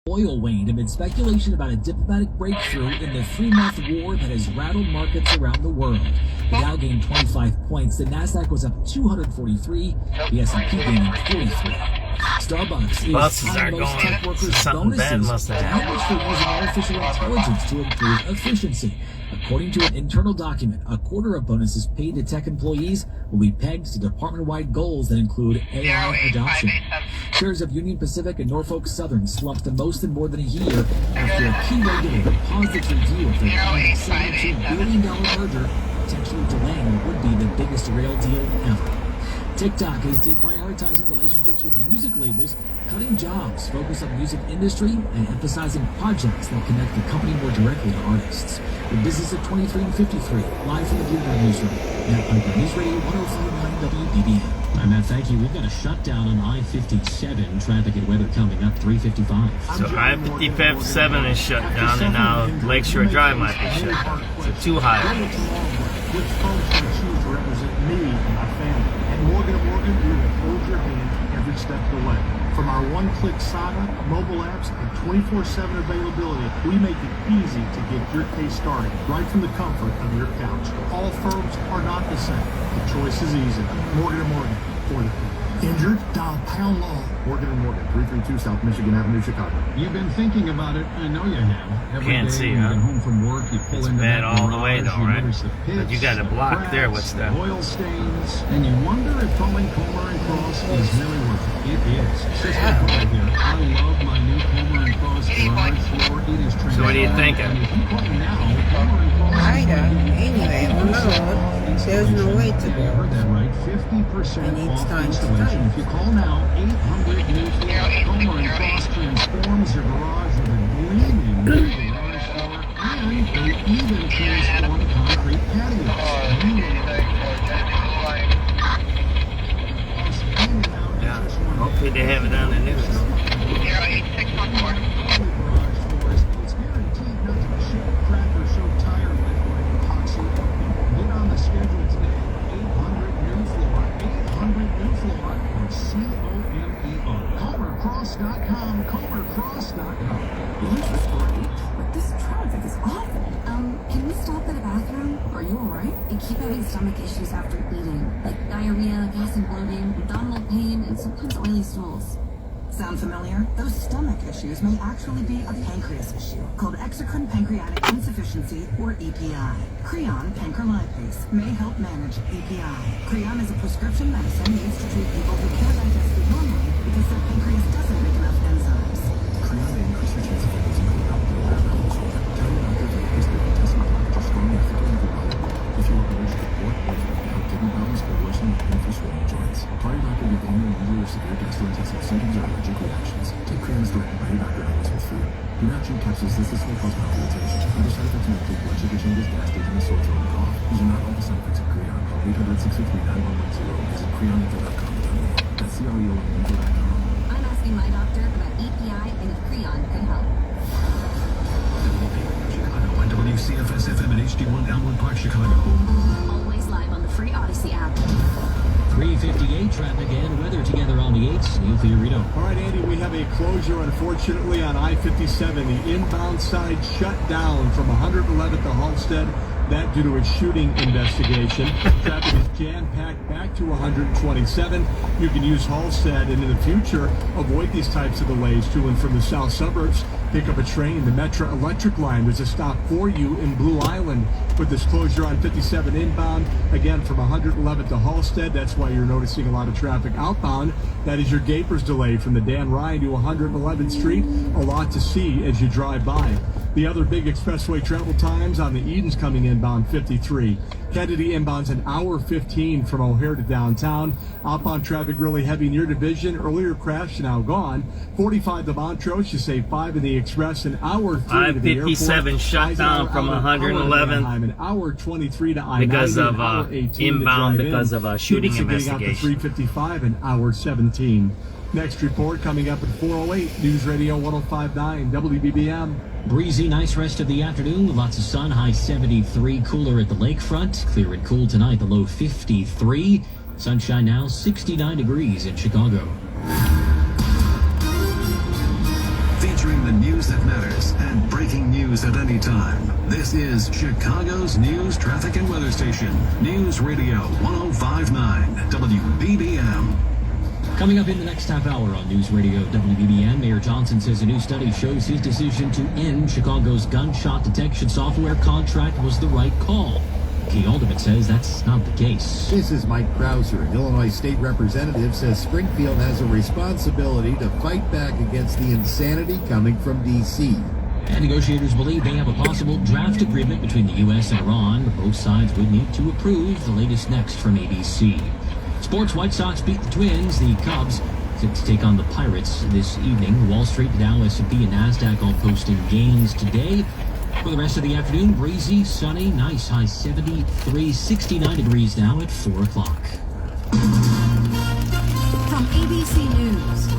Oil waned amid speculation about a diplomatic breakthrough in the 3-month war that has rattled markets around the world. The Dow gained 25 points, the Nasdaq was up 243, the S&P gaining 43. Starbucks Buses is are paying most going. tech workers Something bad bonuses must have for how much they're using artificial intelligence to improve efficiency. According to an internal document, a quarter of bonuses paid to tech employees will be pegged to department-wide goals that include AI adoption. Shares of Union Pacific and Norfolk Southern slumped the most in more than a year after a key regulator paused its review of their $72 billion merger, potentially delaying what would be the biggest rail deal ever. TikTok is deprioritizing relationships with music labels, cutting jobs, focus on music industry, and emphasizing projects that connect the company more directly to artists. The business at 23 and 53, live from the Bloomberg Newsroom. Matt Piper, News Radio 105.9 WBBM. I'm Matt, thank you. We've got a shutdown on I-57. Traffic and weather coming up 3:55. So I-57 is shut down, and now Lakeshore Drive might be shut down. So two highways. Which folks should choose to represent me and my family? At Morgan & Morgan, we will hold your hand every step of the way. From our one-click sign-up, mobile apps, and 24/7 availability, we make it easy to get your case started right from the comfort of your couch. All firms are not the same. The choice is easy. Morgan & Morgan, for the people. Injured? Dial pound law. Morgan & Morgan, 332 South Michigan Avenue, Chicago. You've been thinking about it. I know you have. Every Can't day see, when you huh? get home from work, you pull It's into bad that all the garage, way, though, you right? notice the But you pits, got a block cracks, there. What's that? oil stains, and you wonder if calling Comer & Cross is really worth it. It is. Sister Paul here. I love my new Comer & Cross garage floor. It is So what are you thinking? And if you call now, Comer & Cross Anyway, on the road, there's no way to You go. heard that right. 50% And it's off time to installation. type. If you call now, 800 new Comer & Cross transforms your garage with a gleaming new garage floor, and they even transform concrete patios. Yeah. Hopefully they have it on the news. It's guaranteed not to chip, crack, or show tire life like epoxy. Get on the schedule today. 800 new floor. 800 new floor. Or COMER. ComerCross.com. ComerCross.com. That's great, but this traffic is awful. Can we stop at a bathroom? Are you alright? I keep having stomach issues after eating, like diarrhea, gas and bloating, abdominal pain, and sometimes oily stools. Sound familiar? Those stomach issues may actually be a pancreas issue called exocrine pancreatic insufficiency, or EPI. Creon pancrelipase may help manage EPI. Creon is a prescription medicine used to treat people who can't digest food normally because their pancreas doesn't make enough enzymes. Creon may increase your chance of fibrosis and abdominal abnormal shoulder. Tell your doctor if you have a history of intestinal blockage or strong affecting of your bowel. If you are allergic to pork, or if you have gout, kidney problems, or worsening of painful swollen joints. Tell your doctor if you have any injury or severe gastrointestinal symptoms or allergic reactions. Take Creon as directed by your doctor always with food. Do not chew capsules. This will cause mouth irritation. Other side effects may include blood sugar changes, gas dizziness, sore throat, and cough. These are not all the side effects of Creon. Call 800-653-9110. Visit creoninfo.com to learn more. That's CREOinfo.com. I'm asking my doctor about EPI and if Creon could help. Chicago on WCFS-FM and HD1 Elmwood Park, Chicago. Always live on the free Odyssey app. 3:58 traffic and weather together on the 8s. Neil Fiorito. All right, Andy, we have a closure, unfortunately, on I-57. The inbound side shut down from 111th to Halstead. That due to a shooting investigation. Traffic is jam-packed back to 127. You can use Halstead and in the future avoid these types of delays to and from the south suburbs. Pick up a train, the Metra Electric line. There's a stop for you in Blue Island with this closure on 57 inbound. Again, from 111th to Halstead. That's why you're noticing a lot of traffic outbound. That is your Gapers delay from the Dan Ryan to 111th Street. A lot to see as you drive by. The other big expressway travel times on the Edens coming inbound 53. Kennedy inbounds an hour 15 from O'Hare to downtown. Outbound traffic really heavy near Division. Earlier crash now gone. 45 to Montrose. You save 5 in the Express. An hour 3 to the airport. I-57 shut down from 111 an hour 23 to I-90. because of an hour 18 inbound to because of a shooting Students are getting out to investigation. 355 an hour 17. Next report coming up at 4:08. News Radio 105.9 WBBM. Breezy, nice rest of the afternoon. Lots of sun, high 73. Cooler at the lakefront. Clear and cool tonight, the low 53. Sunshine now, 69 degrees in Chicago. Featuring the news that matters and breaking news at any time. This is Chicago's news, traffic, and weather station. News Radio 105.9 WBBM. Coming up in the next half hour on News Radio WBBM, Mayor Johnson says a new study shows his decision to end Chicago's gunshot detection software contract was the right call. Key Alderman says that's not the case. This is Mike Krauser. An Illinois state representative says Springfield has a responsibility to fight back against the insanity coming from D.C. And negotiators believe they have a possible draft agreement between the U.S. and Iran. Both sides would need to approve. The latest next from ABC. Sports, White Sox beat the Twins. The Cubs set to take on the Pirates this evening. Wall Street, Dow, S&P, and Nasdaq all posting gains today. For the rest of the afternoon, breezy, sunny, nice, high 73, 69 degrees now at 4 o'clock. From ABC News,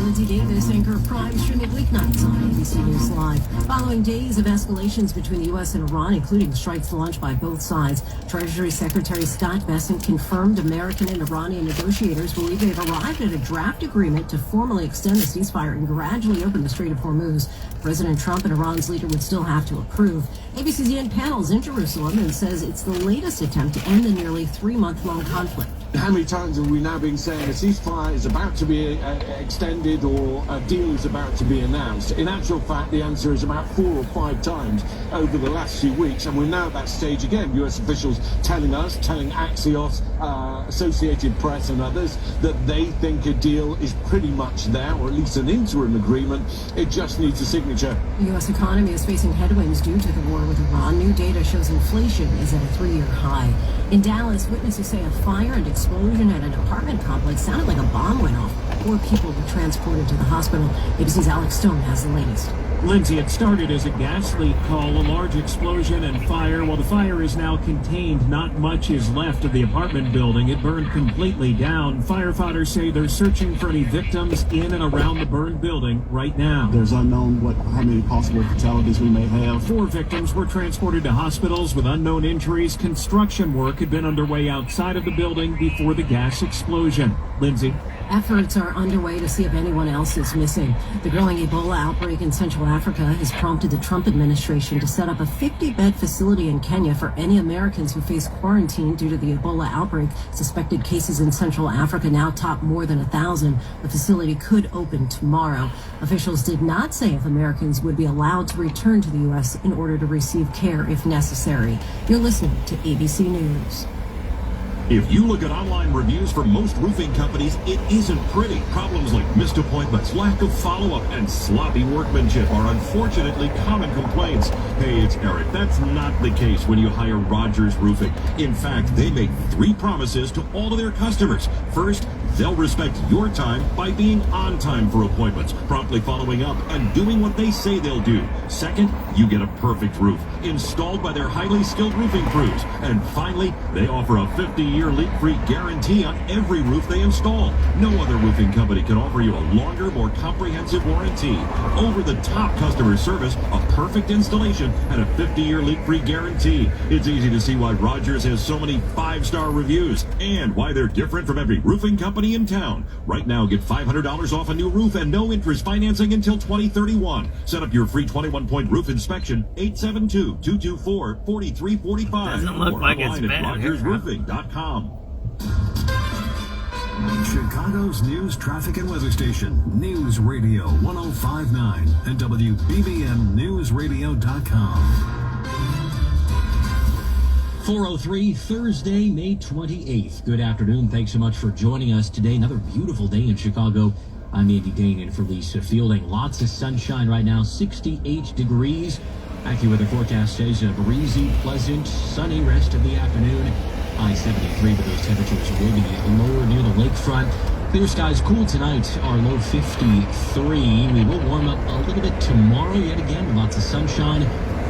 Lindsay Davis, anchor of Prime, streaming weeknights on ABC News Live. Following days of escalations between the U.S. and Iran, including strikes launched by both sides, Treasury Secretary Scott Bessent confirmed American and Iranian negotiators believe they've arrived at a draft agreement to formally extend the ceasefire and gradually open the Strait of Hormuz. President Trump and Iran's leader would still have to approve. ABC's Ian Panel's in Jerusalem and says it's the latest attempt to end the nearly 3-month-long conflict. How many times have we now been saying a ceasefire is about to be extended or a deal is about to be announced? In actual fact, the answer is about 4 or 5 times over the last few weeks, and we're now at that stage again. U.S. officials telling Axios, Associated Press and others that they think a deal is pretty much there, or at least an interim agreement. It just needs a signature. The U.S. economy is facing headwinds due to the war with Iran. New data shows inflation is at a 3-year high. In Dallas, witnesses say a fire and explosion at an apartment complex sounded like a bomb went off. 4 people were transported to the hospital. ABC's Alex Stone has the latest. Lindsay, it started as a gas leak call, a large explosion and fire. While the fire is now contained, not much is left of the apartment building. It burned completely down. Firefighters say they're searching for any victims in and around the burned building right now. There's unknown how many possible fatalities we may have. 4 victims were transported to hospitals with unknown injuries. Construction work had been underway outside of the building before the gas explosion. Lindsay. Efforts are underway to see if anyone else is missing. The growing Ebola outbreak in Central Africa has prompted the Trump administration to set up a 50-bed facility in Kenya for any Americans who face quarantine due to the Ebola outbreak. Suspected cases in Central Africa now top more than 1,000. The facility could open tomorrow. Officials did not say if Americans would be allowed to return to the U.S. in order to receive care if necessary. You're listening to ABC News. If you look at online reviews for most roofing companies, it isn't pretty. Problems like missed appointments, lack of follow-up, and sloppy workmanship are unfortunately common complaints. Hey, it's Eric. That's not the case when you hire Rogers Roofing. In fact, they make 3 promises to all of their customers. First, they'll respect your time by being on time for appointments, promptly following up, and doing what they say they'll do. Second, you get a perfect roof, installed by their highly skilled roofing crews. And finally, they offer a 50-year leak-free guarantee on every roof they install. No other roofing company can offer you a longer, more comprehensive warranty. Over-the-top customer service, a perfect installation, and a 50-year leak-free guarantee. It's easy to see why Rogers has so many 5-star reviews and why they're different from every roofing company in town. Right now, get $500 off a new roof and no interest financing until 2031. Set up your free 21-point roof inspection, 872-224-4345. Doesn't look like it's bad. RogersRoofing.com. Chicago's news, traffic, and weather station. News Radio 105.9 and WBBMNewsRadio.com. 4:03, Thursday, May 28th. Good afternoon. Thanks so much for joining us today. Another beautiful day in Chicago. I'm Andy Dane in for Lisa Fielding. Lots of sunshine right now, 68 degrees. AccuWeather forecast says a breezy, pleasant, sunny rest of the afternoon. High 73, but those temperatures will be lower near the lakefront. Clear skies, cool tonight. Our low 53. We will warm up a little bit tomorrow yet again with lots of sunshine. A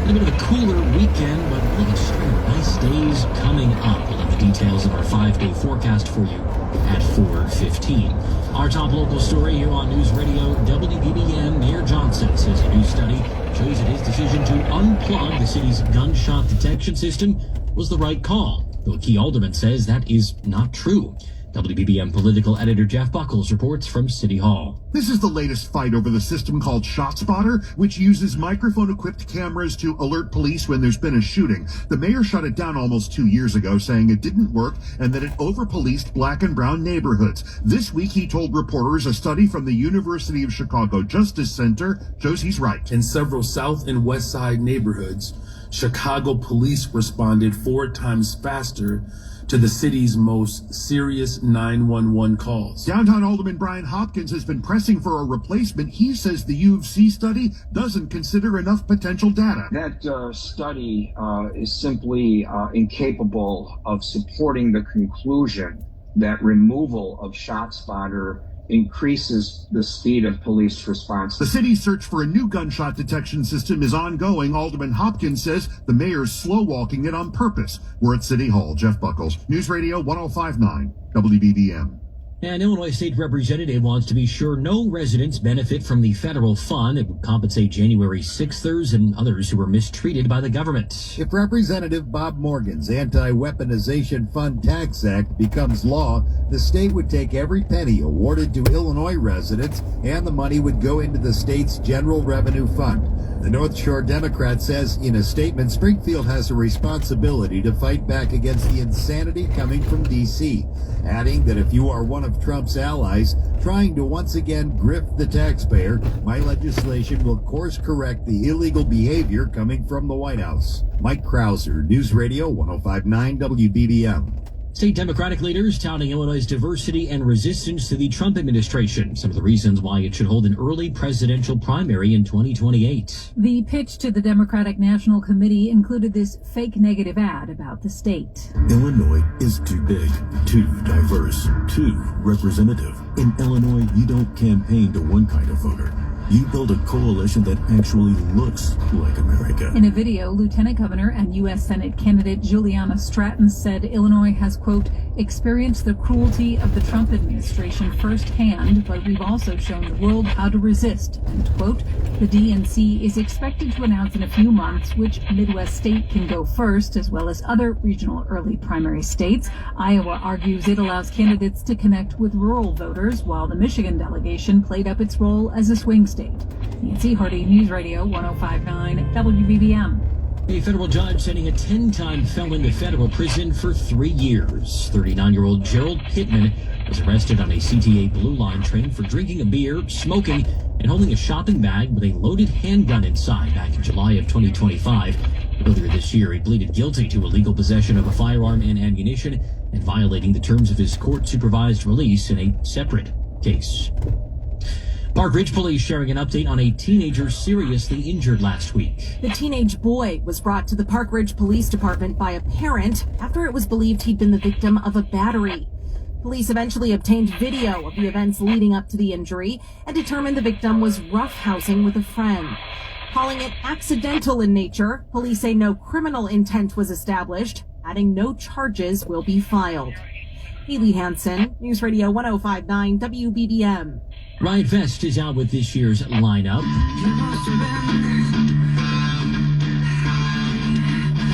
little bit of a cooler weekend, but really a string of nice days coming up. We'll have the details of our 5-day forecast for you at 4:15. Our top local story here on News Radio WBBM. Mayor Johnson says a new study shows that his decision to unplug the city's gunshot detection system was the right call, though a key alderman says that is not true. WBBM political editor Jeff Buckles reports from City Hall. This is the latest fight over the system called ShotSpotter, which uses microphone-equipped cameras to alert police when there's been a shooting. The mayor shut it down almost 2 years ago, saying it didn't work and that it over-policed black and brown neighborhoods. This week, he told reporters a study from the University of Chicago Justice Center shows he's right. In several South and West Side neighborhoods, Chicago police responded 4 times faster to the city's most serious 911 calls. Downtown Alderman Brian Hopkins has been pressing for a replacement. He says the U of C study doesn't consider enough potential data. That study is simply incapable of supporting the conclusion that removal of ShotSpotter increases the speed of police response. The city's search for a new gunshot detection system is ongoing. Alderman Hopkins says the mayor's slow-walking it on purpose. We're at City Hall. Jeff Buckles, News Radio 105.9 WBBM. An Illinois state representative wants to be sure no residents benefit from the federal fund. It would compensate January 6thers and others who were mistreated by the government. If Representative Bob Morgan's Anti-Weaponization Fund Tax Act becomes law, the state would take every penny awarded to Illinois residents, and the money would go into the state's general revenue fund. The North Shore Democrat says in a statement, Springfield has a responsibility to fight back against the insanity coming from D.C., adding that if you are one of Trump's allies trying to once again grift the taxpayer, my legislation will course correct the illegal behavior coming from the White House. Mike Krauser, News Radio 105.9 WBBM. State Democratic leaders touting Illinois' diversity and resistance to the Trump administration. Some of the reasons why it should hold an early presidential primary in 2028. The pitch to the Democratic National Committee included this fake negative ad about the state. Illinois is too big, too diverse, too representative. In Illinois, you don't campaign to one kind of voter. You build a coalition that actually looks like America. In a video, Lieutenant Governor and U.S. Senate candidate Juliana Stratton said Illinois has, quote, experienced the cruelty of the Trump administration firsthand, but we've also shown the world how to resist, end quote. The DNC is expected to announce in a few months which Midwest state can go first, as well as other regional early primary states. Iowa argues it allows candidates to connect with rural voters, while the Michigan delegation played up its role as a swing state. Nancy Hardy, News Radio 105.9 WBBM. A federal judge sending a 10-time felon to federal prison for 3 years. 39-year-old Gerald Pittman was arrested on a CTA Blue Line train for drinking a beer, smoking, and holding a shopping bag with a loaded handgun inside back in July of 2025. Earlier this year, he pleaded guilty to illegal possession of a firearm and ammunition and violating the terms of his court-supervised release in a separate case. Park Ridge Police sharing an update on a teenager seriously injured last week. The teenage boy was brought to the Park Ridge Police Department by a parent after it was believed he'd been the victim of a battery. Police eventually obtained video of the events leading up to the injury and determined the victim was roughhousing with a friend. Calling it accidental in nature, police say no criminal intent was established, adding no charges will be filed. Haley Hansen, News Radio 105.9 WBBM. Riot Fest is out with this year's lineup.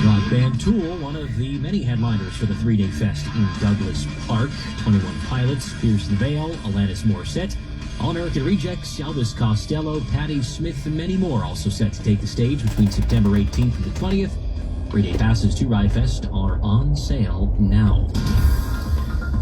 Rock band Tool, one of the many headliners for the 3-day fest in Douglas Park. 21 Pilots, Pierce the Veil, Alanis Morissette, All-American Rejects, Elvis Costello, Patti Smith, and many more also set to take the stage between September 18th and the 20th. 3-day passes to Riot Fest are on sale now.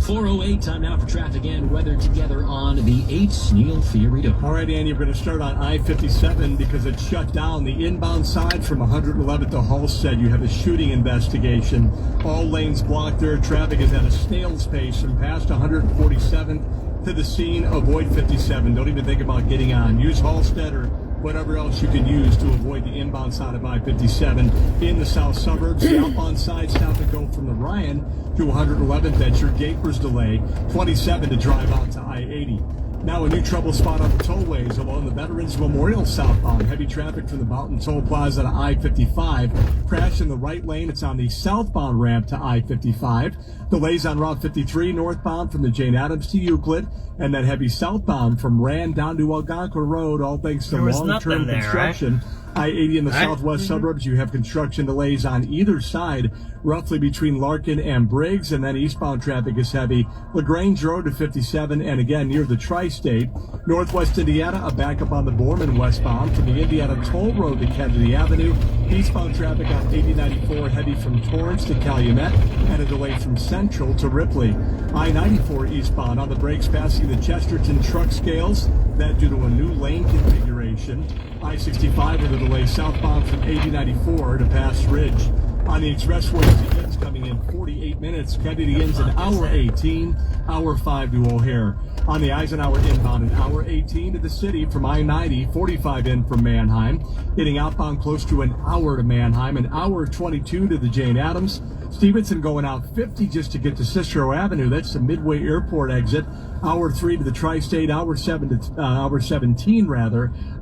4:08, time now for traffic and weather together on the 8th. Neil Fiorito. All right, Andy, we're going to start on I-57 because it's shut down. The inbound side from 111th to Halstead, you have a shooting investigation. All lanes blocked there. Traffic is at a snail's pace from past 147th to the scene. Avoid 57. Don't even think about getting on. Use Halstead or whatever else you can use to avoid the inbound side of I-57 in the south suburbs. The outbound side, stop and go from the Ryan to 111th. That's your Gapers delay. 27 to drive out to I-80. Now a new trouble spot on the tollways along the Veterans Memorial southbound. Heavy traffic from the Mountain Toll Plaza to I-55. Crash in the right lane. It's on the southbound ramp to I-55. Delays on Route 53 northbound from the Jane Addams to Euclid. And then heavy southbound from Rand down to Algonquin Road, all thanks to long-term construction I-80 in the southwest suburbs, you have construction delays on either side, roughly between Larkin and Briggs, and then eastbound traffic is heavy. LaGrange Road to 57, and again near the Tri-State. Northwest Indiana, a backup on the Borman westbound from the Indiana Toll Road to Kennedy Avenue. Eastbound traffic on 8094 heavy from Torrance to Calumet, and a delay from Central to Ripley. I-94 eastbound on the brakes passing the Chesterton truck scales, that due to a new lane configuration. I-65 with a delay southbound from 8094 to Pass Ridge. On the Expressways, the ends coming in 48 minutes. Kennedy ends an hour 18, hour 5 to O'Hare. On the Eisenhower inbound, an hour 18 to the city from I-90, 45 in from Manheim. Getting outbound close to an hour to Manheim, an hour 22 to the Jane Addams. Stevenson going out 50 just to get to Cicero Avenue. That's the Midway Airport exit. Hour 3 to the Tri-State, hour 17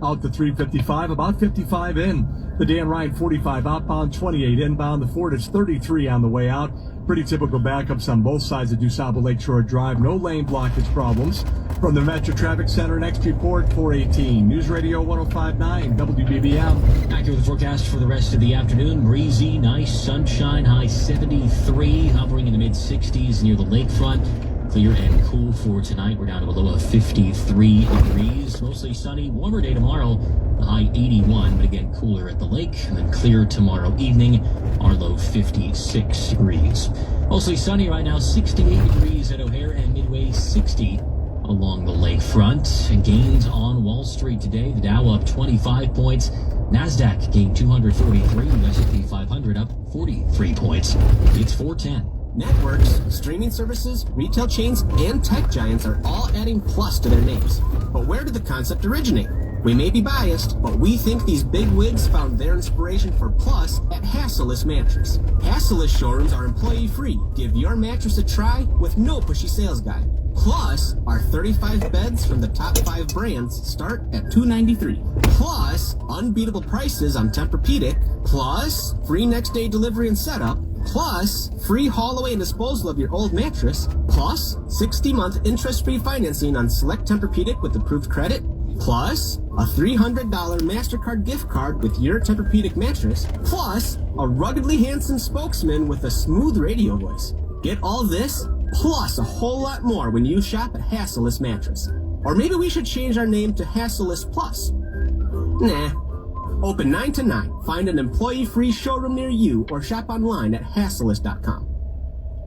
out to 355, about 55 in. The Dan Ryan 45 outbound, 28 inbound. The Ford is 33 on the way out. Pretty typical backups on both sides of DuSable Lakeshore Drive. No lane blockage problems. From the Metro Traffic Center, next report 418. News Radio 105.9 WBBM. Back to the forecast for the rest of the afternoon. Breezy, nice sunshine, high 73, hovering in the mid-60s near the lakefront. Clear and cool for tonight. We're down to a low of 53 degrees. Mostly sunny, warmer day tomorrow. The high 81, but again cooler at the lake. And then clear tomorrow evening. Our low 56 degrees. Mostly sunny right now, 68 degrees at O'Hare and Midway, 60 along the lakefront. And gains on Wall Street today. The Dow up 25 points. Nasdaq gained 243. The S&P 500 up 43 points. It's 410. Networks, streaming services, retail chains, and tech giants are all adding plus to their names. But where did the concept originate? We may be biased, but we think these big wigs found their inspiration for plus at Hasseless Mattress. Hasseless showrooms are employee-free. Give your mattress a try with no pushy sales guide. Plus, our 35 beds from the top 5 brands start at $293. Plus, unbeatable prices on Tempur-Pedic. Plus, free next-day delivery and setup. Plus, free haul away and disposal of your old mattress. Plus, 60-month interest-free financing on select Tempur-Pedic with approved credit. Plus, a $300 MasterCard gift card with your Tempur-Pedic mattress. Plus, a ruggedly handsome spokesman with a smooth radio voice. Get all this, plus a whole lot more when you shop at Hasseless Mattress. Or maybe we should change our name to Hasseless Plus. Nah. Open 9 to 9. Find an employee-free showroom near you or shop online at Hasseless.com.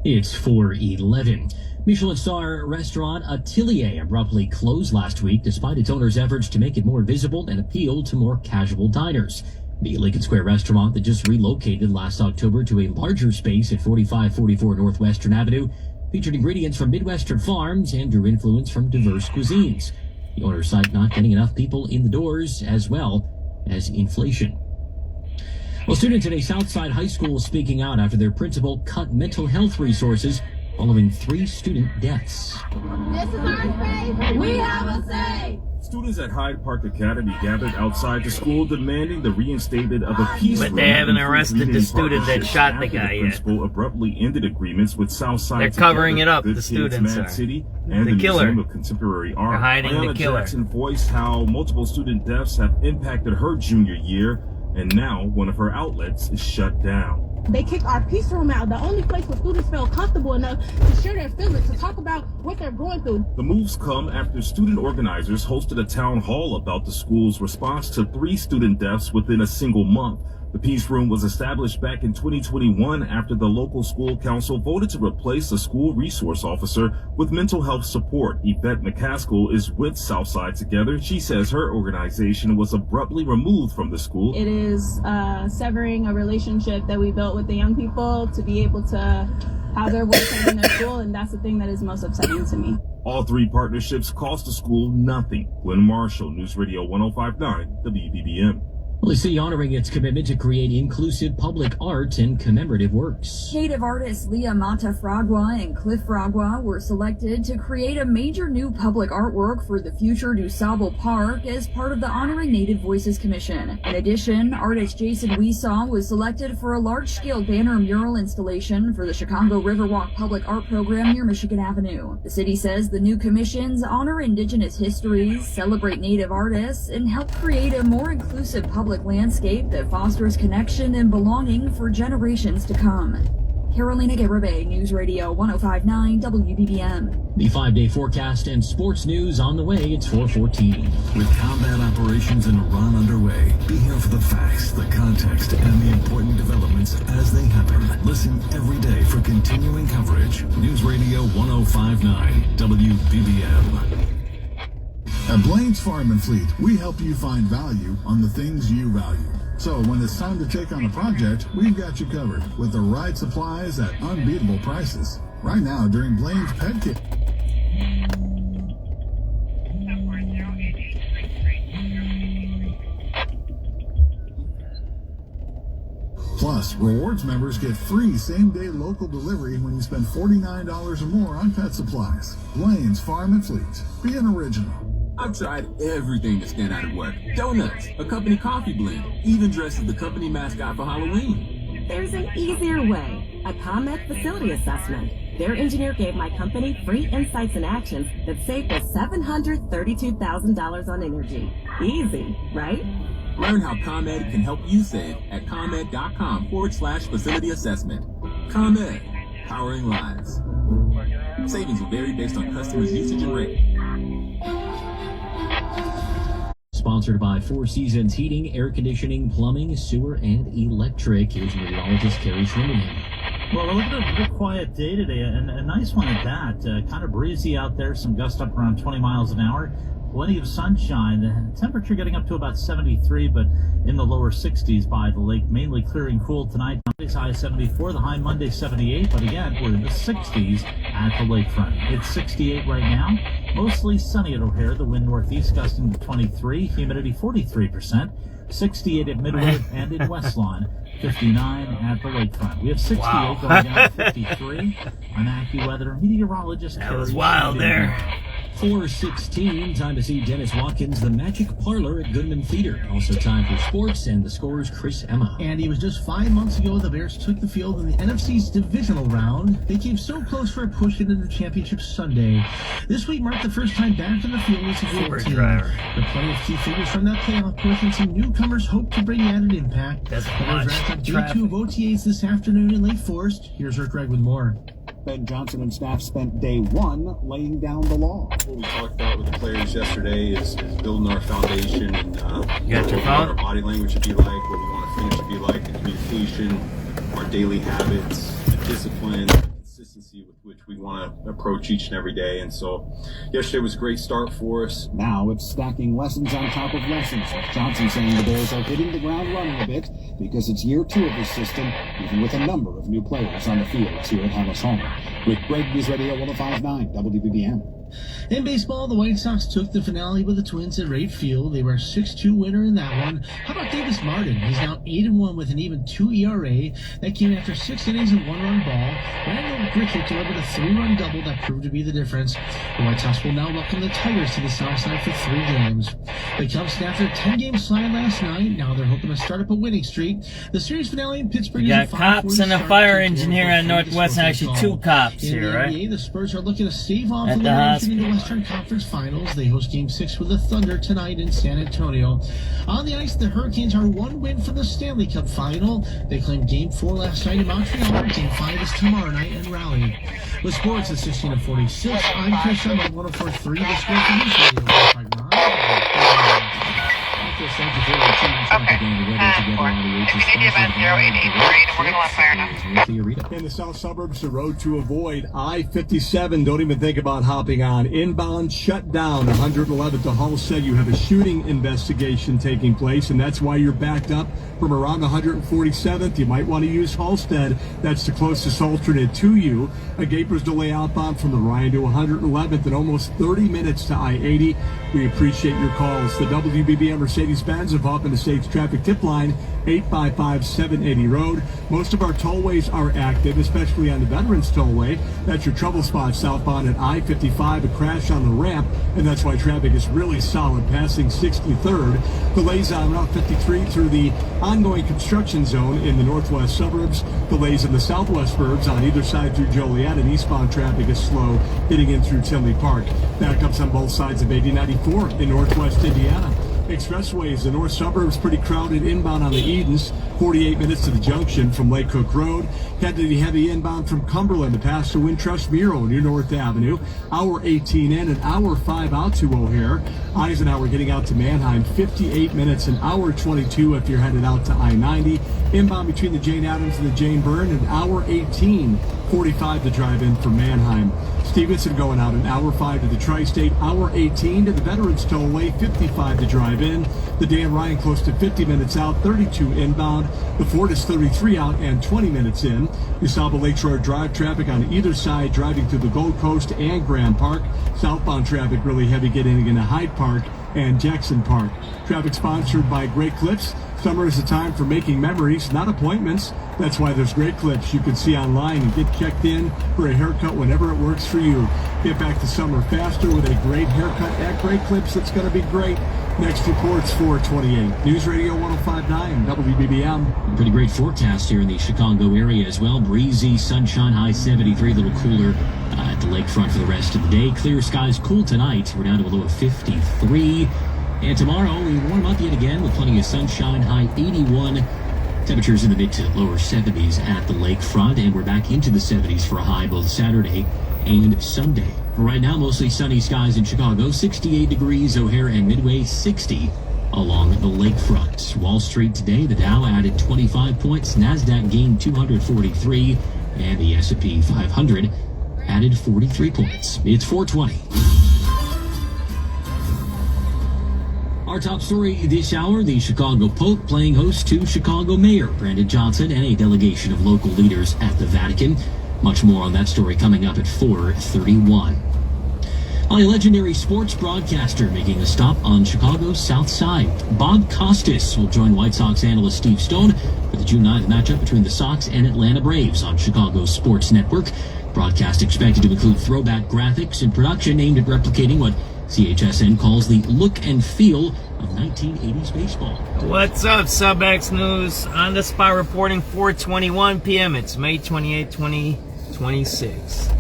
It's 4:11. Michelin star restaurant Atelier abruptly closed last week despite its owner's efforts to make it more visible and appeal to more casual diners. The Lincoln Square restaurant that just relocated last October to a larger space at 4544 Northwestern Avenue featured ingredients from Midwestern farms and drew influence from diverse cuisines. The owner's cite not getting enough people in the doors as well as inflation. Well, students at a Southside high school speaking out after their principal cut mental health resources following 3 student deaths. This is our space. We have a say. Students at Hyde Park Academy gathered outside the school demanding the reinstatement of a peace room. But they haven't arrested the student that shot the guy yet. The principal abruptly ended agreements with Southside. They're covering it up. Good The students Mad are. City and The killer. Museum of Contemporary Art. They're hiding Ayanna the killer. Jackson voiced how multiple student deaths have impacted her junior year, and now one of her outlets is shut down. They kick our peace room out, the only place where students feel comfortable enough to share their feelings, to talk about what they're going through. The moves come after student organizers hosted a town hall about the school's response to 3 student deaths within a single month. The Peace Room was established back in 2021 after the local school council voted to replace a school resource officer with mental health support. Yvette McCaskill is with Southside Together. She says her organization was abruptly removed from the school. It is severing a relationship that we built with the young people to be able to have their voice heard in their school, and that's the thing that is most upsetting to me. All 3 partnerships cost the school nothing. Glenn Marshall, News Radio 105.9 WBBM. Well, the city honoring its commitment to create inclusive public art and commemorative works. Native artists Leah Mata Fragua and Cliff Fragua were selected to create a major new public artwork for the future DuSable Park as part of the Honoring Native Voices Commission. In addition, artist Jason Weesaw was selected for a large-scale banner mural installation for the Chicago Riverwalk Public Art Program near Michigan Avenue. The city says the new commissions honor Indigenous histories, celebrate Native artists, and help create a more inclusive public public landscape that fosters connection and belonging for generations to come. Carolina Garibay, News Radio 1059 WBBM. The 5-day forecast and sports news on the way. It's 4:14. With combat operations in Iran underway, be here for the facts, the context, and the important developments as they happen. Listen every day for continuing coverage. News Radio 1059 WBBM. At Blaine's Farm and Fleet, we help you find value on the things you value. So when it's time to take on a project, we've got you covered with the right supplies at unbeatable prices. Right now during Blaine's Pet Kit. Plus, rewards members get free same-day local delivery when you spend $49 or more on pet supplies. Blaine's Farm and Fleet. Be an original. I've tried everything to stand out at work. Donuts, a company coffee blend, even dressed as the company mascot for Halloween. There's an easier way. A ComEd facility assessment. Their engineer gave my company free insights and actions that saved us $732,000 on energy. Easy, right? Learn how ComEd can help you save at ComEd.com/facility assessment. ComEd, powering lives. Savings will vary based on customers' usage and rate. Sponsored by Four Seasons Heating, Air Conditioning, Plumbing, Sewer, and Electric. Here's meteorologist Carrie Schwindeman. Well, we're looking at a good quiet day today, and a nice one at that. Kind of breezy out there, some gust up around 20 miles an hour. Plenty of sunshine. The temperature getting up to about 73, but in the lower 60s by the lake. Mainly clearing cool tonight. Monday's high 74, the high Monday 78, but again, we're in the 60s at the lakefront. It's 68 right now. Mostly sunny at O'Hare. The wind northeast gusting to 23. Humidity 43%. 68 at Midwood and in West Lawn. 59 at the lakefront. We have 68 going down to 53. I'm AccuWeather meteorologist. That was wild there. 4:16, time to see Dennis Watkins, the Magic Parlor at Goodman Theater. Also time for sports and the scores, Chris Emma. And it was just 5 months ago the Bears took the field in the NFC's divisional round. They came so close for a push into the championship Sunday. This week marked the first time back in the field as a full team. There are plenty of key figures from that playoff push, and some newcomers hope to bring added impact. The Bears wrapped up day 2 of OTAs this afternoon in Lake Forest. Here's Rick Gregg with more. Ben Johnson and staff spent day 1 laying down the law. What we talked about with the players yesterday is building our foundation and what our body language to be like, what we want to finish to be like, the communication, our daily habits, the discipline, the consistency with which we want to approach each and every day. And so yesterday was a great start for us. Now it's stacking lessons on top of lessons. Johnson saying the Bears are hitting the ground running a bit because it's year 2 of this system, even with a number of new players on the fields here at Harris Home. With Greg, News Radio 1059 WBBM. In baseball, the White Sox took the finale with the Twins at Wright Field. They were a 6-2 winner in that one. How about Davis Martin? He's now 8-1 with an even 2 ERA. That came after 6 innings and 1-run ball. Randall Grichuk delivered a 3-run double that proved to be the difference. The White Sox will now welcome the Tigers to the South Side for 3 games. The Cubs snapped their 10-game slide last night. Now they're hoping to start up a winning streak. The series finale in Pittsburgh. You got cops and a fire engine here on Northwest, and actually 2 cops here, right? NBA, the Spurs are looking to stave off at the elimination in the Western Conference Finals. They host Game 6 with the Thunder tonight in San Antonio. On the ice, the Hurricanes are 1 win from the Stanley Cup Final. They claimed Game 4 last night in Montreal. Game 5 is tomorrow night in Raleigh. With sports at 16:46, I'm Chris Summer, 104.3. The score for News Radio 105.9. In the south suburbs, the road to avoid I-57. Don't even think about hopping on. Inbound shut down. 111th to Halstead. You have a shooting investigation taking place, and that's why you're backed up from around 147th. You might want to use Halstead. That's the closest alternate to you. A Gapers delay outbound from the Ryan to 111th and almost 30 minutes to I-80. We appreciate your calls. The WBBM Mercedes-Benz of up in the state's traffic tip line, 855-780 Road. Most of our tollways are active, especially on the Veterans Tollway. That's your trouble spot southbound at I-55, a crash on the ramp, and that's why traffic is really solid passing 63rd. Delays on Route 53 through the ongoing construction zone in the northwest suburbs. Delays in the southwest suburbs on either side through Joliet, and eastbound traffic is slow getting in through Tinley Park. Backups on both sides of 8094 in northwest Indiana. Expressways, the north suburbs pretty crowded inbound on the Edens. 48 minutes to the junction from Lake Cook Road. Headed heavy inbound from Cumberland to pass to Wintrust Muro near North Avenue. Hour 18 in and hour 5 out to O'Hare. Eisenhower getting out to Manheim. 58 minutes and hour 22 if you're headed out to I-90. Inbound between the Jane Addams and the Jane Byrne, and hour 18. 45 to drive in for Manheim. Stevenson going out an hour 5 to the Tri-State, hour 18 to the Veterans Tollway, 55 to drive in. The Dan Ryan close to 50 minutes out, 32 inbound. The Ford is 33 out and 20 minutes in. USABA Lakeshore Drive traffic on either side driving through the Gold Coast and Grand Park. Southbound traffic really heavy getting into Hyde Park and Jackson Park. Traffic sponsored by Great Clips. Summer is a time for making memories, not appointments. That's why there's Great Clips you can see online and get checked in for a haircut whenever it works for you. Get back to summer faster with a great haircut at Great Clips. It's going to be great. Next report's 428. News Radio 105.9 WBBM. Pretty great forecast here in the Chicago area as well. Breezy, sunshine, high 73, a little cooler at the lakefront for the rest of the day. Clear skies, cool tonight. We're down to a low of 53. And tomorrow we warm up yet again with plenty of sunshine, high 81. Temperatures in the mid to lower 70s at the lakefront, and we're back into the 70s for a high both Saturday and Sunday. Right now, mostly sunny skies in Chicago, 68 degrees, O'Hare and Midway, 60 along the lakefront. Wall Street today, the Dow added 25 points, Nasdaq gained 243, and the S&P 500 added 43 points. It's 420. Our top story this hour, the Chicago Pope playing host to Chicago Mayor Brandon Johnson and a delegation of local leaders at the Vatican. Much more on that story coming up at 4:31. A legendary sports broadcaster making a stop on Chicago's South Side. Bob Costas will join White Sox analyst Steve Stone for the June 9th matchup between the Sox and Atlanta Braves on Chicago's Sports Network. Broadcast expected to include throwback graphics and production aimed at replicating what CHSN calls the look and feel of 1980s baseball. What's up, SubX News? On the spot reporting 4:21 p.m. It's May 28, 2026.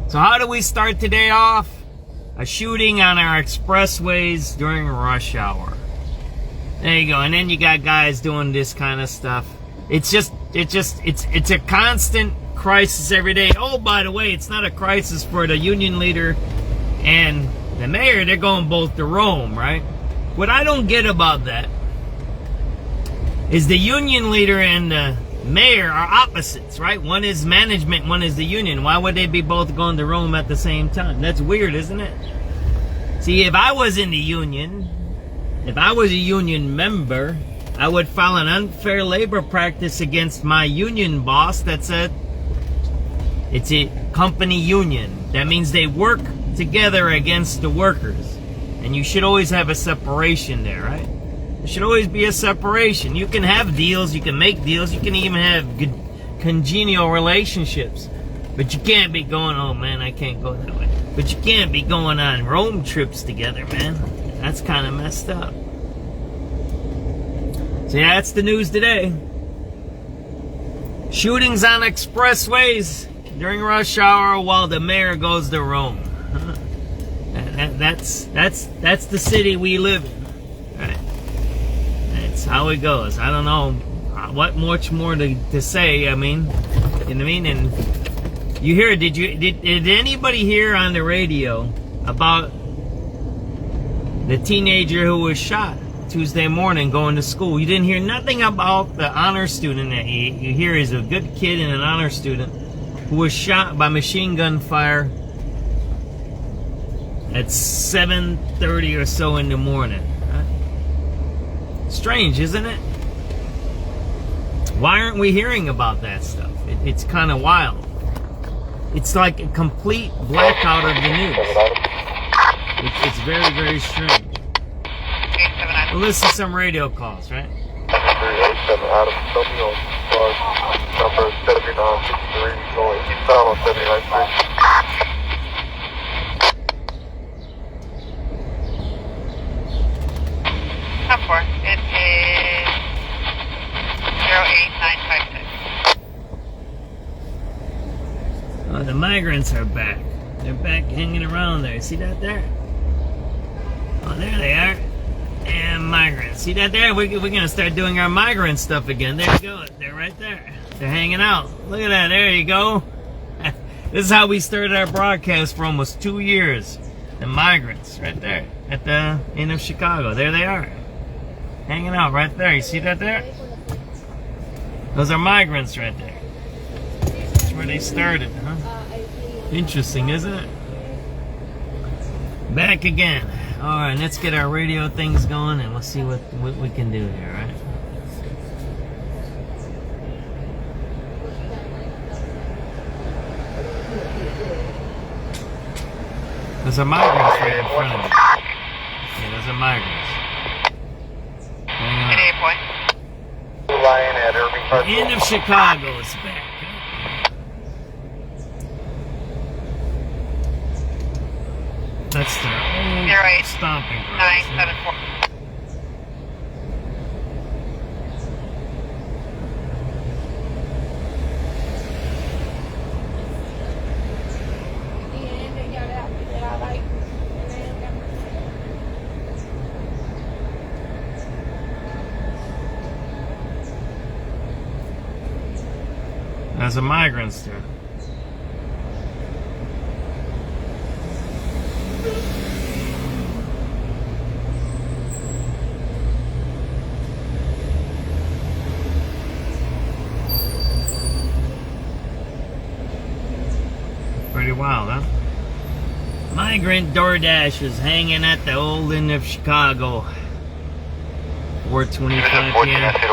So how do we start today off? A shooting on our expressways during rush hour. There you go. And then you got guys doing this kind of stuff. It's a constant crisis every day. Oh, by the way, it's not a crisis for the union leader and the mayor. They're going both to Rome, right? What I don't get about that is the union leader and the mayor are opposites, right? One is management, one is the union. Why would they be both going to Rome at the same time? That's weird, isn't it? See, if I was in the union, if I was a union member, I would file an unfair labor practice against my union boss that said it's a company union. That means they work together against the workers. And you should always have a separation there, right? There should always be a separation. You can have deals, you can make deals, you can even have good congenial relationships. But you can't be going, oh man, I can't go that way. But you can't be going on Rome trips together, man. That's kind of messed up. So yeah, that's the news today. Shootings on expressways during rush hour while the mayor goes to Rome. That's the city we live in, right? That's how it goes. I don't know what much more to say. I mean, you know what I mean? And you hear? Did anybody hear on the radio about the teenager who was shot Tuesday morning going to school? You didn't hear nothing about the honor student that you hear is a good kid and an honor student who was shot by machine gun fire at 7:30 or so in the morning. Right? Strange, isn't it? Why aren't we hearing about that stuff? It's kind of wild. It's like a complete blackout of the news. It's very, very strange. Well, listen to some radio calls, right? Adam, number 7963, going eastbound on 79th Street. It is 08956. Oh, the migrants are back. They're back hanging around there. See that there? Oh, there they are. And Migrant. See that there? We're going to start doing our migrant stuff again. There you go. They're right there. They're hanging out. Look at that. There you go. This is how we started our broadcast for almost 2 years. The migrants right there at the end of Chicago. There they are. Hanging out right there. You see that there? Those are migrants right there. That's where they started, huh? Interesting, isn't it? Back again. Alright, let's get our radio things going and we'll see what we can do here, right? There's a migrants right in front of me. Yeah, there's a migrants. The end of Chicago is back. That's their old stomping grounds. 974. There's a migrants there. Pretty wild, huh? Migrant DoorDash is hanging at the old end of Chicago. 4:25 p.m.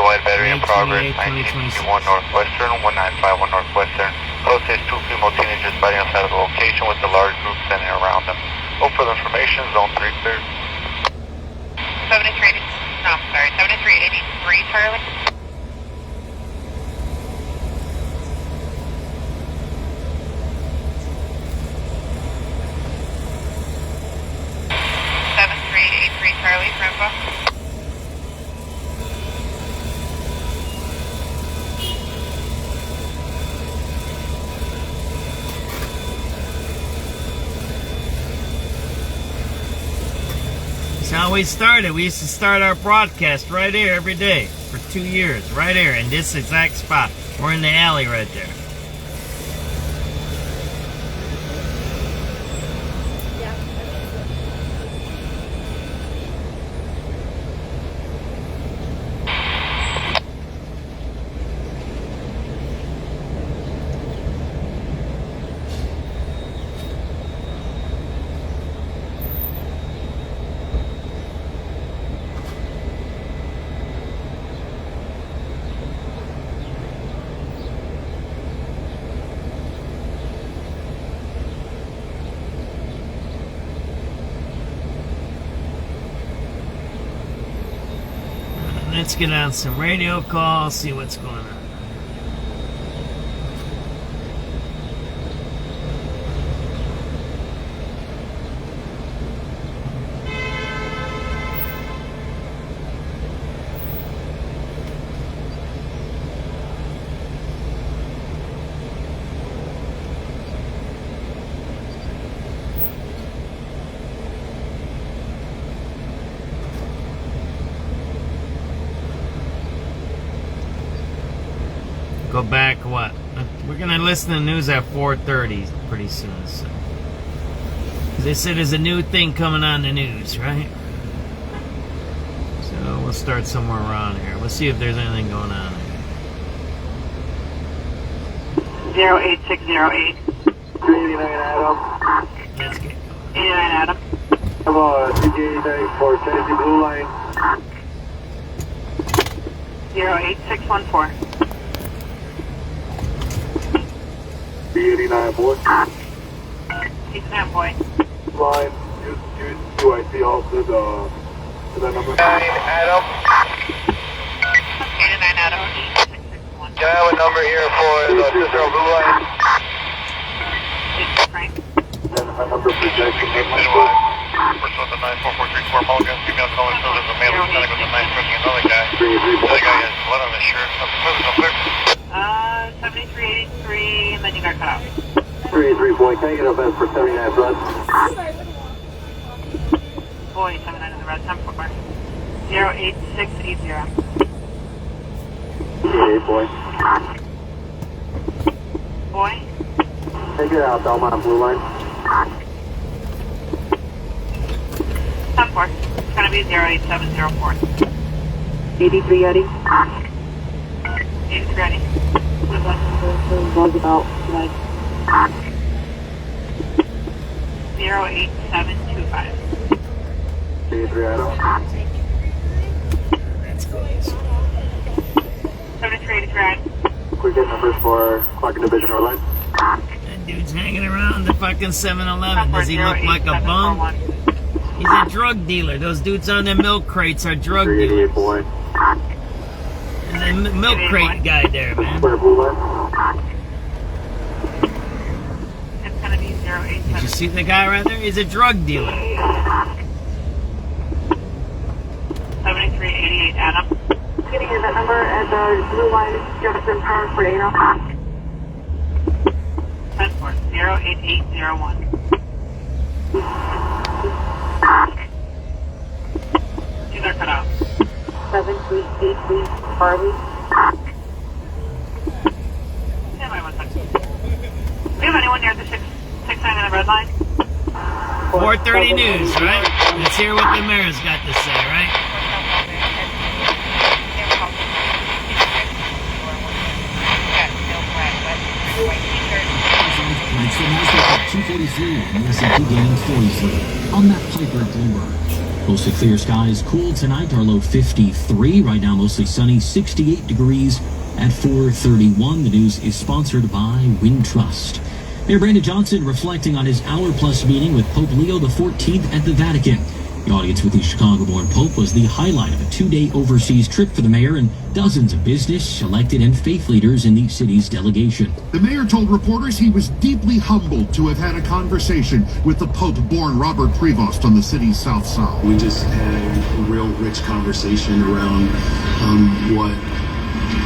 Wide battery in progress. 1961 Northwestern, 1951 Northwestern. Closest 2 female teenagers fighting outside of the location with a large group standing around them. No further information. Zone 3 cleared. 7383 Charlie. Charlie, Brembo. That's how we started. We used to start our broadcast right here every day for 2 years, right here in this exact spot. We're in the alley right there. Let's get on some radio calls, see what's going on. Go back, what? We're going to listen to the news at 4:30 pretty soon. So. They said there's a new thing coming on the news, right? So we'll start somewhere around here. We'll see if there's anything going on here. 08608. 389 Adam. Let's get 89 Adam. Come on, CG84, Tennessee Blue Line. 08614. 389 boy. 89 boy. Line, UIC also to that number. 9 Adam. 89 Adam. Can I have a number here for the Sister Blue Line? And a number projection. First with the 94434 Mulligan, female caller says there's a male lieutenant with a knife pushing another guy. The other guy has blood on his shirt. Up clear. 7383, and then you got cut out. 383 boy, can I get a vest for 79 blood? Boy, 79 in the red, 10 4. 08680. Hey, boy. Boy? Take it out, Belmont on blue line. 10-4. It's going to be 08704. 83 Eddie. 83 Eddie. Was about like 08725. 83 Idaho. That's close. 7383. Quick get numbers for Clark and Division or line. That dude's hanging around the fucking 7-Eleven. Does he look like a bum? He's a drug dealer. Those dudes on the milk crates are drug dealers. Boy. And the milk crate guy there, man. Blue line. It's going to be 087. Did you see the guy right there? He's a drug dealer. 7388 Adam. getting you that number at the blue line Jefferson Power for Dana. 08801. These are cut out. 7383 Harley. Stand by 1 second. Do we have anyone near the 669 in the red line? 4:30 news, right? Let's hear what the mayor's got to say, right? It's the Nasdaq at 243 and the S&P gaining 43. On that Piper Bloomberg. Mostly clear skies, cool tonight. Our low 53. Right now, mostly sunny, 68 degrees at 4:31. The news is sponsored by Wintrust. Mayor Brandon Johnson reflecting on his hour-plus meeting with Pope Leo XIV at the Vatican. The audience with the Chicago-born Pope was the highlight of a 2-day overseas trip for the mayor and dozens of business, elected, and faith leaders in the city's delegation. The mayor told reporters he was deeply humbled to have had a conversation with the Pope-born Robert Prevost on the city's south side. We just had a real rich conversation around what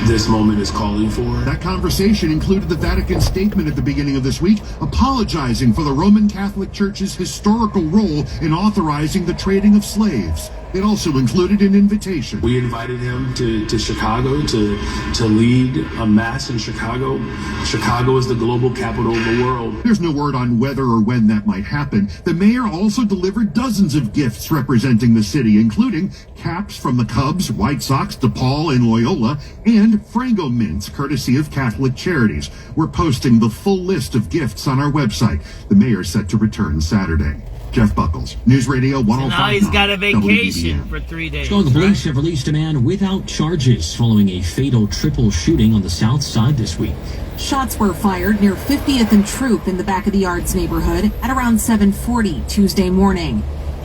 this moment is calling for. That conversation included the Vatican statement at the beginning of this week apologizing for the Roman Catholic Church's historical role in authorizing the trading of slaves. It also included an invitation. We invited him to Chicago to lead a mass in Chicago. Chicago is the global capital of the world. There's no word on whether or when that might happen. The mayor also delivered dozens of gifts representing the city, including caps from the Cubs, White Sox, DePaul, and Loyola, and Frango mints, courtesy of Catholic Charities. We're posting the full list of gifts on our website. The mayor's set to return Saturday. Jeff Buckles, News Radio 105.9. Now he's got a vacation for 3 days. Chicago police have released a man without charges following a fatal triple shooting on the south side this week. Shots were fired near 50th and Troop in the Back of the Yards neighborhood at around 7:40 Tuesday morning.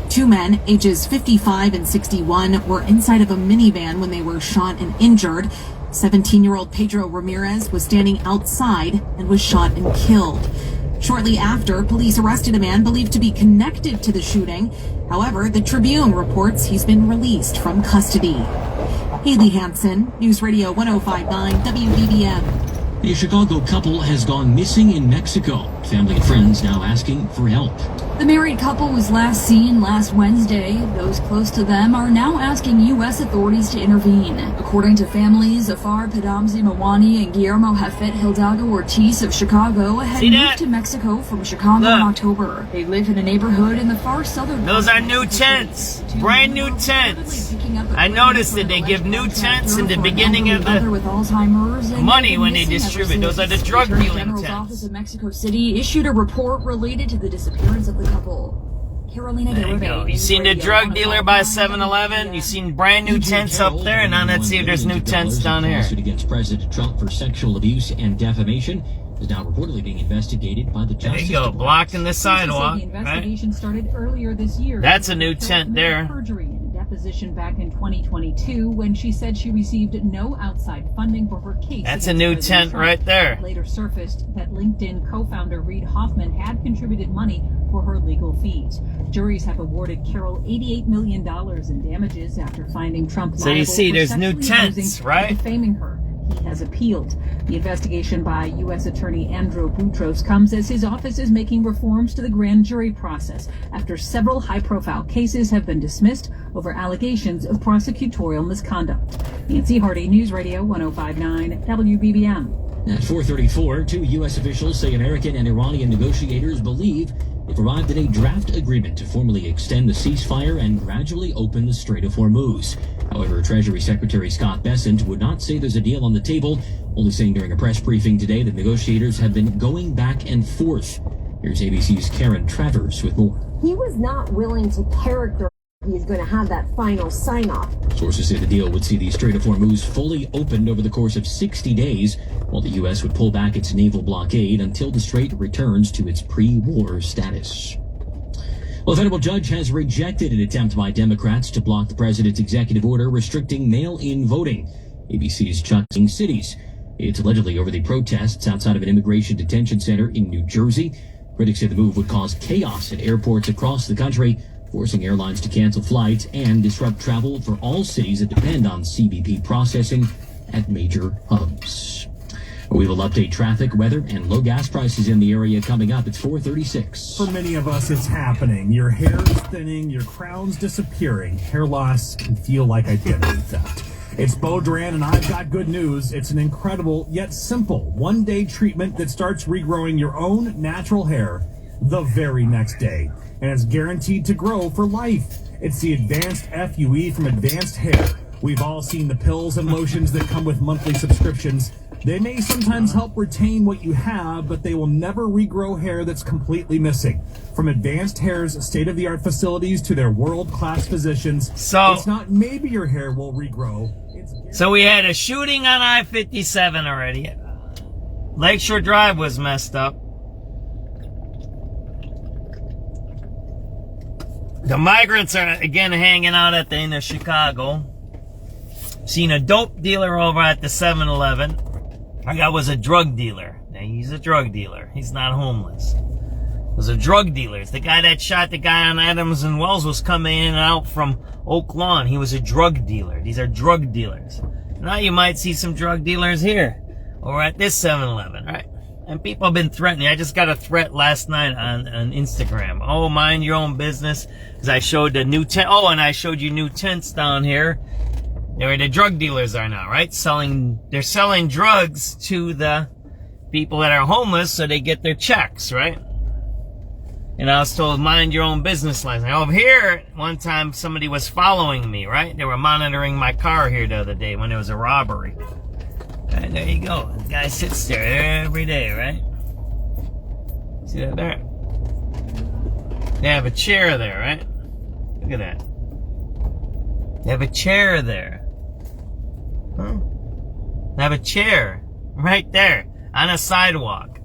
Two men, ages 55 and 61, were inside of a minivan when they were shot and injured. 17-year-old Pedro Ramirez was standing outside and was shot and killed. Shortly after, police arrested a man believed to be connected to the shooting. However, the Tribune reports he's been released from custody. Haley Hansen, News Radio 105.9 WBBM. A Chicago couple has gone missing in Mexico. Family and friends now asking for help. The married couple was last seen last Wednesday. Those close to them are now asking U.S. authorities to intervene. According to families, Afar Pedamzi Mawani and Guillermo Jafet Hidalgo Ortiz of Chicago had moved to Mexico from Chicago in October. They live in a neighborhood in the far southern. Those are new tents. Brand new tents. I noticed that they give new tents in the beginning of the money when they distribute. Those are the drug dealing tents. Office of Mexico City issued a report related to the disappearance of the couple. Carolina There you go. You seen the drug dealer by 7-Eleven? You seen brand new tents up there? And now let's see if there's new tents down here. Lawsuit against President Trump for sexual abuse and defamation is now reportedly being investigated by the Justice There you go, blocking the sidewalk. The investigation started earlier this year. That's a new tent there. Perjury in a deposition back in 2022 when she said she received no outside funding for her case. That's a new tent right there. It later surfaced that LinkedIn co-founder Reid Hoffman had contributed money for her legal fees. Juries have awarded Carol $88 million in damages after finding Trump liable So you see, for there's new sexually tents, abusing right? and defaming her. He has appealed. The investigation by U.S. Attorney Andrew Boutros comes as his office is making reforms to the grand jury process after several high-profile cases have been dismissed over allegations of prosecutorial misconduct. Nancy Hardy, News Radio 105.9 WBBM. At 4:34, two U.S. officials say American and Iranian negotiators believe they've arrived at a draft agreement to formally extend the ceasefire and gradually open the Strait of Hormuz. However, Treasury Secretary Scott Bessent would not say there's a deal on the table, only saying during a press briefing today that negotiators have been going back and forth. Here's ABC's Karen Travers with more. He was not willing to characterize he's going to have that final sign-off. Sources say the deal would see the Strait of Hormuz fully opened over the course of 60 days, while the U.S. would pull back its naval blockade until the strait returns to its pre-war status. Well, a federal judge has rejected an attempt by Democrats to block the president's executive order restricting mail-in voting. ABC's Chuck Cities. It's allegedly over the protests outside of an immigration detention center in New Jersey. Critics say the move would cause chaos at airports across the country, forcing airlines to cancel flights and disrupt travel for all cities that depend on CBP processing at major hubs. We will update traffic, weather, and low gas prices in the area coming up. It's 4:36. For many of us, it's happening. Your hair is thinning, your crown's disappearing. Hair loss can feel like identity theft. It's Bo Duran, and I've got good news. It's an incredible, yet simple, one-day treatment that starts regrowing your own natural hair the very next day. And it's guaranteed to grow for life. It's the Advanced FUE from Advanced Hair. We've all seen the pills and lotions that come with monthly subscriptions. They may sometimes help retain what you have, but they will never regrow hair that's completely missing. From Advanced Hair's state-of-the-art facilities to their world-class physicians, it's not maybe your hair will regrow. So we had a shooting on I-57 already. Lakeshore Drive was messed up. The migrants are again hanging out at the inner Chicago. Seen a dope dealer over at the 7-Eleven. That guy was a drug dealer. Now, he's a drug dealer. He's not homeless. Those are drug dealers. The guy that shot the guy on Adams and Wells was coming in and out from Oak Lawn. He was a drug dealer. These are drug dealers. Now you might see some drug dealers here or at this 7-Eleven, right? And people have been threatening. I just got a threat last night on Instagram. Oh, mind your own business. Because I showed the new tent. Oh, and I showed you new tents down here. Where the drug dealers are now, right? They're selling drugs to the people that are homeless so they get their checks, right? And I was told, mind your own business last night. Over here, one time somebody was following me, right? They were monitoring my car here the other day when there was a robbery. And there you go. The guy sits there every day, right? See that there? They have a chair there, right? Look at that. They have a chair there. Huh? They have a chair right there on a sidewalk.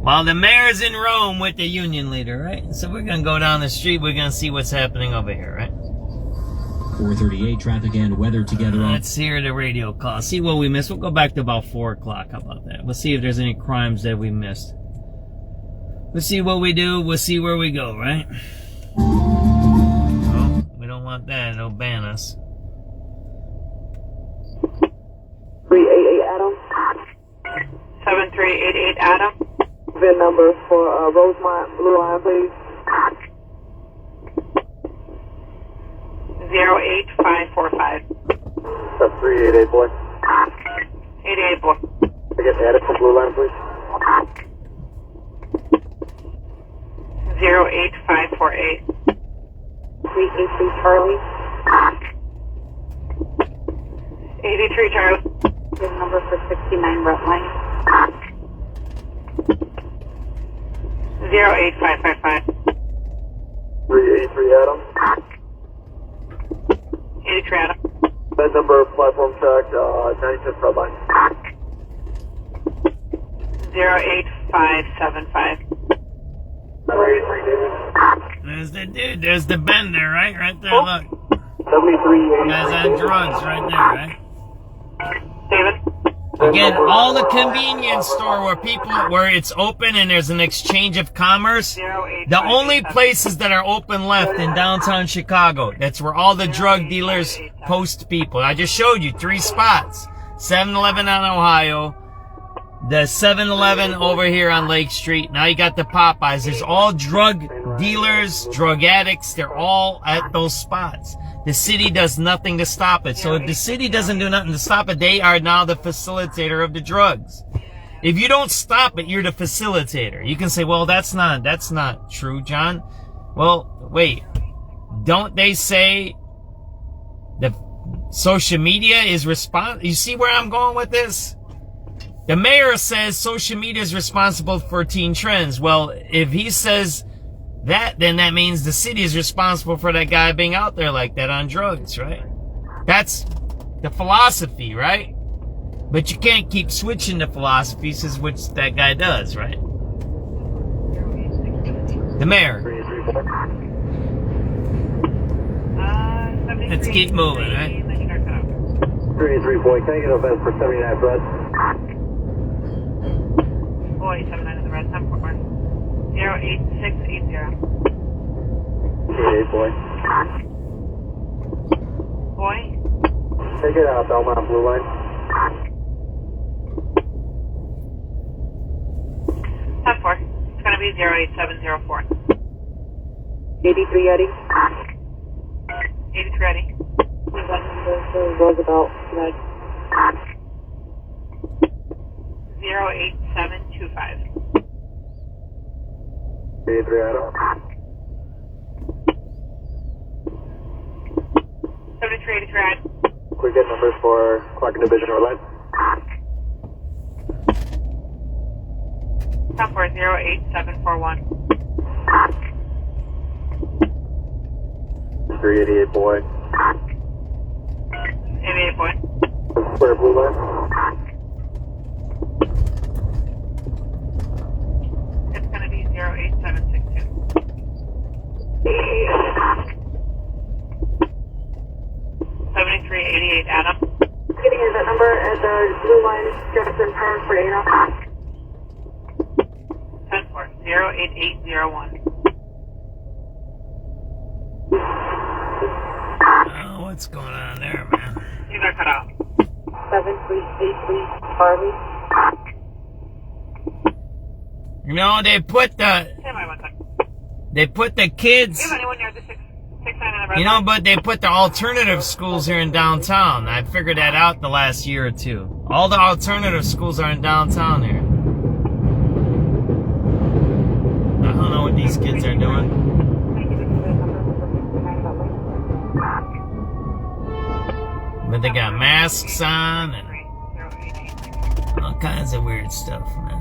While the mayor's in Rome with the union leader, right? So we're going to go down the street. We're going to see what's happening over here, right? 4:38, traffic and weather together. Let's hear the radio call. See what we missed. We'll go back to about 4 o'clock. How about that? We'll see if there's any crimes that we missed. We'll see what we do. We'll see where we go, right? Oh, we don't want that. It'll ban us. 388 Adam. 7388 Adam. VIN number for Rosemont Blue Line, please. 08545. That's 388, boy. 88 boy. I get added for Blue Line, please. 08548. 383 Charlie. 83 Charlie. VIN number for 69 Brett Line. 08555. 383 Adam. 83 Adam. VIN number, platform track, 95th Red Line. 08575. 383 David. There's the dude. There's the bender, right? Right there, look. 73. You guys on drugs right there, right? David. Again, all the convenience store where it's open and there's an exchange of commerce, the only places that are open left in downtown Chicago, that's where all the drug dealers post people. I just showed you 3 spots. 7-Eleven on Ohio, the 7-Eleven over here on Lake Street. Now you got the Popeyes. There's all drug dealers, drug addicts. They're all at those spots. The city does nothing to stop it. So if the city doesn't do nothing to stop it, they are now the facilitator of the drugs. If you don't stop it, you're the facilitator. You can say, well, that's not true, John. Well, wait. Don't they say the social media is responsible? You see where I'm going with this? The mayor says social media is responsible for teen trends. Well, if he says that, then that means the city is responsible for that guy being out there like that on drugs, right? That's the philosophy, right? But you can't keep switching the philosophies, which that guy does, right? The mayor. Let's keep moving, right? 383 boy, can I get a vest for 79 Brad? Boy, 79 in the red, 10-4. 08680. 88 boy. Boy? Take it out, Belmont Blue Line. 10-4. It's going to be 08704. 83 Eddie. 83 Eddie. Roosevelt, right. 08725. 83 Adam. 7383 Adam. We get numbers for Clark Division or Line. 10-4, 08741. 388 boy. 88 boy. Square Blue Line. It's going to be 08762. 7388 Adam. Getting you that number at the Blue Line, Jefferson Power for Ada. 10-4, 08801. Oh, what's going on there, man? You got cut out. 7383 Harvey. You know, they put the kids, Do you have anyone near the 69 in the red you know, line? but they put the alternative schools here in downtown. I figured that out the last year or two. All the alternative schools are in downtown here. I don't know what these kids are doing. But they got masks on and all kinds of weird stuff, man.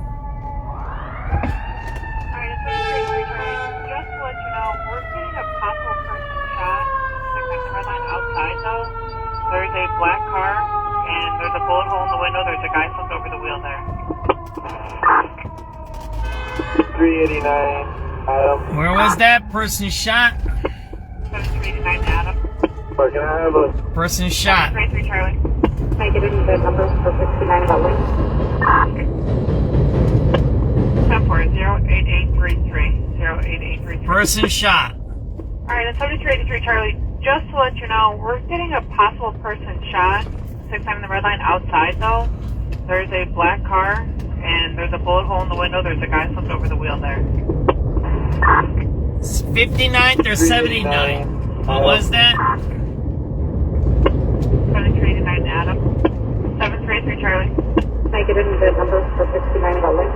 Alright, it's 7383. Just to let you know, we're getting a possible person shot. Looks like the red line outside though. There's a black car and there's a bullet hole in the window. There's a guy flipped over the wheel there. 389 Adam. Where was that person shot? 7389 Adam. Can I have a Person shot. 33 Charlie. make it into the numbers for 69 Butler? 10-4, 08833. Person shot. Alright, it's 7383 Charlie. Just to let you know, we're getting a possible person shot. 69 in the red line outside though. There's a black car and there's a bullet hole in the window. There's a guy flipped over the wheel there. 59th or 79th? What was that? 7389 Adam. 733 Charlie. Make it into the numbers for 69 Butler.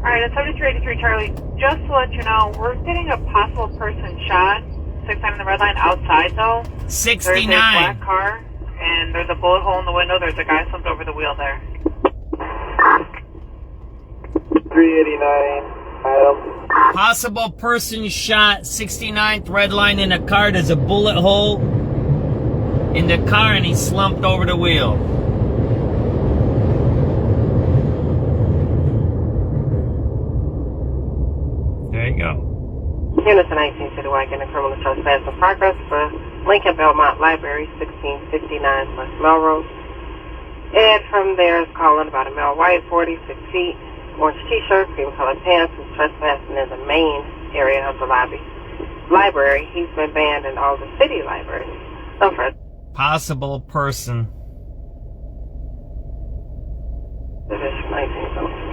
Alright, it's 7383 Charlie. Just to let you know, we're getting a possible person shot. 69 in the red line outside though. 69. There's a black car and there's a bullet hole in the window. There's a guy flipped over the wheel there. 389 Adam. Possible person shot, 69th red line in a car. There's a bullet hole in the car and he slumped over the wheel. There you go. Units 19 Citywide getting a criminal trespass in progress for Lincoln Belmont Library, 1659 West Melrose. Ed from there is calling about a male white, 46 feet, orange t-shirt, cream colored pants, who's trespassing in the main area of the library. He's been banned in all the city libraries. So for Possible person. Division 19.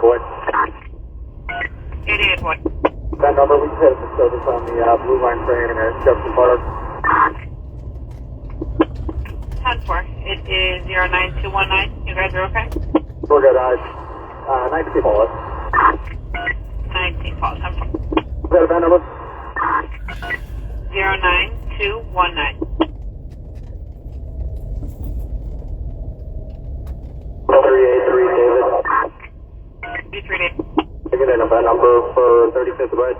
Boy. 88 boy. That number, we just had a service on the blue line train in Jefferson Park. 10-4. It is 09219. You guys are okay? We're good. 19 Paul. 19 Paul. 10-4. Is that a bad number? 09219. 383 David. 3 David. Taking in a bad number for 35th of Red.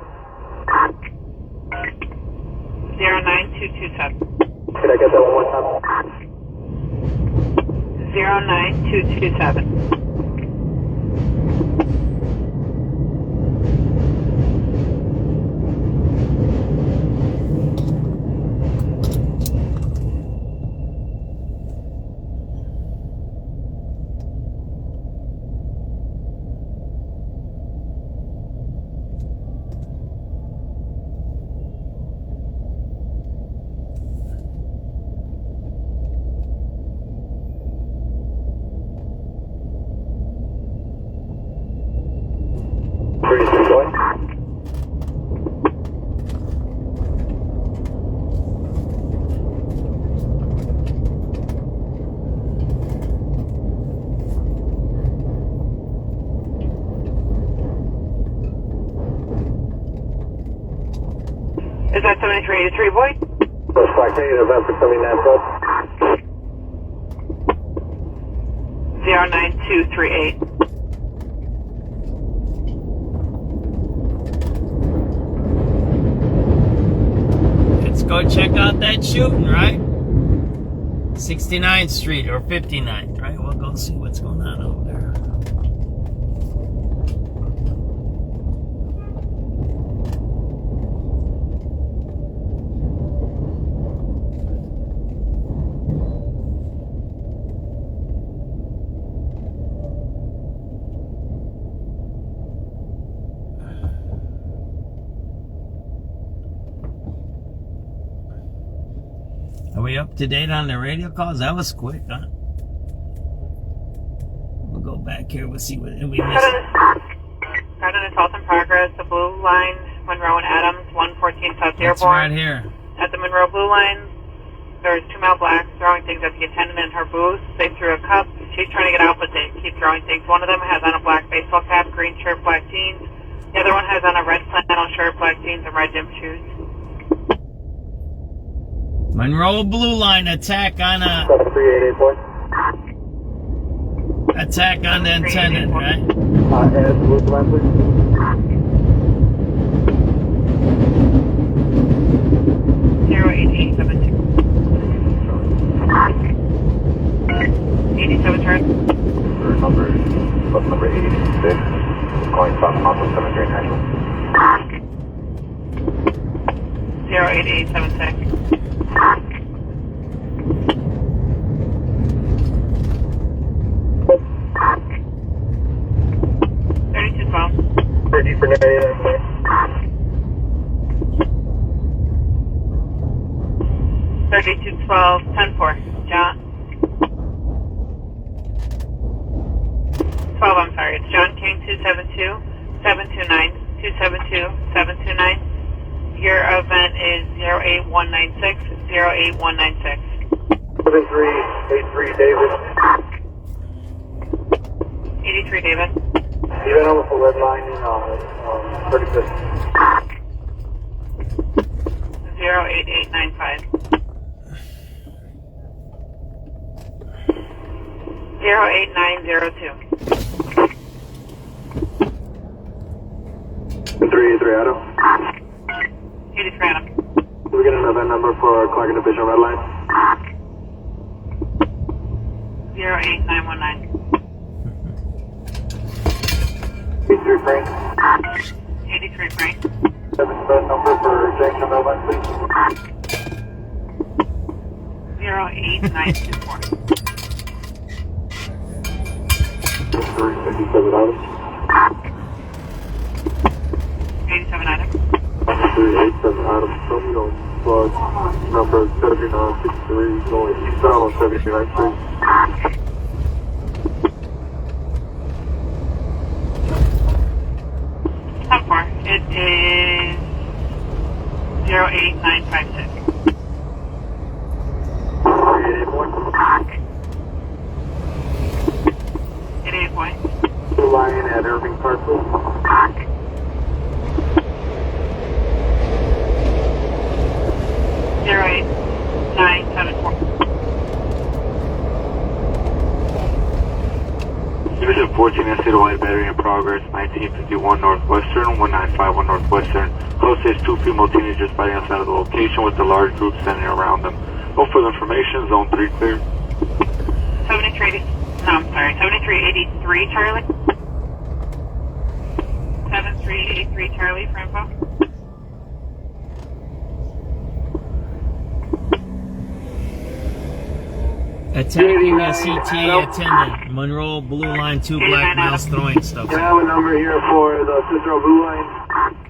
09227. Can I get that one more time? 09227. Is that 7383 boy? First flight, taking event for 79 Pro. 09238. Let's go check out that shooting, right? 69th Street or 59th, right? We'll go see what's going on over there. Are we up to date on the radio calls? That was quick, huh? We'll go back here. We'll see what we missed. Got an assault in progress. The blue line, Monroe and Adams, 114 South That's Dearborn. right here. At the Monroe blue line, there's two male blacks throwing things at the attendant in her booth. They threw a cup. She's trying to get out, but they keep throwing things. One of them has on a black baseball cap, green shirt, black jeans. The other one has on a red flannel shirt, black jeans, and red gym shoes. Monroe Blue Line attack on a... 7388 boy. Attack on the attendant, right? Ed, blue line, please. 08872. 87 turn. Number 86. Calling South Calumet 73 National. 08876. 3212. 30 for negative. 3212, 10-4. John. 12, I'm sorry. It's John King, 272, 729, 272, 729. Your event is 08196, 08196. 7383 David. 83 David. Even almost a red line in 35th. 08895. 08902. 383 Adam. 83 Adam. Can we get an event number for Clark and Division Red Line? 08919. 83 Frank. 83 Frank. 7 number for Jackson Belmont, please. 08924. 357 items. 87 items. 387 items. Tokyo plug number 7963 going eastbound on 79th Street. How far? It is 08956. 88 point. Blue Lion at Irving Park, please. 08974. Division 14, I see the white battery in progress, 1951 Northwestern, 1951 Northwestern. Closest 2 female teenagers fighting outside of the location with the large group centering around them. No further information, zone 3 clear. 7383 Charlie. 7383 Charlie for info. Attacking a CT attendant. Monroe, Blue Line, 2 black males throwing stuff. Can I have a number here for the Cicero Blue Line?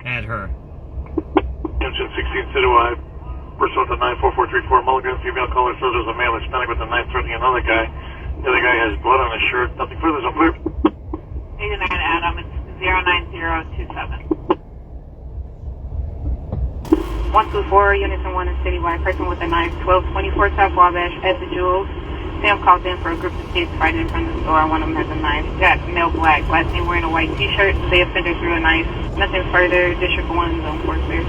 At her. Junction 16 Citywide. First one to 94434 Mulligan. Female caller says there's a male Hispanic with a knife threatening another guy. The other guy has blood on his shirt. Nothing further, so clear. 89 Adam, it's 09027. 124, units and 1 in Citywide. Person with a knife, 1224 South Wabash at the Jewels. They have called in for a group of kids fighting in front of the store. One of them has a knife. Jack, male black, last name wearing a white t-shirt. The offender threw a knife. Nothing further. District 1, zone 4 clear.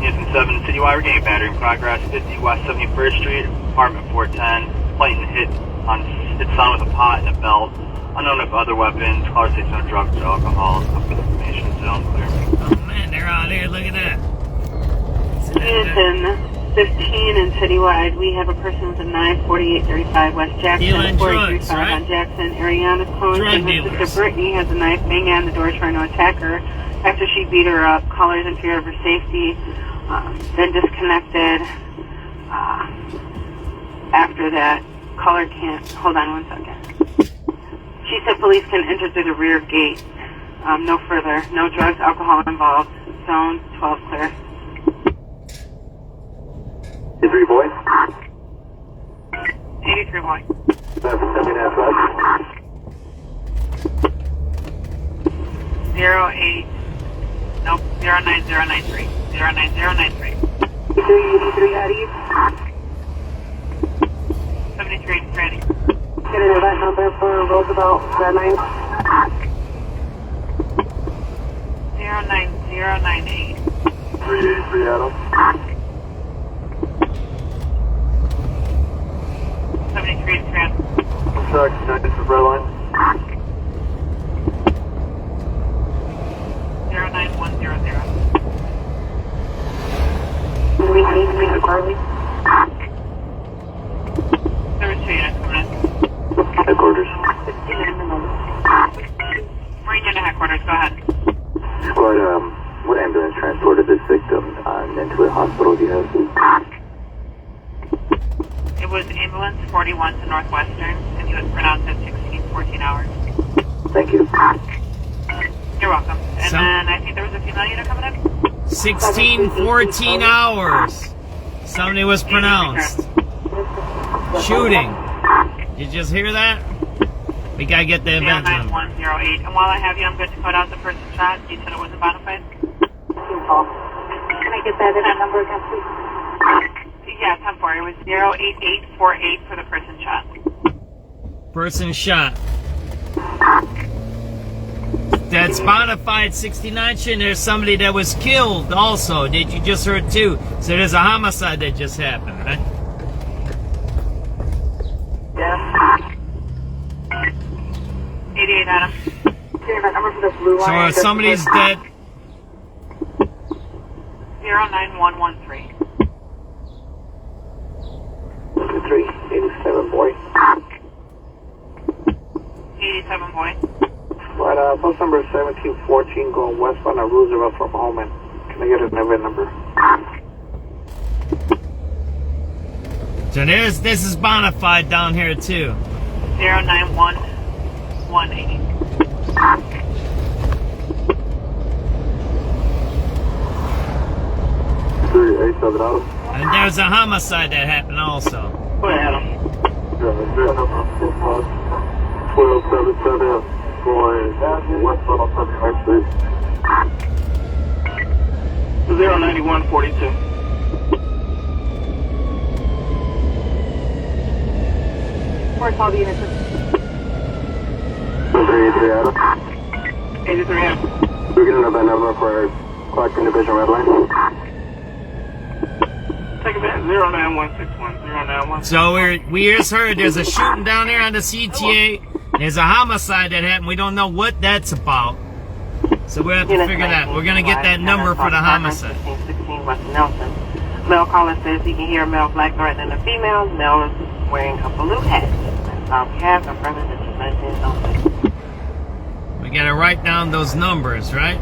Unison 7, Citywide Regaining battery in progress, 50 West 71st Street, apartment 410. Plain hit on with a pot and a belt. Unknown of other weapons. Caller states no drugs or alcohol. Up with information, zone clear. Oh man, they're out here. Look at that. Unison 15 in Citywide. We have a person with a knife, 4835 West Jackson, Dealing 4835 drugs, right? on Jackson. Ariana's calling. Drug Her sister dealers. Brittany has a knife banging on the door trying to attack her. After she beat her up, callers in fear of her safety, then disconnected. After that, caller can't. Hold on 1 second. She said police can enter through the rear gate. No further. No drugs, alcohol involved. Zone 12 clear. 83 boy. 83 boy. 79 flash. 08. Nope. 09093. 09093. 83 out east. 73 ready. Get a that number for Roosevelt, red line. 09098. 383 Adam. 73 Trans. Check, this is red line. 09100. We need to meet Carly. There was 2 units coming in. Headquarters. Marine Unit Headquarters, go ahead. Squad, what ambulance transported this victim into a hospital do you have? It was ambulance 41 to Northwestern, and he was pronounced at 1614 hours. Thank you. You're welcome. And then I think there was a female unit coming in. 16-14 hours. Somebody was pronounced. Shooting. Did you just hear that? We gotta get the event number. 09108. And while I have you, I'm going to code out the person shot. You said it was a bona fide? Can I get that number again, please? Yeah, 10-4. It was 08848 for the person shot. Person shot. That's bona fide 69. There's somebody that was killed also. Did you just heard too? So there's a homicide that just happened, right? Yeah. 88 Adam. Okay, that number for the blue So line. somebody's dead. 09113. 387 boy. 87 boy. Right, post number 1714 going westbound on Roosevelt from Holman. Can I get an event number? So this is bona fide down here too. 09118. And there's a homicide that happened also. Go ahead, Adam. 1277 going westbound on 79th Street. 09142. Where's all the units? 383 Adam. 83 Adam. We're getting an event number for Clarkson Division Red Line. Take event 09161. 091. So we just heard there's a shooting down there on the CTA. There's a homicide that happened. We don't know what that's about. So we have to figure that. We're going to get that number for the homicide. 16 West Nelson. Male caller says he can hear a male black threat than a female. Male is wearing a blue hat. That's all we have. I'm further than 219. We got to write down those numbers, right?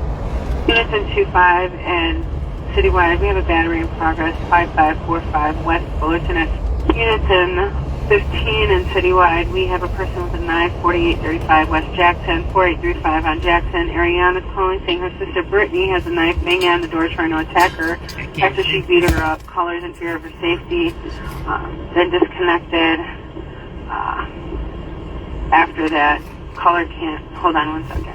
Unison 25 and citywide, we have a battery in progress, 5545 West Fullerton at Unison 15 and citywide, we have a person with a knife, 4835 West Jackson, 4835 on Jackson. Ariana's calling saying her sister Brittany has a knife banging on the door trying to attack her after she beat her up. Callers in fear of her safety, then disconnected. After that, caller can't, hold on one second.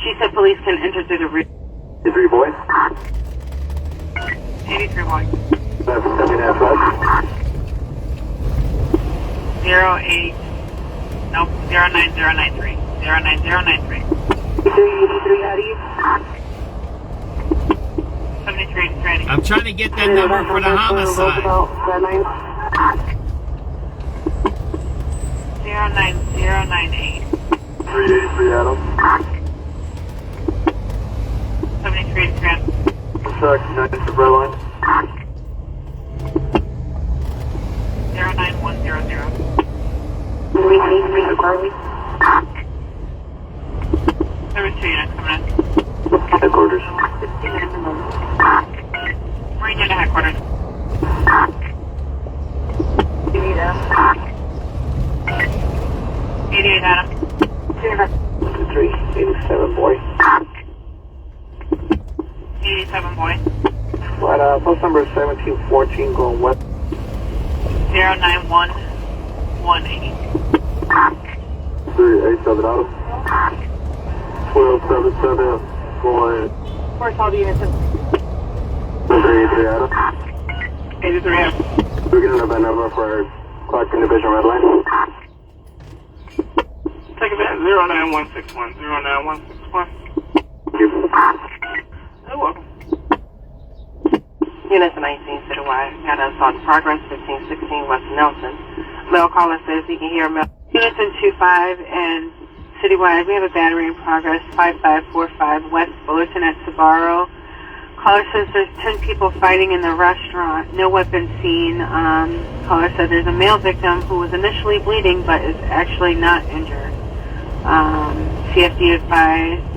She said police can enter through the rear. 83 boy. 83 boy. 08. Nope. 09093. 09093. 83 out of you. 73 training. I'm trying to get that number for the homicide. 09098. 383 Adam. 73 training. Check, 9 red line. 09100. 72 units coming in. Headquarters. Marine unit headquarters. 88 Adam. 387 boy. 87 boy. Right, post number 1714 going west. 09118. 387 Adam. 1277 going. Where's all the units? 383 Adam. 83 Adam. We're getting an event number for Clarkson Division Red Line. Take event 09161. 09161. You're welcome. Units 19 citywide, got an assault in progress, 1516 West Nelson. Male caller says he can hear a male. Units in 25 and citywide, we have a battery in progress, 5545 West Fullerton at Sabaro. Caller says there's 10 people fighting in the restaurant, no weapons seen. Caller said there's a male victim who was initially bleeding but is actually not injured. CFD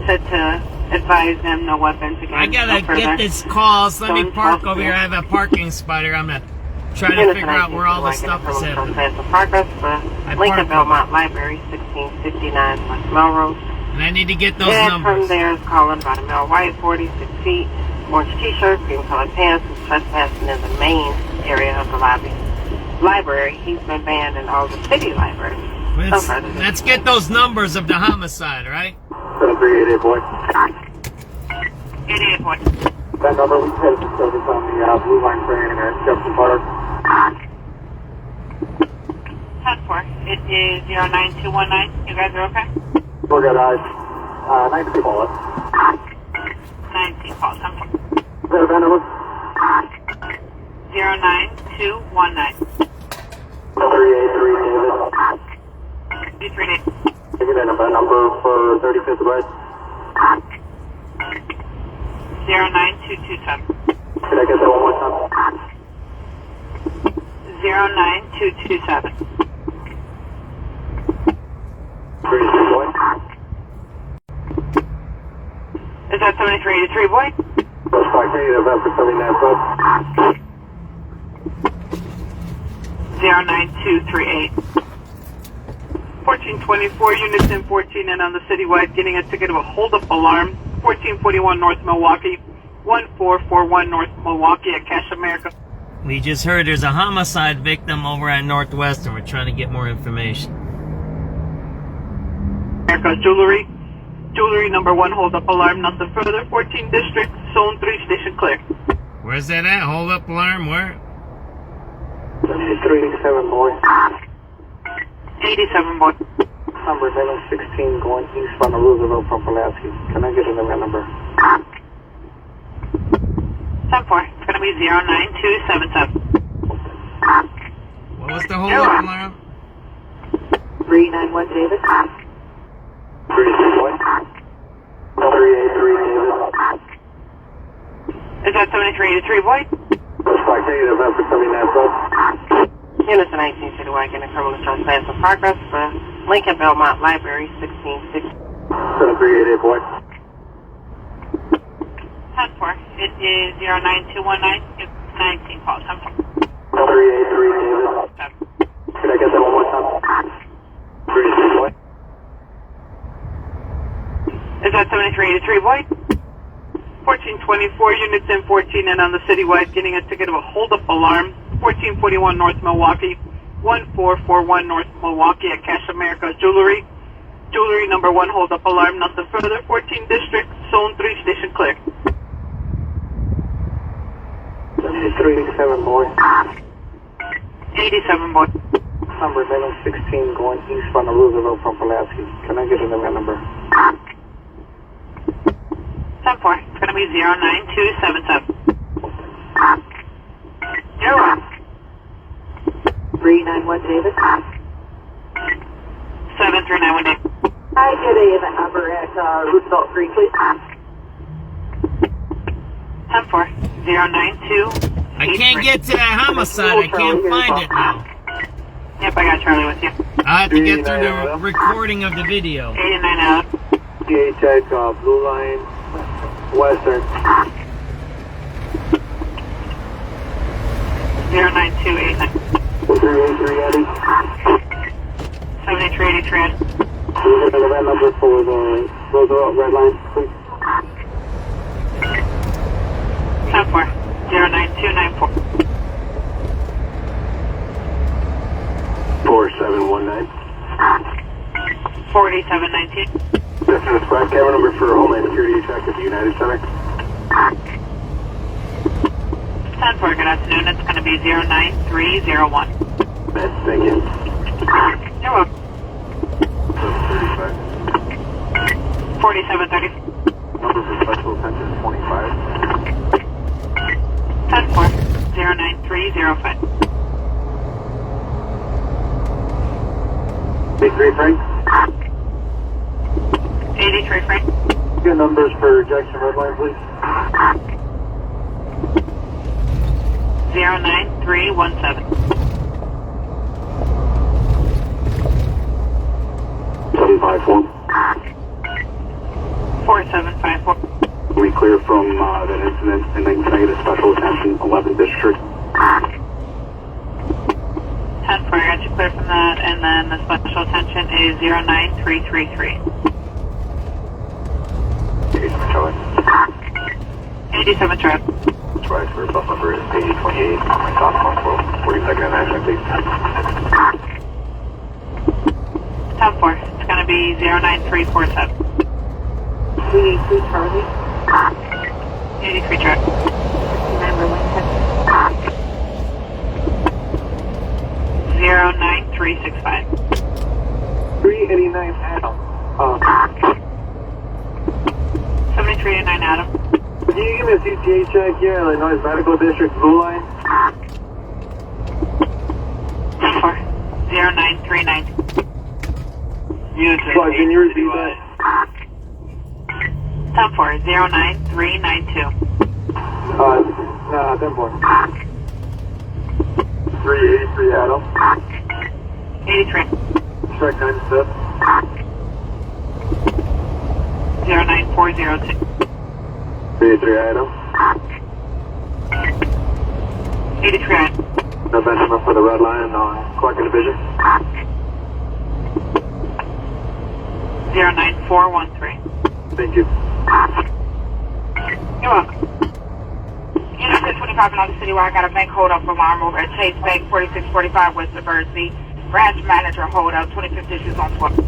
said to advise them no weapons again. I gotta get this call, so let me park over here. I have a parking spot here. I'm gonna try to figure out where all the stuff is happening. Progress for Lincoln Belmont Library, 1659 West Melrose. And I need to get those and numbers. From there is calling about a male white, 46 feet, orange t-shirt, cream colored pants, and trespassing in the main area of the library. He's been banned in all the city libraries. Let's get those numbers of the homicide, right? 7388 boy. 88 boy. That number we had service on the Blue Line train at Jefferson Park. 10-4. It is 09219. You guys are okay? We're good, 9 people left. 9 people. 10-4. Is that event number? 09219. 383 David. 338. Give me that event number for 35th right. 09227. Can I get that one more time? 09227. 338. that 7383, boy? West Park Native after 79 Club. 09238. 1424 units in 14 and on the citywide, getting a ticket of a hold-up alarm. 1441 North Milwaukee, 1441 North Milwaukee at Cash America. We just heard there's a homicide victim over at Northwestern. We're trying to get more information. America Jewelry number 1, hold-up alarm, nothing further. 14 District, Zone 3, station clear. Where's that at? Hold up alarm, where? 387 boy. 87 boy. Number 1116 going eastbound of Roosevelt from Pulaski. Can I get an event number? 10-4. It's going to be 09277. What was the hold up alarm? 391 David. 383 boy. 383 David. Is that 7383 boy? West Park Native after 79 Club. Units in 19 Citywide getting a criminal trespass in progress for Lincoln Belmont Library 166. 7388 boy. 10-4. It is 09219. 19 calls. 10-4. 383 David. Can I get that one more time? 383 boy. Is that 7383 boy? 1424 units in 14 and on the citywide, getting a ticket of a hold-up alarm. 1441 North Milwaukee, 1441 North Milwaukee at Cash America Jewelry number 1, hold-up alarm, nothing further. 14 District, Zone 3, station clear. 387 boy. 87 boy. Number 1116 going eastbound of Roosevelt from Pulaski. Can I get an event number? 10-4. It's going to be 09277. 391 David. 7391 David. I get a event number at Roosevelt Street, please. 10-4. 092. I can't get to that homicide. I can't find it now. Yep, I got Charlie with you. I have to get through the recording of the video. 89 out. check Blue Line Western. 09289. 383 Eddie. 7383 Eddie. Can you get the red number for the Roosevelt red line, please? 10-4. 09294. 4719. 4719. This is the squad camera number for Homeland Security check at the United Center. 10-4, good afternoon. It's going to be 09301. Thank you. You're welcome. 4730. Number for special attention 25. 10-4. 09305. 83 Frank. 83 Frank. Good numbers for Jackson Red Line, please. 09317. 754. 4754. We clear from that incident, and then can I get a special attention 11th District? 10-4, I got you clear from that, and then the special attention is 09333. 87 Charlie. 87 Charlie. That's right, for bus number is 8028, my top control, 42nd and action, please. 10-4, it's going to be 09347. 83 Charlie. 83 Charlie. 69 Lincoln. 09365. 389 Adam. 7389 Adam. Can you give me a CTA check here, Illinois Medical District, Blue Line? 10-4. 09390. Units in Can you repeat that? 10-4. 09392. 10-4. 383 Adam. 83. Check 97. 09402. 83 item. 83 item. No benchmark for the red line on Clark Division. 09413. Thank you. You're welcome. Unit 25 and City where I got a bank hold up alarm over at Chase Bank, 4645 West Diversey. Branch manager hold up, 25th issues on 12.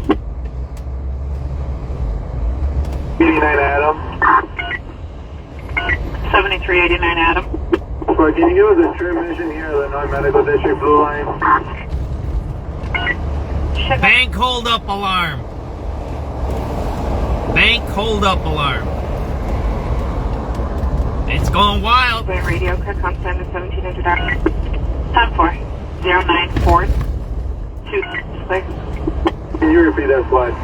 89 Adam. 7389 Adam. Sorry, can you give us a transmission here, Illinois Medical District Blue Line? Bank hold up alarm. Bank hold up alarm. It's going wild. Radio, quick on 1700. Time for 09426. Can you repeat that slide?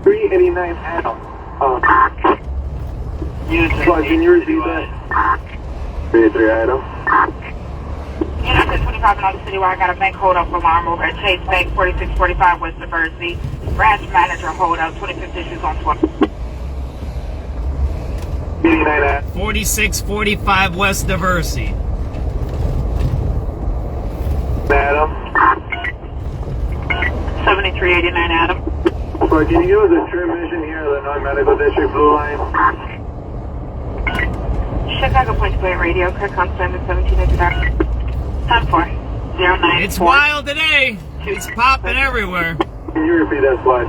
389 Adam. Slide, can you repeat that? 33 Adam. Unit 25 and City where I got a bank hold up alarm over at Chase Bank, 4645 West Diversey. Branch manager hold up, 25th issues on 12. 4645 West Diversey. Adam. 7389 Adam. Sorry, can you give us a transmission here, Illinois Medical District Blue Line? Chicago Point Play Radio, quick on 1700. Time for 094. It's wild today. It's popping everywhere. Can you repeat that slide?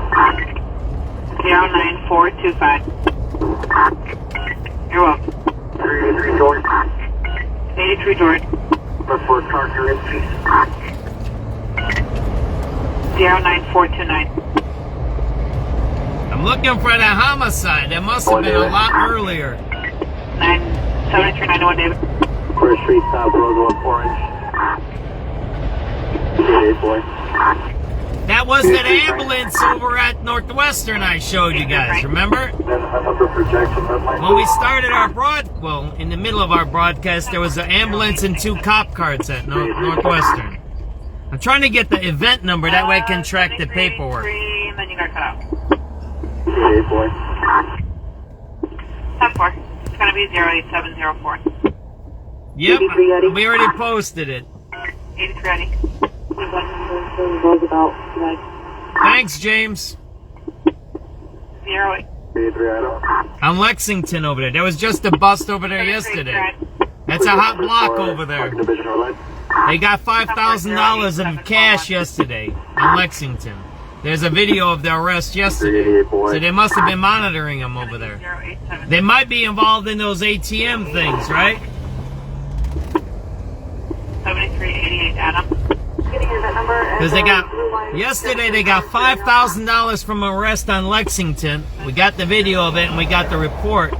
09425. You're welcome. 383 Jordan. 83 Jordan. For car carrier, please. 09429. I'm looking for that homicide. That must have been a lot earlier. 7391 David. First Street, South Rosewood, Orange. 88 boy. That was that ambulance over at Northwestern I showed you guys, remember? When we started our in the middle of our broadcast, there was an ambulance and 2 cop cars at Northwestern. I'm trying to get the event number, that way I can track the paperwork. And then you got cut out. 88 boy. 10-4. It's going to be 08704. Yep, we already posted it. 83 ready. Thanks, James. 08. I'm Lexington over there. There was just a bust over there yesterday. That's a hot block over there. They got $5,000 of cash yesterday in Lexington. There's a video of the arrest yesterday. So they must have been monitoring them over there. They might be involved in those ATM things, right? 7388 Adam. Because yesterday they got $5,000 from arrest on Lexington. We got the video of it and we got the report.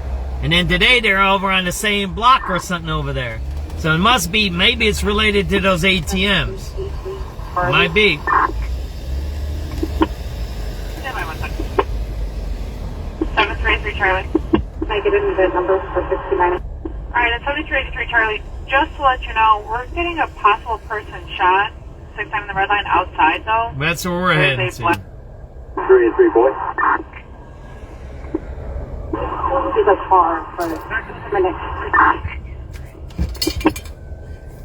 And then today they're over on the same block or something over there. So it must be, maybe it's related to those ATMs. It might be. 7383 Charlie. Can I get an event number for 69? Alright, at 7383 Charlie, just to let you know, we're getting a possible person shot. 6 on the red line outside though. That's where we're heading to. 383 boy. There's a car, but a minute.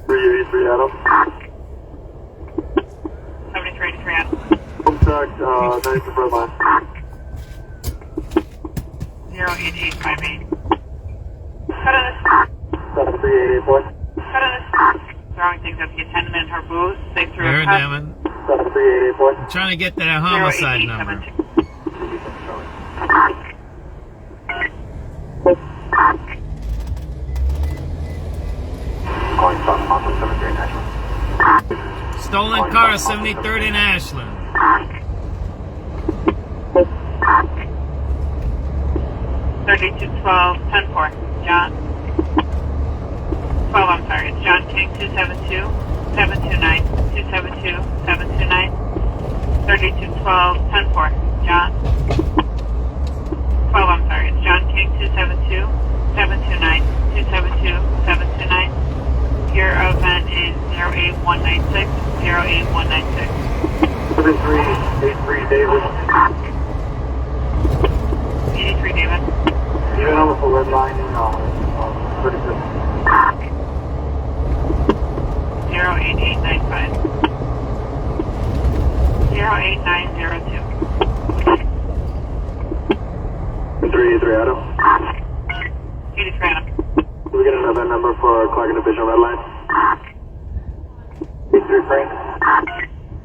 383 Adam. 7383 Adam. Contact 92 red line. 08858. Cut on this. 7388 boy. Cut on this. Throwing things up the attendant and her booth. Stay through a cut. 7388 boy. I'm trying to get that homicide number. Calling South Calumet, 73 in Ashland. Stolen car, 73rd in Ashland. 3212, 10-4. John. 12, I'm sorry. It's John King, 272, 729, 272, 729. 3212, 10-4. John. 12, I'm sorry. It's John King, 272, 729, 272, 729. Your event is 08196, 08196. 7383 David. 83 David. Your number for red line in 36. 08895. 08902. 383 Adam. 83 Adam. Can we get another number for Clark and Division red line? 83 Frank.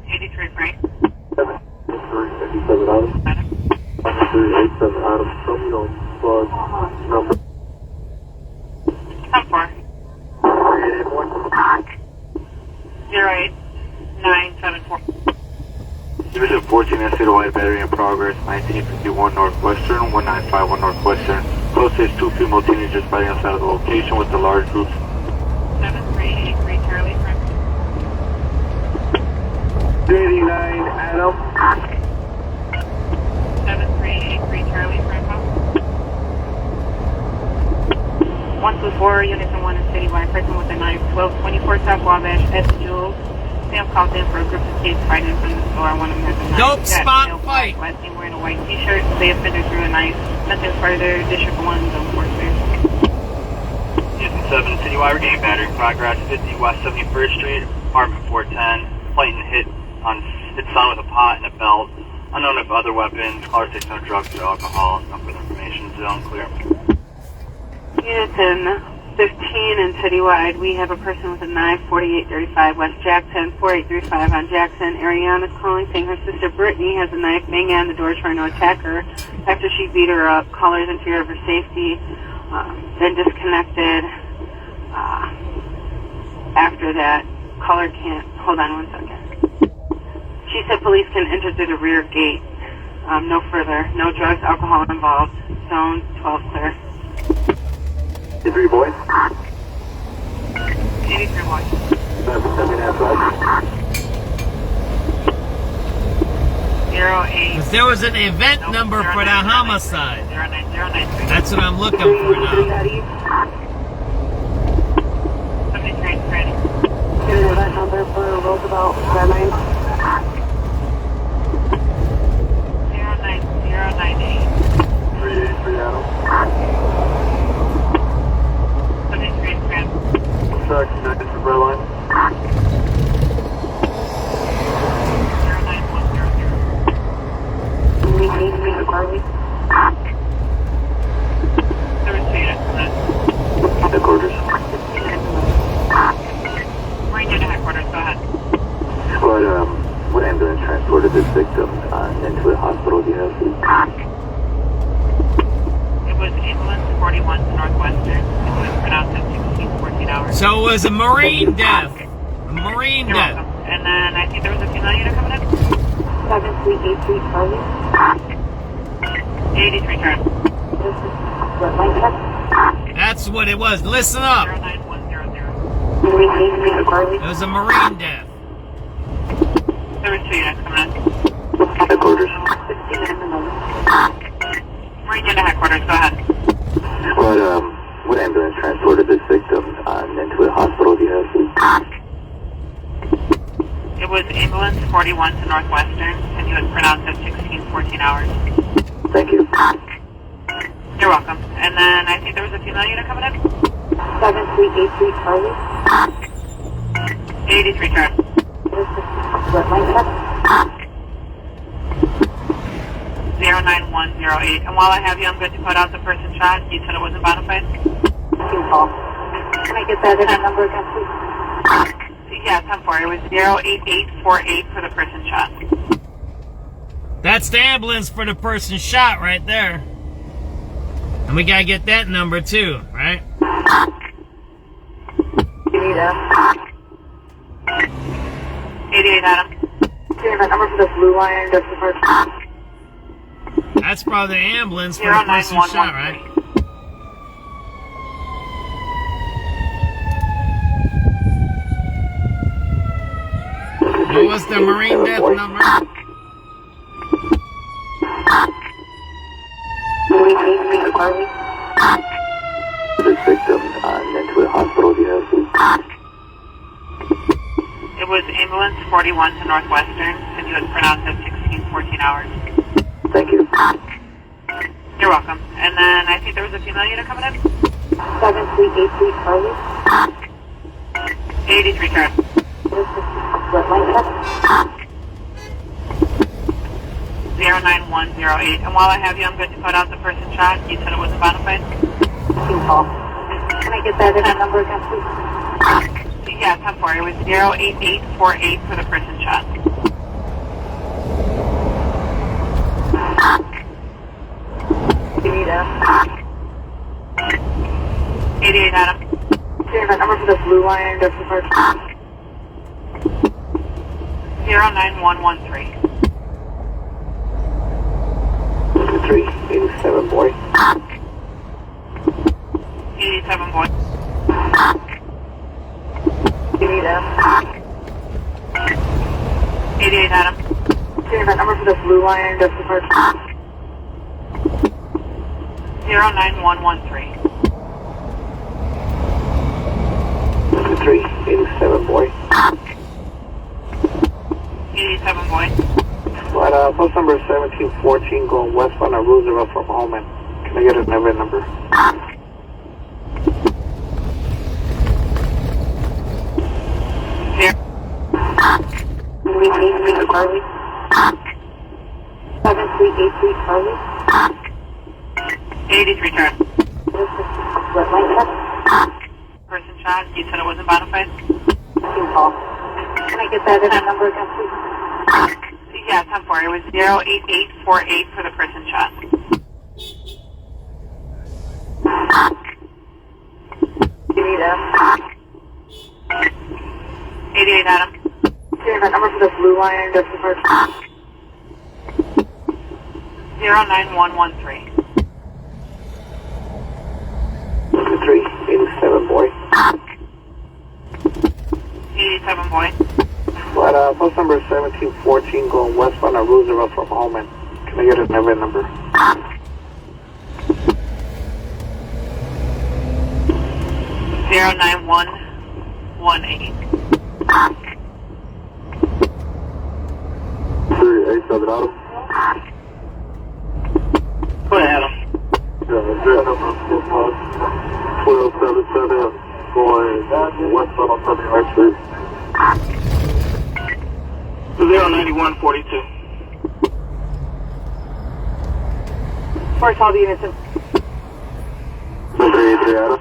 83 Frank. 737 Adam. 387 Adam. Romeo Clark number. 10-4. 08974. Division 14 has hit a white battery in progress, 1951 Northwestern, 1951 Northwestern. Closest 2 female teenagers fighting outside of the location with the large groups. 7383 Charlie Frank. 389 Adam. 7383 Charlie Franco. 124 units and 1 in citywide. Person with a knife. 1224 South Wabash at the Jewels. Sam called in for a group of kids fighting in front of the store. One of them has a knife. Dope spot fight. Last seen wearing a white t-shirt. The offender threw a knife. Nothing further. District 1 zone 4-6. Houston 7, citywide regaining battery in progress, 50 West 71st Street, apartment 410. Plating hit on its son with a pot and a belt. Unknown of other weapons. Caller 600 drugs or alcohol. No further information. Zone clear. Units in 15 and citywide. We have a person with a knife, 4835 West Jackson, 4835 on Jackson. Ariana's calling, saying her sister Brittany has a knife, banging on the door trying to attack her. After she beat her up, callers in fear of her safety, then disconnected. After that, caller can't. Hold on 1 second. She said police can enter through the rear gate. No further. No drugs, alcohol involved. Zone 12 clear. 83 boys. 83 boys. 08. There was an event number for the homicide. 09093. That's what I'm looking for now. 73 ready. Get an event number for Roosevelt, red line. 09098. 383 Adam. 73 grand. Truck 9 for red line. 09100. We need to meet the Carly. Headquarters. Marine Unit Headquarters, go ahead. Squad, what ambulance transported this victim into the hospital do you have? It was ambulance 41 to Northwestern. It was pronounced at 1614 hours. So it was a Marine death. A Marine You're death. welcome. And then I think there was a female unit coming in. 7383 Charlie. 83 turn. This is red line check. That's what it was. Listen up. 09100. We need to meet the Carly. It was a Marine death. There was 2 units coming in. Headquarters. 16 in the moment. Marine Unit Headquarters, go ahead. Squad, what ambulance transported this victim into the hospital do you have? It was ambulance 41 to Northwestern, and you had pronounced at 1614 hours. Thank you. You're welcome. And then I think there was a female unit coming in. 7383 Charlie. 83 turn. This is red line check. 09108. And while I have you, I'm going to put out the person shot. You said it wasn't bona fide? Call. Can I get that event number again, please? Yeah, 10-4. It was 08848 for the person shot. That's the ambulance for the person shot right there. And we gotta get that number too, right? You need a 88 Adam. do you have that number for the blue line just the first? That's probably the ambulance for the person shot, right? What was the Marine death number? We need to meet the Carly. This victim into the hospital do you have? It was ambulance 41 to Northwestern, and you had pronounced at 1614 hours. Thank you. You're You're welcome. And then I think there was a female unit coming in. 7383 Charlie. 83 Charlie. What line check? 09108. And while I have you, I'm going to put out the person shot. You said it wasn't bona fide? Call. Can I get that in a number again, please? Yeah, 10-4. It was 08848 for the person shot. You need a 88 Adam. Do you have a number for the blue line just the first? 09113. 387 boy. 87 boy. You need a 88 Adam. Do you have a number for the blue line just the first? 09113. 387 boy. 87 boy. Right, post number 1714 going westbound on Roosevelt from Holman. Can I get a number? We need Charlie. 7383 Charlie. 83 Charlie. What line check? Person shot. You said it wasn't bona fide? Call. Can I get that in a number again, please? Yeah, 10-4. It was 08848 for the person shot. You need a 88 Adam. Do you have a number for the blue line just the first? 09113. 387 boy. 87 boy. Right, post number 1714 going westbound on Roosevelt from Holman. Can I get a number? 09118. 387 Adam. Go ahead, Adam. 1277 going westbound on 79th Street. 09142. First, all the units in. 83 Adam.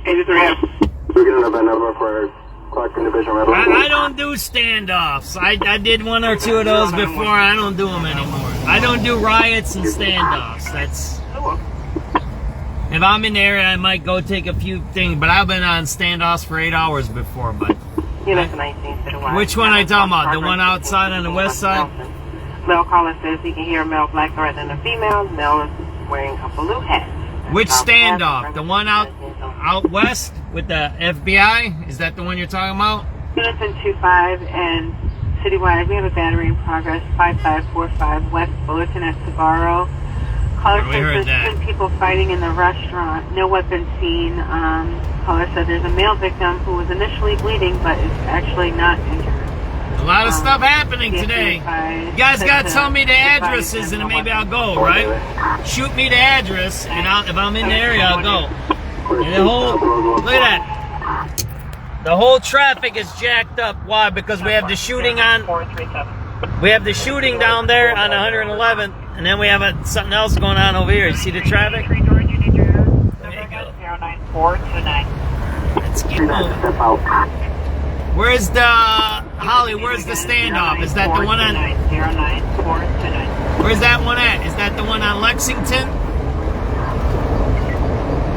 83 Adam. We're getting up that number for Clarkson Division Red Line. I don't do standoffs. I did one or two of those before. I don't do them anymore. I don't do riots and standoffs. That's... If I'm in the area, I might go take a few things, but I've been on standoffs for 8 hours before, but... Which one are you talking about? The one outside on the west side? Male caller says he can hear a male black threat than a female. Male is wearing a blue hat. Which standoff? The one out west with the FBI? Is that the one you're talking about? Units in 25 and citywide. We have a battery in progress. 5545 West Fullerton at Sabaro. Caller says there's 10 people fighting in the restaurant. No weapons seen. Caller said there's a male victim who was initially bleeding but is actually not injured. A lot of stuff happening today. You guys got to tell me the addresses and maybe I'll go, right? Shoot me the address and if I'm in the area, I'll go. And the whole, look at that. The whole traffic is jacked up. Why? Because we have the shooting on, we have the shooting down there on 111th, and then we have something else going on over here. You see the traffic? There you go. 09429. Let's keep moving. Where's the, Holly, where's the standoff? Is that the one on, where's that one at? Is that the one on Lexington?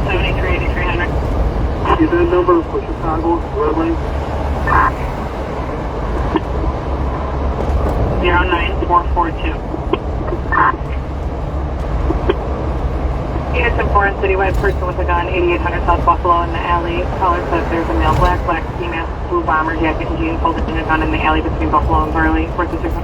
738300. Is that number for Chicago, Red Lane? 09442. Units in foreign citywide, person with a gun, 8800 South Buffalo in the alley. Caller says there's a male black female, blue bomber jacket and jeans holding a gun in the alley between Buffalo and Burley. 46.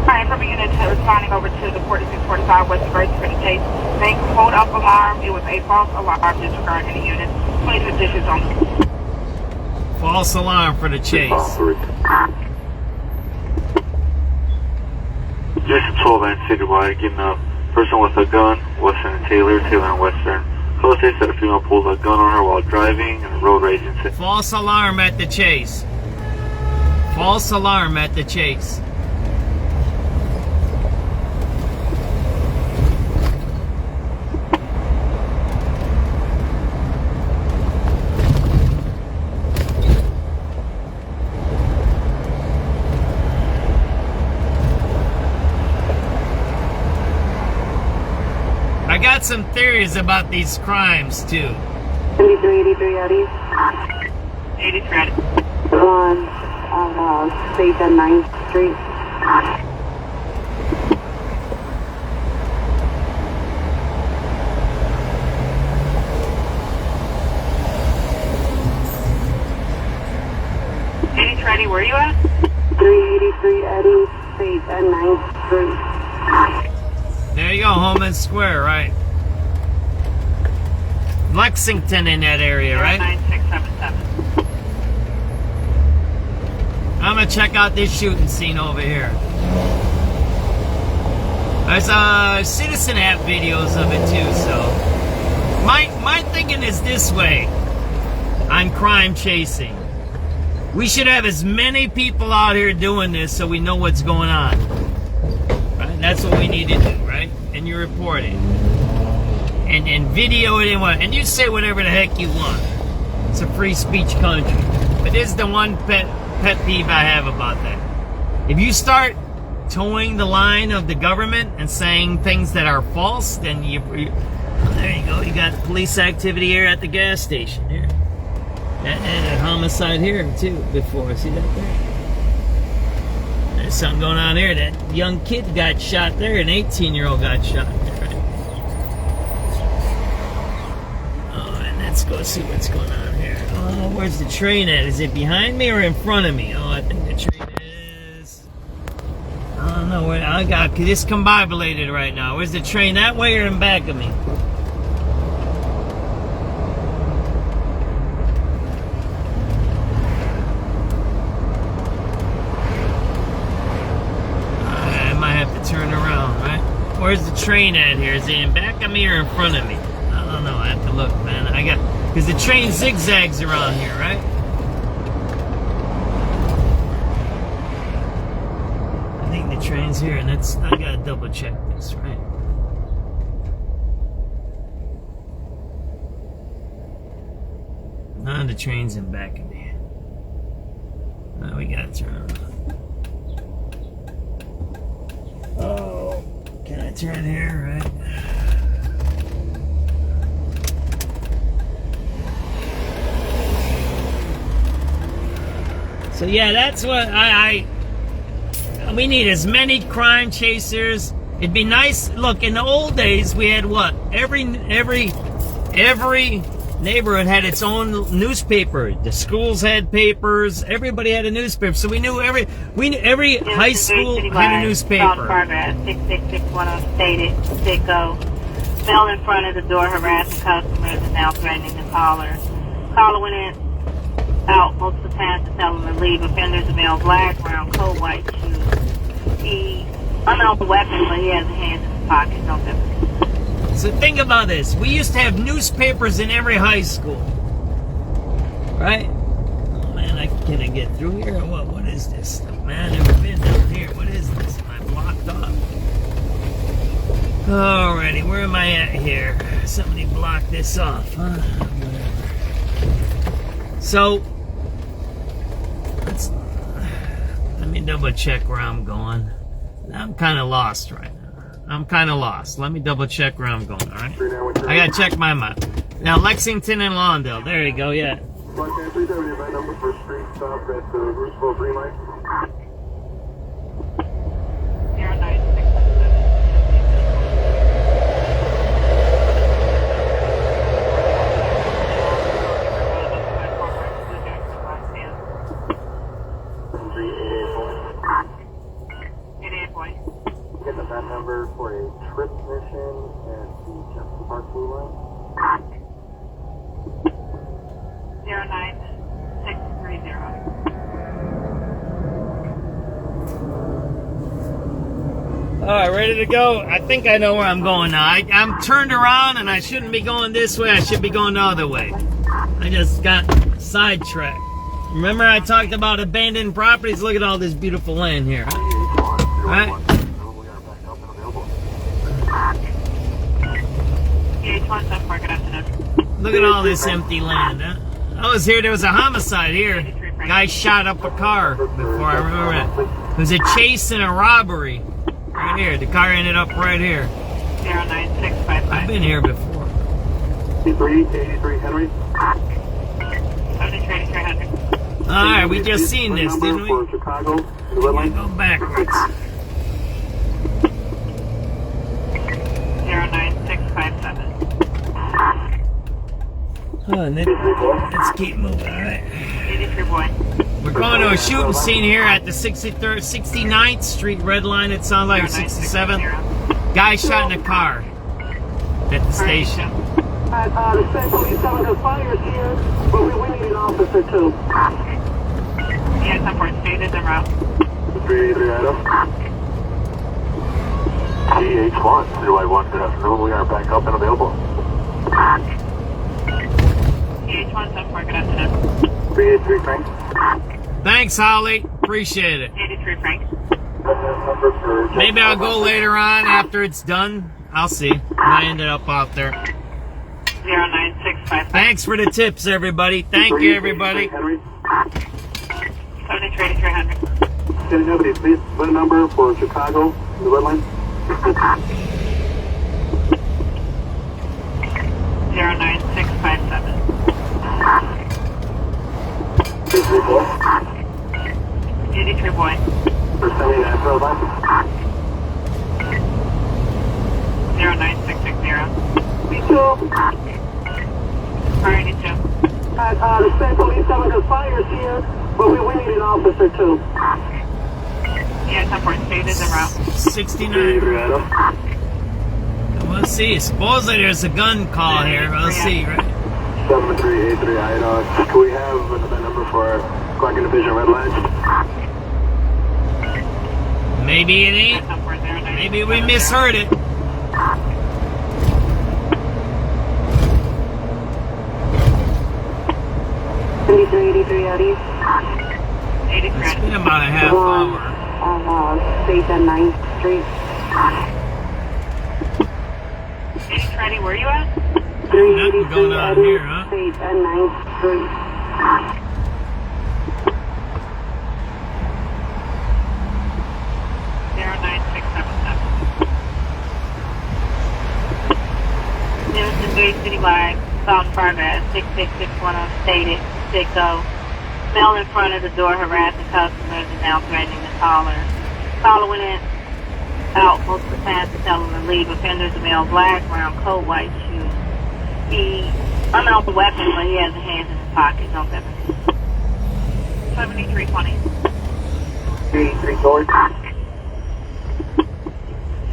Alright, from a unit responding over to the 4645 West First for the chase. Make hold up alarm. It was a false alarm. Disregard any unit. Please with dishes on. False alarm for the chase. Just 12 and citywide, getting up Person with a gun, Western and Taylor and Western. Close case that a female pulled a gun on her while driving in a road rage incident. False alarm at the chase. False alarm at the chase. I got some theories about these crimes too. 7383 Eddie. 83. On State and 9th Street. Eddie, where are you at? 383 Eddie, State and 9th Street. There you go, Holman Square, right? Lexington in that area, right? 9677. I'm gonna check out this shooting scene over here. There's Citizen app videos of it too, so my thinking is this way on crime chasing. We should have as many people out here doing this so we know what's going on. Right? That's what we need to do, right? And you report it. And video it and you say whatever the heck you want. It's a free speech country. But this is the one pet peeve I have about that. If you start towing the line of the government and saying things that are false, then there you go. You got police activity here at the gas station here. And a homicide here too before. See that there? There's something going on here. That young kid got shot there. An 18-year-old got shot there. Right? Oh, and let's go see what's going on here. Oh, where's the train at? Is it behind me or in front of me? Oh, I think the train is... I don't know where... I got discombobulated right now. Where's the train? That way or in back of me? I might have to turn around, right? Where's the train at here? Is it in back of me or in front of me? I don't know. I have to look, man. Because the train zigzags around here, right? I think the train's here, and I gotta double check this, right? No, the train's in back of me. Now we gotta turn around. Oh, can I turn here, right? So yeah, that's what we need, as many crime chasers. It'd be nice. Look, in the old days, we had what? Every neighborhood had its own newspaper. The schools had papers. Everybody had a newspaper, so we knew every high school had a newspaper. Progress 6661 stated Sicko fell in front of the door harassing customers and now threatening the caller. Caller went in. Out multiple times to tell him to leave. Offenders a male black, brown coat, white shoes. He unknown weapon, but he has a hand in his pocket. No difference. So think about this. We used to have newspapers in every high school, right? Oh man, can I get through here or what? What is this stuff, man? I've never been down here. What is this? Am I blocked off? Alrighty, where am I at here? Somebody blocked this off, huh? Whatever. So let me double check where I'm going. I'm kind of lost right now. Let me double check where I'm going, all right? I gotta check my map. Now, Lexington and Lawndale. There you go, yeah. Number for a trip mission at the Jefferson Park Blue Line. 09630. Alright, ready to go? I think I know where I'm going now. I'm turned around and I shouldn't be going this way. I should be going the other way. I just got sidetracked. Remember I talked about abandoned properties? Look at all this beautiful land here. Right? Look at all this empty land. Huh? I was here, there was a homicide here. Guy shot up a car before, I remember that. It was a chase and a robbery. Right here, the car ended up right here. 09655. I've been here before. 83 Henry. 7300. Alright, we just seen this, didn't we? For Chicago, the red line. Go backwards. 09657. Oh, let's keep moving, alright. 83 boy. We're going to a shooting scene here at the 69th Street red line, it sounds like, or 67th. Guy shot in a car at the station. The state police having a fires here, but we need an officer too. Yes, I'm for stated en route. 383 item. GH1, 0I1, good afternoon. We are back up and available. GH1, 74, good afternoon. 383 Frank. Thanks, Holly. Appreciate it. 83 Frank. Maybe I'll go later on after it's done. I'll see. I ended up out there. 09655. Thanks for the tips, everybody. Thank you, everybody. 738300. Can anybody please put a number for Chicago, the red line? 09657. 83 boy. For 79 red line. 09660. Me too. Priority 2. The state police having a fires here, but we need an officer too. Yes, I'm for stated en route. 69. We'll see. Supposedly there's a gun call here. We'll see, right? 7383 IDOC. Can we have another number for Clark Division red line? Maybe it ain't. Maybe we misheard it. It's It's been about a half hour. State and 9th Street. 8020, where are you at? Nothing going on here, huh? State and 9th Street. 09677. News engaged citywide. South Progress 66610 stated 60. Male in front of the door harassing customers and now threatening the caller. Caller went in out most of the time to tell him to leave. Offenders a male, black, brown coat, white shoes. He unarmed the weapon, but he has his hands in his pocket. No weapon. 7320. 83 George.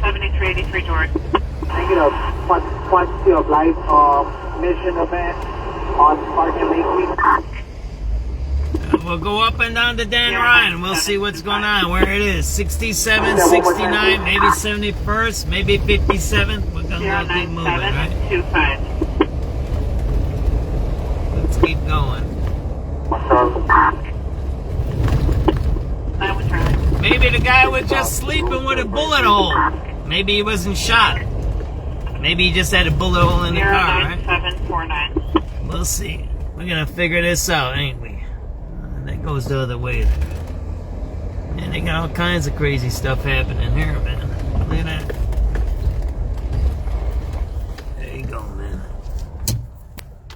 7383 George. Negative. Quantity of life mission event on Parking Lake. We'll go up and down to Dan Ryan. We'll see what's going on, where it is. 67, 69, maybe 71st, maybe 57th. We're going to keep moving, right? 25. Let's keep going. Maybe the guy was just sleeping with a bullet hole. Maybe he wasn't shot. Maybe he just had a bullet hole in the car, right? 09749. We'll see. We're going to figure this out, ain't we? That goes the other way there. Man, they got all kinds of crazy stuff happening here, man. Look at that. There you go, man.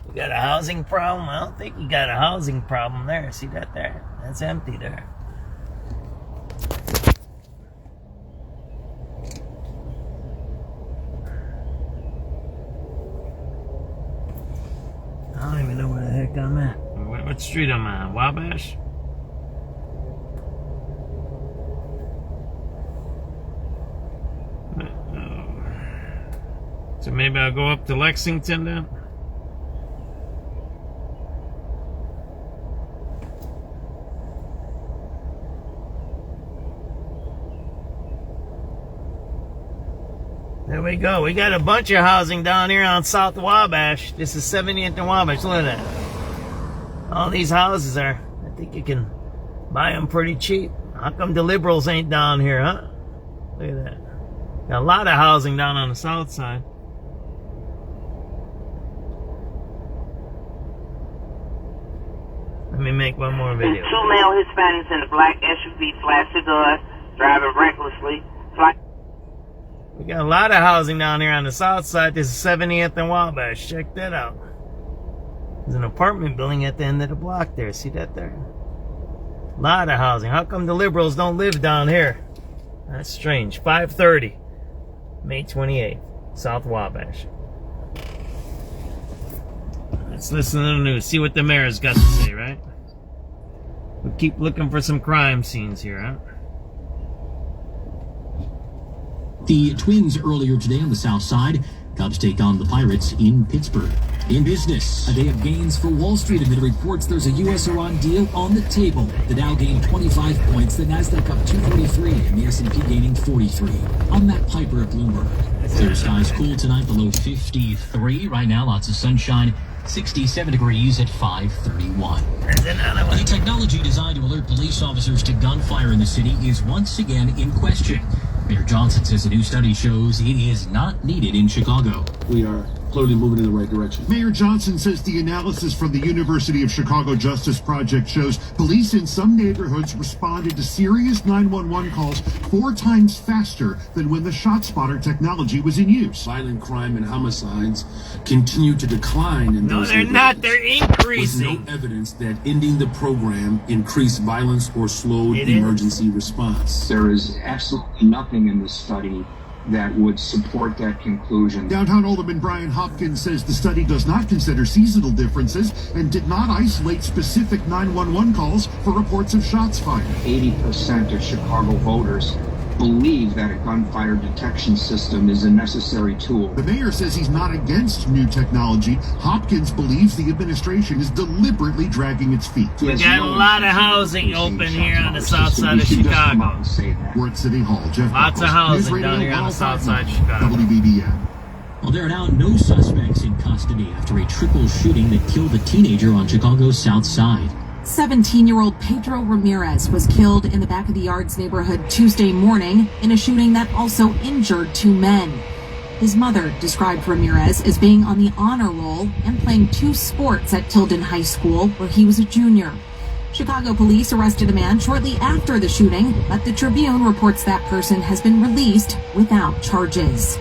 We got a housing problem? I don't think you got a housing problem there. See that there? That's empty there. I don't even know where the heck I'm at. What street am I on? Wabash? So maybe I'll go up to Lexington then? There we go. We got a bunch of housing down here on South Wabash. This is 70th and Wabash. Look at that. All these houses are, I think you can buy them pretty cheap. How come the liberals ain't down here, huh? Look at that. Got a lot of housing down on the south side. Let me make one more video. Two male Hispanics in a black SUV flashed a gun, driving recklessly. We got a lot of housing down here on the south side. This is 70th and Wabash. Check that out. There's an apartment building at the end of the block there. See that there? A lot of housing. How come the liberals don't live down here? That's strange. 5:30, May 28th, South Wabash. Let's listen to the news. See what the mayor's got to say, right? We keep looking for some crime scenes here, huh? The Twins earlier today on the south side. Cubs take on the Pirates in Pittsburgh. In business, a day of gains for Wall Street amid reports there's a U.S.-Iran deal on the table. The Dow gained 25 points, the Nasdaq up 243, and the S&P gaining 43. I'm Matt Piper at Bloomberg. Clear skies, cool tonight, below 53. Right now, lots of sunshine. 67 degrees at 5:31. The technology designed to alert police officers to gunfire in the city is once again in question. Mayor Johnson says a new study shows it is not needed in Chicago. We are clearly moving in the right direction. Mayor Johnson says the analysis from the University of Chicago Justice Project shows police in some neighborhoods responded to serious 911 calls 4 times faster than when the ShotSpotter technology was in use. Violent crime and homicides continue to decline in those they're not. They're increasing. With no evidence that ending the program increased violence or slowed emergency response. There is absolutely nothing in this study that would support that conclusion. Downtown Alderman Brian Hopkins says the study does not consider seasonal differences and did not isolate specific 911 calls for reports of shots fired. 80% of Chicago voters believe that a gunfire detection system is a necessary tool. The mayor says he's not against new technology. Hopkins believes the administration is deliberately dragging its feet. We got a lot of housing open here on the south side of Chicago. We're at City Hall. Jeff Lots of housing down here on the south side of Chicago. WBBM. Well, there are now no suspects in custody after a triple shooting that killed a teenager on Chicago's south side. 17-year-old Pedro Ramirez was killed in the back of the Yards neighborhood Tuesday morning in a shooting that also injured 2 men. His mother described Ramirez as being on the honor roll and playing 2 sports at Tilden High School, where he was a junior. Chicago police arrested a man shortly after the shooting, but the Tribune reports that person has been released without charges.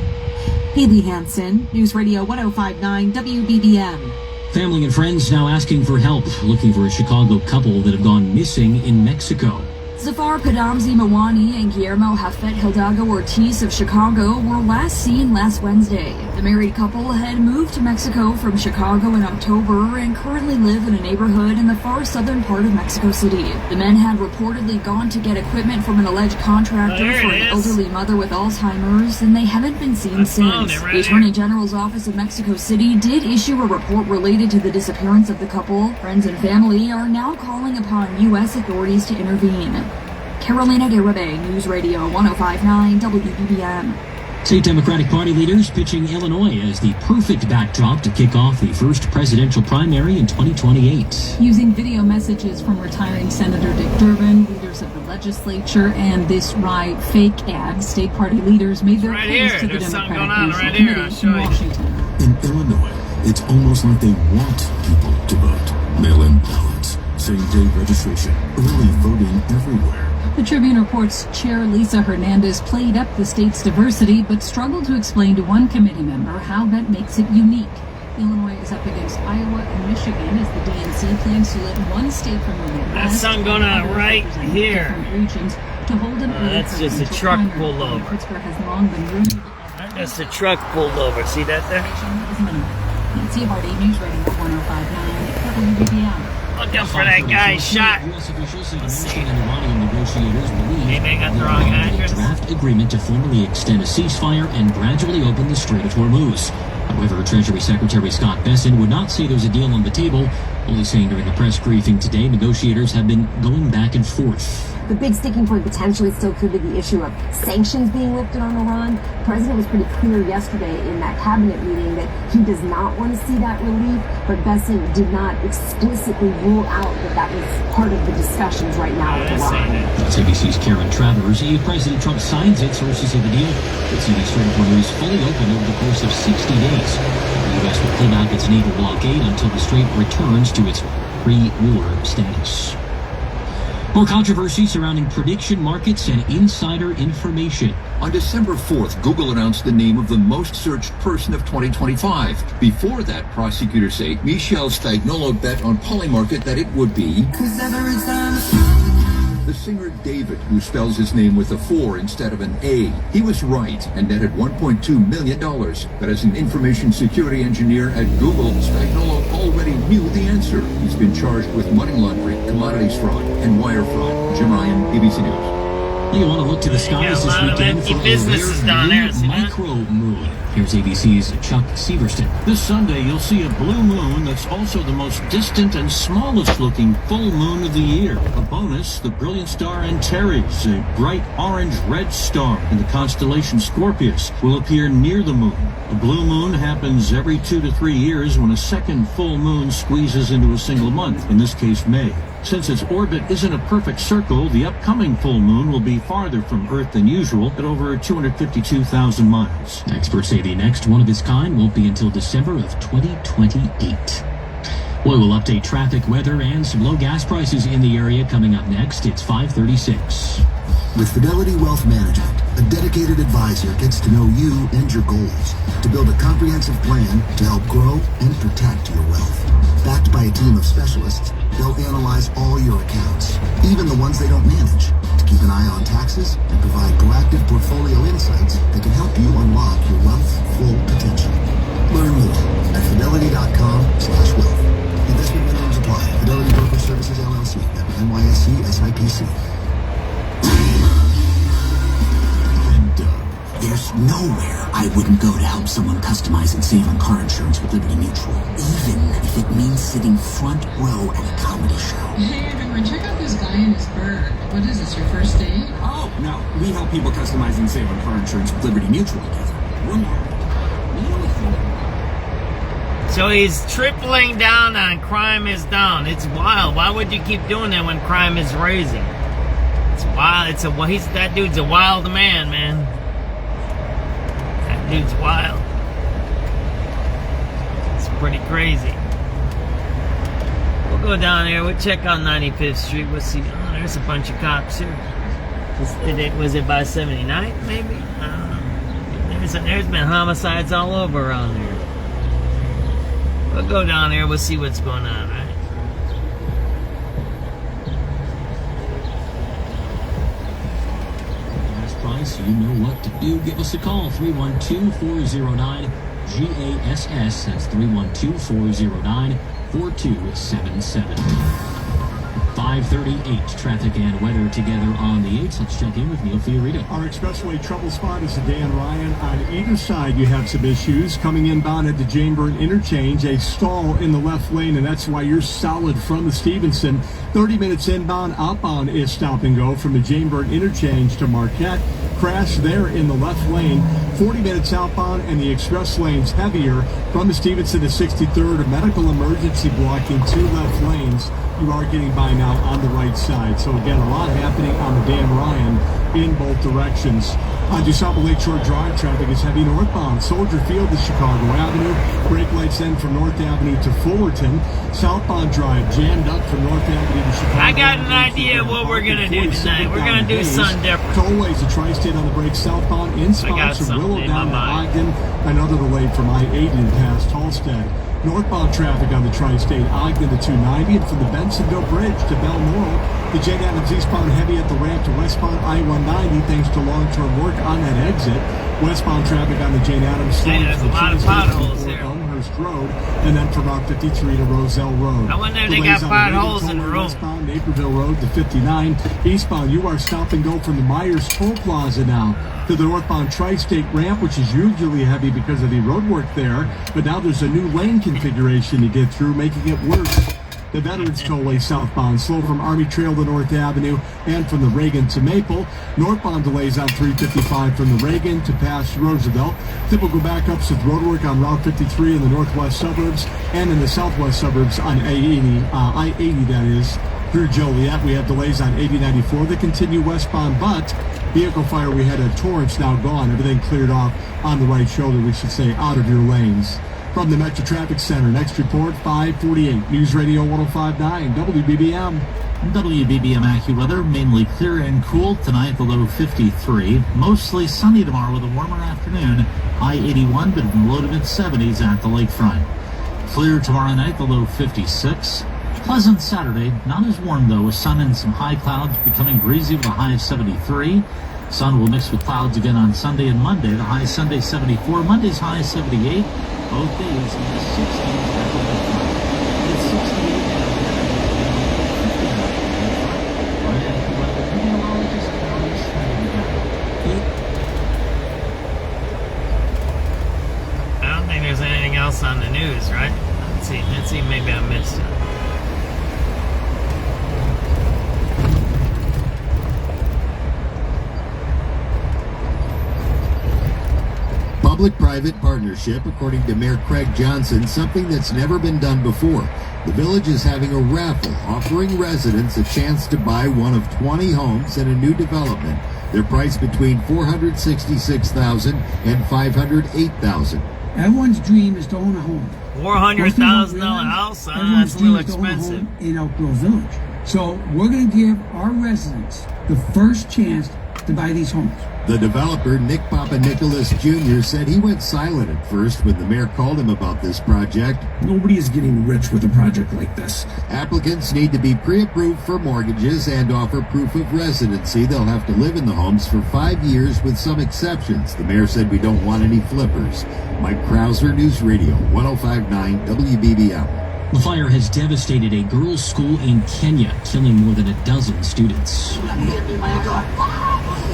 Haley Hansen, News Radio 105.9 WBBM. Family and friends now asking for help, looking for a Chicago couple that have gone missing in Mexico. Zafar Padamzi Mawani and Guillermo Hafet Hidalgo Ortiz of Chicago were last seen last Wednesday. The married couple had moved to Mexico from Chicago in October and currently live in a neighborhood in the far southern part of Mexico City. The men had reportedly gone to get equipment from an alleged contractor for an elderly mother with Alzheimer's, and they haven't been seen since. The Attorney General's Office of Mexico City did issue a report related to the disappearance of the couple. Friends and family are now calling upon U.S. authorities to intervene. Carolina Garibay, News Radio 105.9 WBBM. State Democratic Party leaders pitching Illinois as the perfect backdrop to kick off the first presidential primary in 2028. Using video messages from retiring Senator Dick Durbin, leaders of the legislature, and this ride fake ad, state party leaders made their case to the Democratic National Committee in Washington. In Illinois, it's almost like they want people to vote. Mail-in ballots, same-day registration, early voting everywhere. The Tribune reports Chair Lisa Hernandez played up the state's diversity, but struggled to explain to one committee member how that makes it unique. Illinois is up against Iowa and Michigan as the DNC plans to let one state from the Midwest. That sun going on right here. Regions to hold an that's just a truck pulled over. Pittsburgh has long been rumored. That's a truck pulled over. See that there? Nancy Hardy, News Radio 105.9 WBBM. Looking for that guy shot. Let's see. Maybe I got the wrong address. Draft agreement to formally extend a ceasefire and gradually open the Strait of Hormuz. However, Treasury Secretary Scott Bessent would not say there's a deal on the table, only saying during a press briefing today negotiators have been going back and forth. The big sticking point potentially still could be the issue of sanctions being lifted on Iran. The president was pretty clear yesterday in that cabinet meeting that he does not want to see that relief, but Bessent did not explicitly rule out that was part of the discussions right now with Iran. That's ABC's Karen Travers. If President Trump signs it, sources say the deal could see the Strait of Hormuz fully open over the course of 60 days. The U.S. will pull back its naval blockade until the strait returns to its pre-war status. More controversy surrounding prediction markets and insider information. On December 4th, Google announced the name of the most searched person of 2025. Before that, prosecutors say Michelle Stagnolo bet on Polymarket that it would be the singer David, who spells his name with a 4 instead of an A. He was right and netted $1.2 million. But as an information security engineer at Google, Stagnolo already knew the answer. He's been charged with money laundering, commodities fraud, and wire fraud. Jim Ryan, ABC News. You want to look to the skies this weekend for a rare new micro moon. Here's ABC's Chuck Severston. This Sunday, you'll see a blue moon that's also the most distant and smallest looking full moon of the year. A bonus, the brilliant star Antares, a bright orange-red star in the constellation Scorpius, will appear near the moon. A blue moon happens every 2 to 3 years when a second full moon squeezes into a single month, in this case May. Since its orbit isn't a perfect circle, the upcoming full moon will be farther from Earth than usual at over 252,000 miles. Experts say the next one of its kind won't be until December of 2028. We will update traffic, weather, and some low gas prices in the area coming up next. It's 5:36. With Fidelity Wealth Management, a dedicated advisor gets to know you and your goals to build a comprehensive plan to help grow and protect your wealth. Backed by a team of specialists, they'll analyze all your accounts, even the ones they don't manage, to keep an eye on taxes and provide proactive portfolio insights that can help you unlock your wealth's full potential. Learn more at fidelity.com/wealth. Investment minimums apply. Fidelity Broker Services, LLC, NYSE, SIPC. There's nowhere I wouldn't go to help someone customize and save on car insurance with Liberty Mutual, even if it means sitting front row at a comedy show. Hey everyone, check out this guy in his bird. What is this, your first date? Oh, no. We help people customize and save on car insurance with Liberty Mutual together. One more. So he's tripling down on crime is down. It's wild. Why would you keep doing that when crime is rising? It's wild. That dude's a wild man, man. Dude's wild. It's pretty crazy. We'll go down here. We'll check on 95th Street. We'll see. Oh, there's a bunch of cops here. Was it by 79? Maybe? I don't know. There's been homicides all over around there. We'll go down here. We'll see what's going on, right? So you know what to do. Give us a call, 312-409-GASS. That's 312-409-4277. 5:38. Traffic and weather together on the 8th. Let's check in with Neil Fiorito. Our expressway trouble spot is Dan Ryan. On either side, you have some issues. Coming inbound at the Janeburn interchange, a stall in the left lane, and that's why you're solid from the Stevenson. 30 minutes inbound. Outbound is stop and go from the Janeburn interchange to Marquette. Crash there in the left lane. 40 minutes outbound, and the express lane's heavier from the Stevenson to 63rd. A medical emergency blocking 2 left lanes. You are getting by now on the right side. So again, a lot happening on the Dan Ryan in both directions. On DuSable Lakeshore Drive, traffic is heavy northbound. Soldier Field to Chicago Avenue. Brake lights end from North Avenue to Fullerton. Southbound Drive jammed up from North Avenue to Chicago. I got an idea what we're going to do tonight. We're going to do something different. Tollways, the Tri-State on the brakes southbound in spots from Willow down to Ogden. Another delay from I-80 past Halstead. Northbound traffic on the Tri-State, Ogden to 290, and from the Bensonville Bridge to Balmoral, the Jane Adams eastbound heavy at the ramp to westbound I-190, thanks to long-term work on that exit. Westbound traffic on the Jane Adams. Hey, there's a lot of potholes here. Amherst Road, and then from Route 53 to Roselle Road. I wonder if they got potholes in the road. Westbound Naperville Road to 59. Eastbound, you are stop and go from the Myers Toll Plaza now to the northbound Tri-State ramp, which is usually heavy because of the road work there. But now there's a new lane configuration to get through, making it worse. The Veterans Tollway southbound, slow from Army Trail to North Avenue and from the Reagan to Maple. Northbound delays on 355 from the Reagan to past Roosevelt. Typical backups with roadwork on Route 53 in the northwest suburbs and in the southwest suburbs on I-80 that is, through Joliet. We have delays on 8094 that continue westbound, but vehicle fire we had at Torrance now gone. Everything cleared off on the right shoulder, we should say, out of your lanes. From the Metro Traffic Center, next report, 5:48. News Radio 105.9, WBBM. WBBM AccuWeather, mainly clear and cool. Tonight, the low 53. Mostly sunny tomorrow with a warmer afternoon. High 81, but in the low to mid-70s at the lakefront. Clear tomorrow night, the low 56. Pleasant Saturday, not as warm though, with sun and some high clouds, becoming breezy with a high of 73. Sun will mix with clouds again on Sunday and Monday. The high Sunday 74, Monday's high 78. Both days in the 60s at the lakefront. It's 68 I don't think there's anything else on the news, right? Let's see, maybe I missed it. Public-private partnership, according to Mayor Craig Johnson, something that's never been done before. The village is having a raffle offering residents a chance to buy one of 20 homes in a new development. They're priced between $466,000 and $508,000. Everyone's dream is to own a home. $400,000 house? That's a little expensive. In Elk Grove Village. So we're going to give our residents the first chance to buy these homes. The developer, Nick Papanicholas Jr., said he went silent at first when the mayor called him about this project. Nobody is getting rich with a project like this. Applicants need to be pre-approved for mortgages and offer proof of residency. They'll have to live in the homes for 5 years with some exceptions. The mayor said we don't want any flippers. Mike Krauser, News Radio 105.9 WBBM. The fire has devastated a girls' school in Kenya, killing more than a dozen students.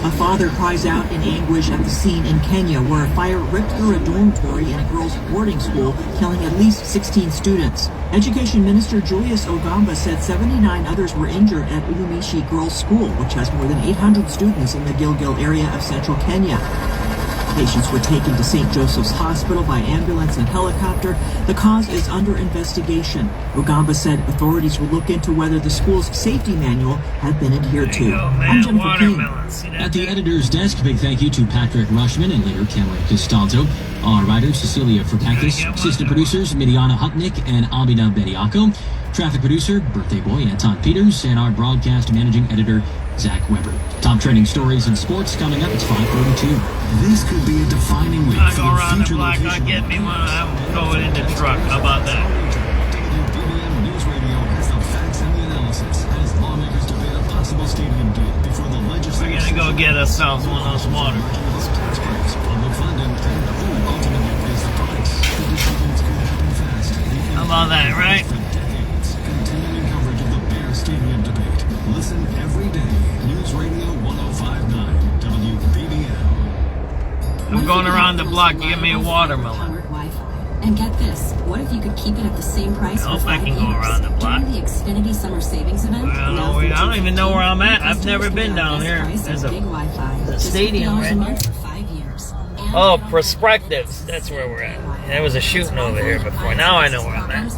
A father cries out in anguish at the scene in Kenya where a fire ripped through a dormitory in a girls' boarding school, killing at least 16 students. Education Minister Julius Ogamba said 79 others were injured at Ulumishi Girls' School, which has more than 800 students in the Gilgil area of central Kenya. Patients were taken to St. Joseph's Hospital by ambulance and helicopter. The cause is under investigation. Ogamba said authorities will look into whether the school's safety manual had been adhered to. I'm Jennifer King. At the editor's desk, big thank you to Patrick Rushman and later Cameron Castaldo. Our writer, Cecilia Furtakis. Assistant producers, Midiana Hutnick and Abida Bediako. Traffic producer, birthday boy Anton Peters. And our broadcast managing editor, Zach Weber. Top trending stories and sports coming up. It's 5:42. This could be a defining week I for go the around the future block, location. I'll get me one. I'm going in the truck. How about that? WBBM News Radio has the facts and the analysis as lawmakers debate a possible stadium deal before the legislature. We're gonna go get ourselves one of those water. Tax breaks, public funding, and who ultimately pays the price. The decisions could happen fast. How about that, right? Continuing coverage of the Bear Stadium debate. Listen every day. News Radio 105.9 WBBM. I'm going around the block. You give me a watermelon. And get this, what if you could keep it at the same price I for hope I 5 can years? go around the block. During the Xfinity Summer Savings Event, I don't even know where I'm at. I've never been down here. There's a stadium, $50 a right? month for 5 years. Oh, Perspectives. That's where we're at. There was a shooting over here before. Now I know where I'm at.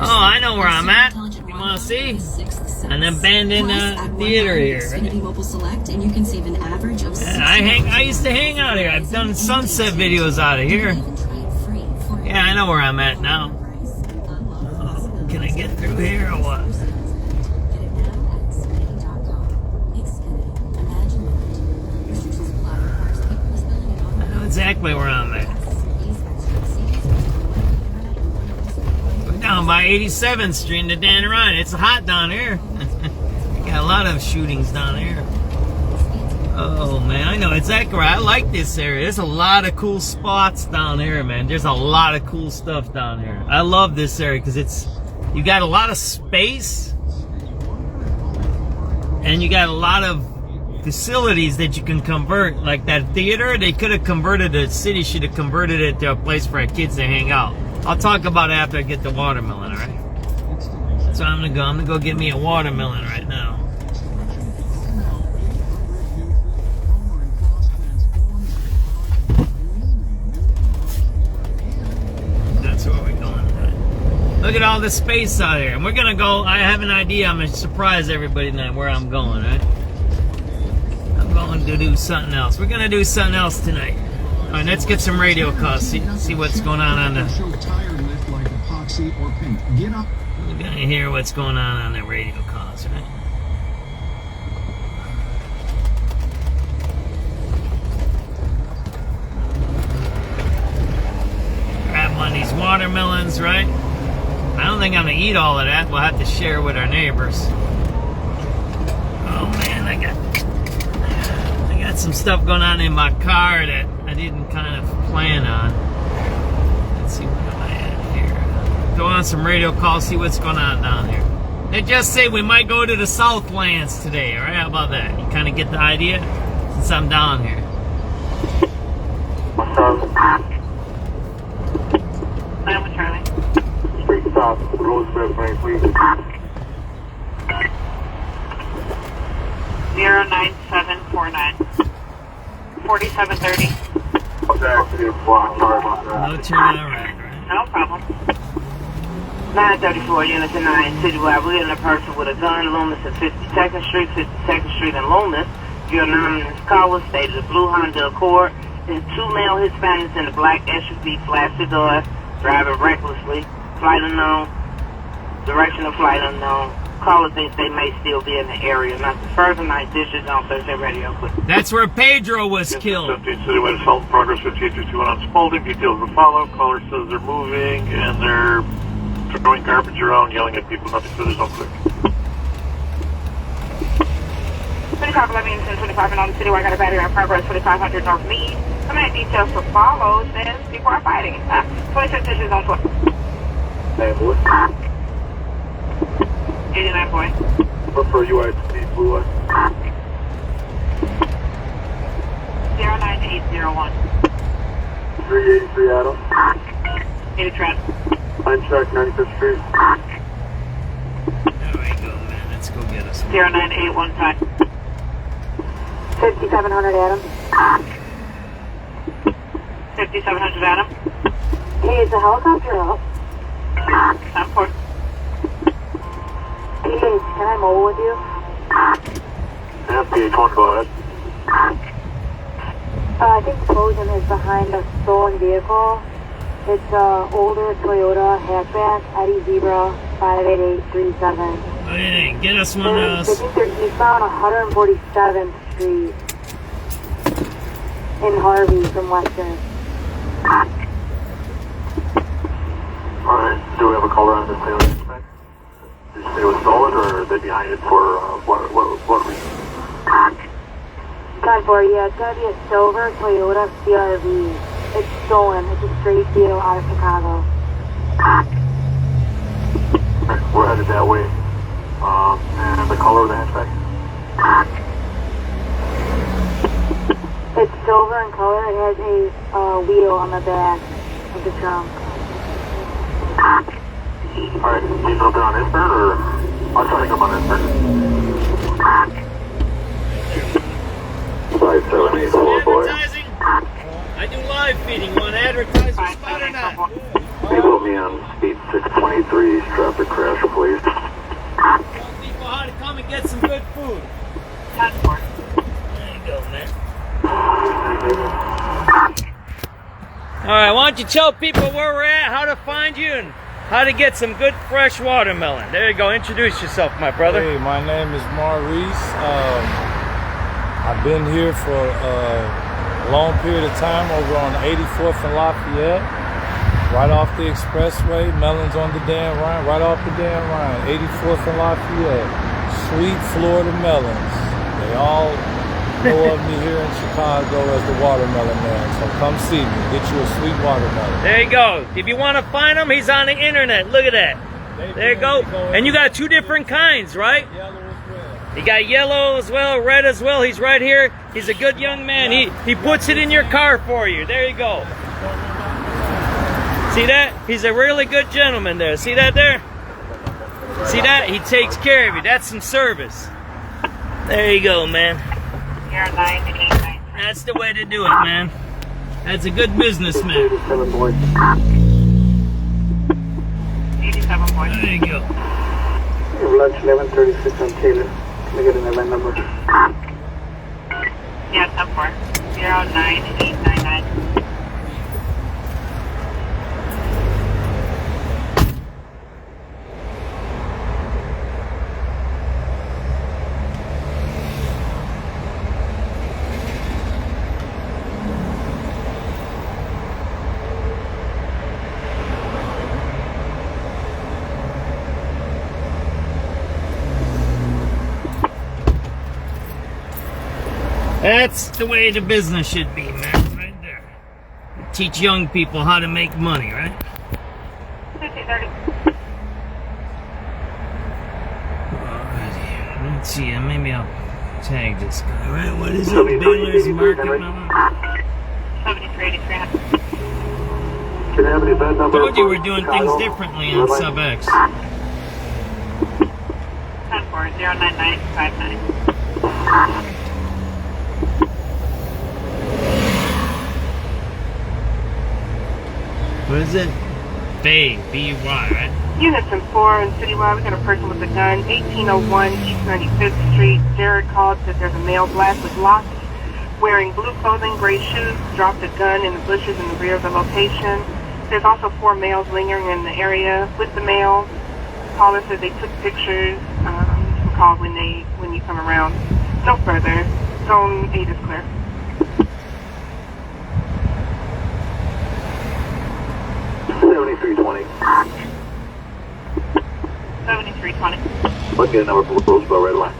Oh, I know where I'm at. You want to see? An abandoned theater here. Right? Xfinity Mobile Select, and you can save an average of I used to hang out here. I've done sunset videos out of here. Yeah, I know where I'm at now. Oh, can I get through here or what? I know exactly where I'm at. We're down by 87th Street in the Dan Ryan. It's hot down here. Got a lot of shootings down here. Oh. Oh man, I know exactly right. I like this area. There's a lot of cool spots down here, man. There's a lot of cool stuff down here. I love this area because you got a lot of space and you got a lot of facilities that you can convert. Like that theater, they could have converted, the city should have converted it to a place for our kids to hang out. I'll talk about it after I get the watermelon, all right? So I'm gonna go get me a watermelon right now. That's where we're going. Look at all the space out here. And we're gonna go, I have an idea, I'm gonna surprise everybody tonight where I'm going, right? I'm going to do something else. We're gonna do something else tonight. All right, let's get some radio calls, see what's going on the... We're gonna hear what's going on the radio calls, right? Grab one of these watermelons, right? I don't think I'm gonna eat all of that. We'll have to share with our neighbors. Oh man, I got some stuff going on in my car that I didn't kind of plan on. Let's see, what am I at here? Go on some radio calls, see what's going on down here. They just say we might go to the Southlands today, all right? How about that? You kind of get the idea since I'm down here. Charlie. Street stop, Roosevelt, please. 09749. 4730. No turn around, right? No problem. 934 units and 9 citywide. We're getting a person with a gun, Loomis at 52nd Street, 52nd Street and Loomis. Your anonymous caller stated a blue Honda Accord. There's 2 male Hispanics in a black SUV, flash the door, driving recklessly. Flight unknown. Direction of flight unknown. Caller thinks they may still be in the area. Not the further night dishes on Thursday radio. That's where Pedro was killed. 17 Citywide Assault in progress, 5821 on Spalding. Details will follow. Caller says they're moving and they're throwing garbage around, yelling at people. Nothing further, don't click. 25 11 25 and on the Citywide got a battery on progress, 2500 North Mead. Command details to follow says people are fighting. 26 dishes on 12. Hey, boy. 89 boy. Prefer UI to speed, blue line. 09801. 383 Adam. 80 Trent. Line track 95th Street. There we go, man. Let's go get us. 09815. 5700 Adam. 5700 Adam. Hey, is the helicopter up? Time for. Hey, can I mobile with you? FPH1, go ahead. I think Explosion is behind a stolen vehicle. It's an older Toyota hatchback, Eddie Zebra 58837. Oh, yeah, get us one of I those. think they're eastbound 147th Street in Harvey from Western. Alright, do we have a caller on this alien spec? Did you say it was stolen, or are they behind it for what reason? Time for, yeah, it's gotta be a silver Toyota CRV. It's stolen. It's a straight deal out of Chicago. Right, we're headed that way. And the color of the hatchback? It's silver in color. It has a wheel on the back of the trunk. Alright, keep it open on his turn, or I'll try to come on his turn. 5784, boy. I do live feeding. You want to advertise your spot or not? They put me on speed 623, traffic crash, please. Tell people how to come and get some good food. There you go, man. Alright, why don't you tell people where we're at, how to find you, and how to get some good fresh watermelon. There you go. Introduce yourself, my brother. Hey, my name is Maurice. I've been here for a long period of time over on 84th and Lafayette, right off the Expressway. Melons on the Dan Ryan, right off the Dan Ryan. 84th and Lafayette. Sweet Florida melons. They all know of me here in Chicago as the Watermelon Man. So come see me. Get you a sweet watermelon. There you go. If you want to find him, he's on the internet. Look at that. There you go. And you got 2 different kinds, right? Yellow as well. You got yellow as well, red as well. He's right here. He's a good young man. He puts it in your car for you. There you go. See that? He's a really good gentleman there. See that there? See that? He takes care of you. That's some service. There you go, man. That's the way to do it, man. That's a good businessman. 87 boys. 87 boys. There you go. Lunch 1136 on Taylor. Can I get an event number? Yeah, 10-4. 09899. That's the way the business should be, man. Right there. Teach young people how to make money, right? 50-30. Alrighty. Let's see. Maybe I'll tag this guy, right? What is it? Baylor's Market? 7383. Can I have an event number? Told you we're doing things differently on SubX. 10-4. 09959. What is it? Bay, B-Y, right? Units in 4 and Citywide, we got a person with a gun, 1801 East 95th Street. Jared called, said there's a male black with locks, wearing blue clothing, gray shoes, dropped a gun in the bushes in the rear of the location. There's also 4 males lingering in the area with the males. Caller said they took pictures. You can call when you come around. No further. Zone 8 is clear. $7320. 7320. Let's get a number for Roseboro right away.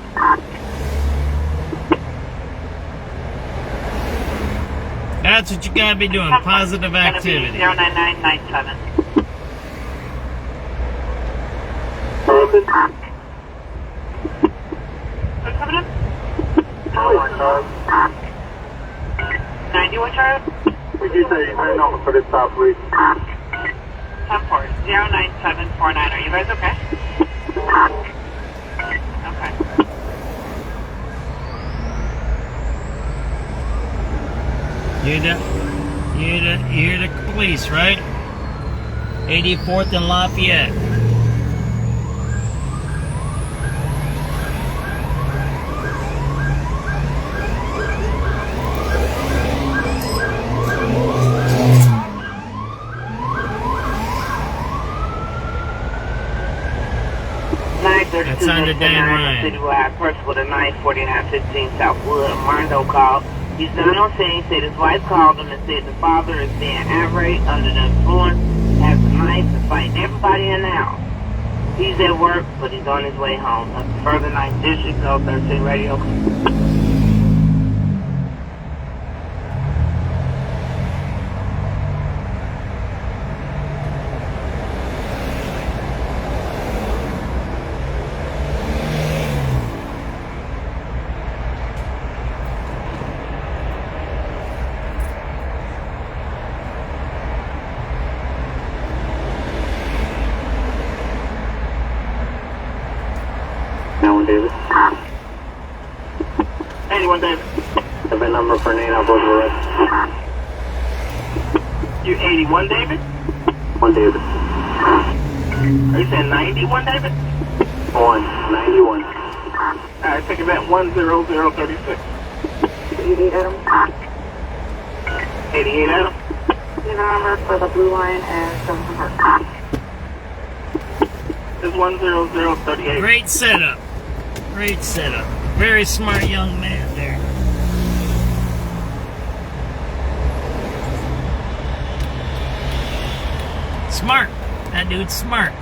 That's what you gotta be doing. Positive activity. 09997. Who's coming in? 91 Charlie? Would you say your number for this stop, please? 10-4. 09749. Are you guys okay? Okay. You're the police, right? 84th and Lafayette. That's under Dan Ryan. Citywide, first with a 94915 Southwood. Marndo called. He's not on scene. Said his wife called him and said the father is being irate, under the influence, has a knife and fighting everybody in the house. He's at work, but he's on his way home. Further 9th District, 013 Radio. David. 81 David. Event number for Nina Boys arrest. You 81 David? 1 David. Are you saying 91 David? 91. Alright, take event 10036. 88 Adam. 88 Adam. The number for the Blue Line and Johnson Park. It's 10038. Great setup. Great setup. Very smart young man there. Smart. That dude's smart.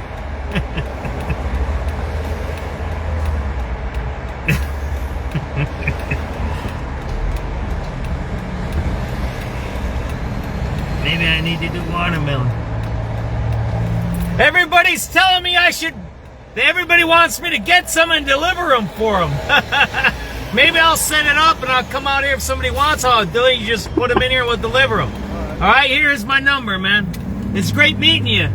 Maybe I need to do watermelon. Everybody's telling me I should. Everybody wants me to get some and deliver them for them. Maybe I'll set it up and I'll come out here if somebody wants. I'll do it. You just put them in here and we'll deliver them. All right, here's my number, man. It's great meeting you.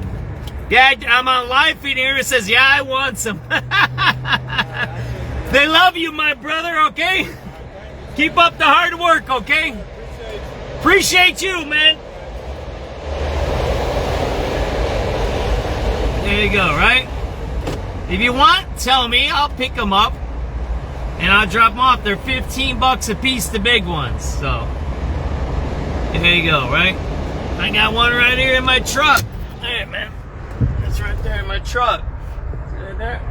Yeah, I'm on live feed here. It says, yeah, I want some. They love you, my brother, okay? Keep up the hard work, okay? Appreciate you, man. There you go, right? If you want, tell me. I'll pick them up. And I'll drop them off. They're $15 a piece, the big ones. So, there you go, right? I got one right here in my truck. There, man. That's right there in my truck. Right there.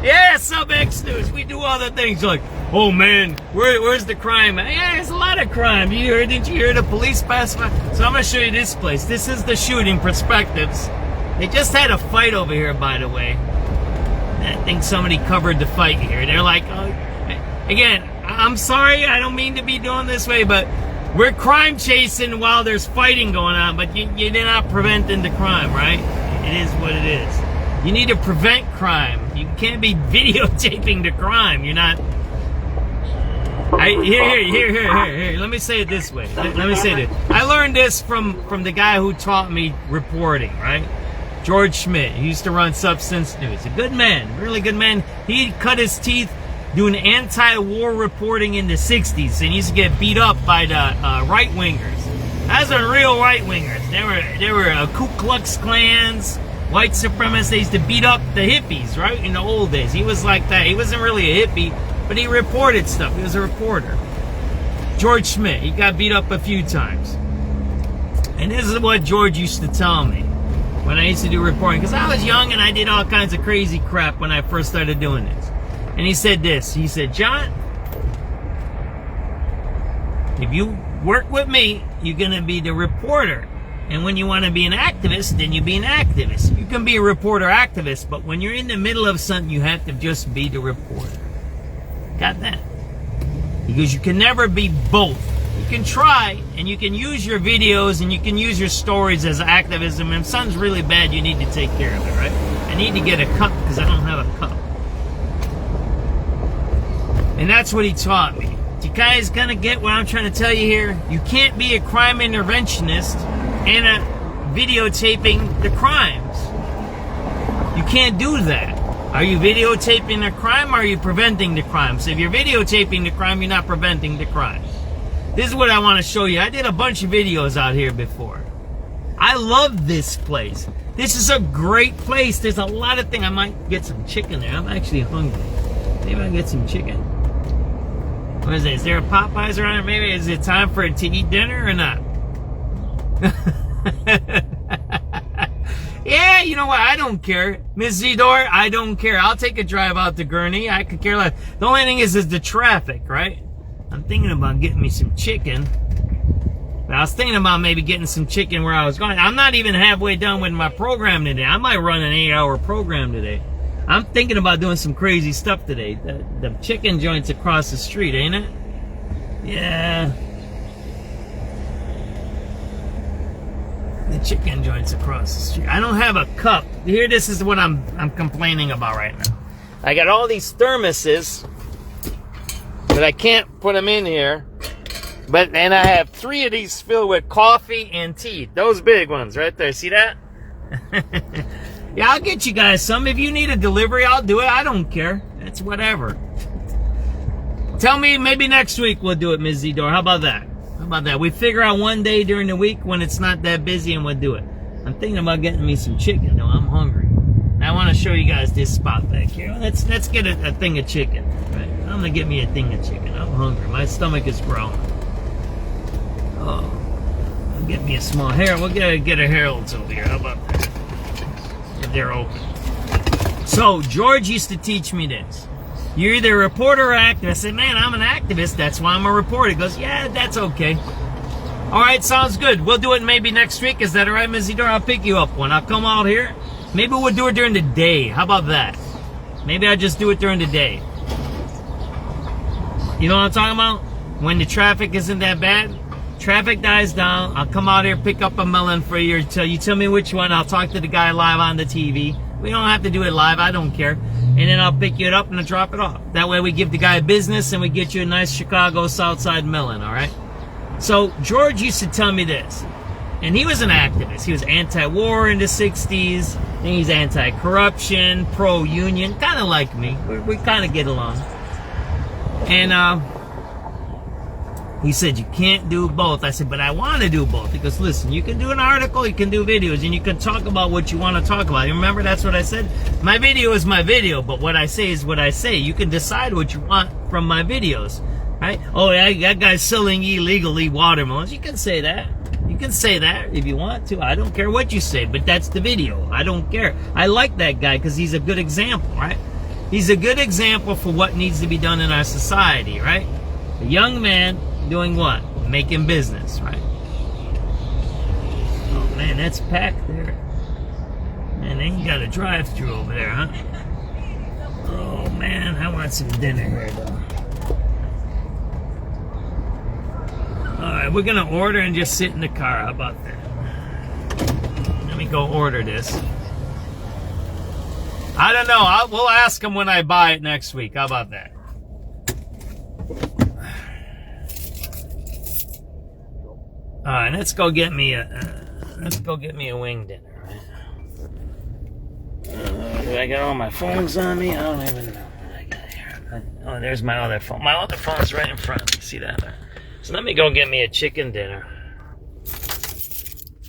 Yeah, SubX News. We do all the things like, oh man, where's the crime? Yeah, there's a lot of crime. Didn't you hear the police pass by? So I'm going to show you this place. This is the shooting perspectives. They just had a fight over here, by the way. I think somebody covered the fight here. They're like, oh, again, I'm sorry, I don't mean to be doing this way, but we're crime chasing while there's fighting going on, but you're not preventing the crime, right? It is what it is. You need to prevent crime. You can't be videotaping the crime. You're not. Here. Let me say it this way. Let me say this. I learned this from the guy who taught me reporting, right? George Schmidt. He used to run Substance News. A good man, really good man. He cut his teeth doing anti-war reporting in the 60s, and he used to get beat up by the right-wingers. Those are real right-wingers. They were Ku Klux Klans, white supremacists. They used to beat up the hippies, right, in the old days. He was like that. He wasn't really a hippie, but he reported stuff. He was a reporter. George Schmidt. He got beat up a few times. And this is what George used to tell me when I used to do reporting, because I was young and I did all kinds of crazy crap when I first started doing this. And he said this. He said, John, if you work with me, you're going to be the reporter. And when you want to be an activist, then you be an activist. You can be a reporter activist, but when you're in the middle of something, you have to just be the reporter. Got that? Because you can never be both. You can try, and you can use your videos, and you can use your stories as activism. And if something's really bad, you need to take care of it, right? I need to get a cup because I don't have a cup. And that's what he taught me. You guys gonna get what I'm trying to tell you here? You can't be a crime interventionist and videotaping the crimes. You can't do that. Are you videotaping the crime or are you preventing the crime? So if you're videotaping the crime, you're not preventing the crime. This is what I want to show you. I did a bunch of videos out here before. I love this place. This is a great place. There's a lot of things. I might get some chicken there. I'm actually hungry. Maybe I'll get some chicken. What is it? Is there a Popeyes around here? Maybe is it time for it to eat dinner or not? Yeah, you know what? I don't care. Ms. Zidor, I don't care. I'll take a drive out to Gurney. I could care less. The only thing is the traffic, right? I'm thinking about getting me some chicken. But I was thinking about maybe getting some chicken where I was going. I'm not even halfway done with my program today. I might run an 8-hour program today. I'm thinking about doing some crazy stuff today. The chicken joint's across the street, ain't it? Yeah. The chicken joint's across the street. I don't have a cup. Here, this is what I'm complaining about right now. I got all these thermoses, but I can't put them in here. And I have 3 of these filled with coffee and tea. Those big ones right there. See that? Yeah, I'll get you guys some. If you need a delivery, I'll do it. I don't care. It's whatever. Tell me maybe next week we'll do it, Ms. Zidor. How about that? How about that? We figure out one day during the week when it's not that busy and we'll do it. I'm thinking about getting me some chicken, though. I'm hungry. Now I want to show you guys this spot back here. Let's get a thing of chicken. Right? I'm going to get me a thing of chicken. I'm hungry. My stomach is growling. Oh. I'll get me a small Harold. We'll get a Harold's over here. How about that? If they're open. So, George used to teach me this. You're either a reporter or activist. I said, man, I'm an activist. That's why I'm a reporter. He goes, yeah, that's okay. All right, sounds good. We'll do it maybe next week. Is that all right, Ms. Zidor? I'll pick you up one. I'll come out here. Maybe we'll do it during the day. How about that? Maybe I'll just do it during the day. You know what I'm talking about? When the traffic isn't that bad? Traffic dies down. I'll come out here, pick up a melon for you. You tell me which one. I'll talk to the guy live on the TV. We don't have to do it live. I don't care. And then I'll pick you up and I'll drop it off. That way we give the guy business and we get you a nice Chicago Southside melon, all right? So George used to tell me this. And he was an activist. He was anti-war in the 60s. And he's anti-corruption, pro-union, kind of like me. We kind of get along. And he said, you can't do both. I said, but I want to do both. He goes, listen, you can do an article, you can do videos, and you can talk about what you want to talk about. You remember, that's what I said? My video is my video, but what I say is what I say. You can decide what you want from my videos, right? Oh, that guy's selling illegally watermelons. You can say that. You can say that if you want to. I don't care what you say, but that's the video. I don't care. I like that guy because he's a good example, right? He's a good example for what needs to be done in our society, right? A young man doing what? Making business, right? Oh man, that's packed there. Man, they ain't got a drive-thru over there, huh? Oh man, I want some dinner here though. Alright, we're gonna order and just sit in the car. How about that? Let me go order this. I don't know. We'll ask him when I buy it next week. How about that? All right, let's go get me a wing dinner. Right? Do I got all my phones on me? I don't even know what I got here. Oh, there's my other phone. My other phone's right in front of me. See that? So let me go get me a chicken dinner,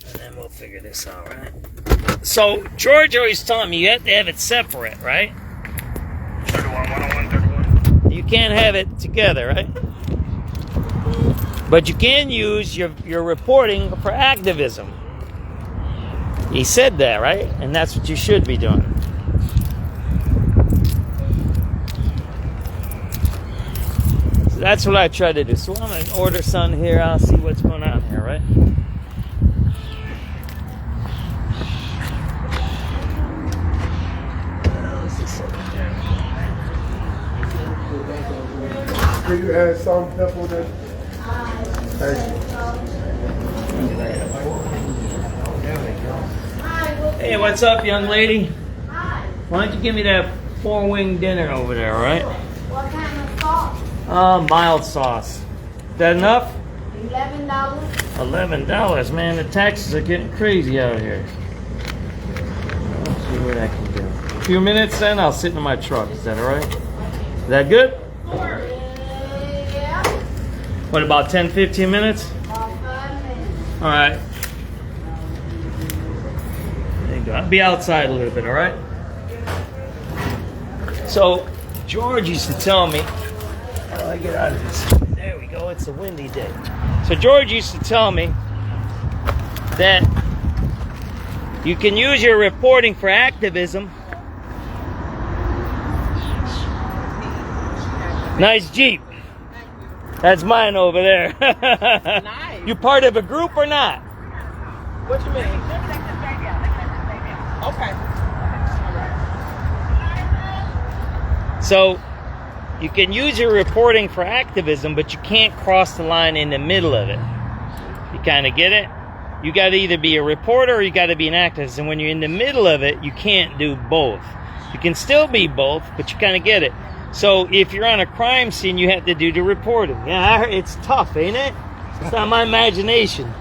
and then we'll figure this out, right? So George always telling me you have to have it separate, right? 31, 101, 31. You can't have it together, right? But you can use your reporting for activism. He said that, right? And that's what you should be doing. So that's what I try to do. So I'm going to order something here. I'll see what's going on here, right? Can you add some pepper with that? Hey, what's up, young lady? Why don't you give me that 4-wing dinner over there, all right? What kind of sauce? Mild sauce. Is that enough? $11. $11, man. The taxes are getting crazy out here. Let's see what I can do. A few minutes, then I'll sit in my truck. Is that all right? Is that good? Yeah. What, about 10, 15 minutes? About 5 minutes. All right. There you go. I'll be outside a little bit, all right? So, George used to tell me, how do I get out of this? There we go. It's a windy day. So, George used to tell me that you can use your reporting for activism. Nice Jeep. That's mine over there. Nice. You part of a group or not? What you mean? Okay. So, you can use your reporting for activism, but you can't cross the line in the middle of it. You kind of get it? You got to either be a reporter or you got to be an activist. And when you're in the middle of it, you can't do both. You can still be both, but you kind of get it. So if you're on a crime scene, you have to do the reporting. Yeah, it's tough, ain't it? It's not my imagination.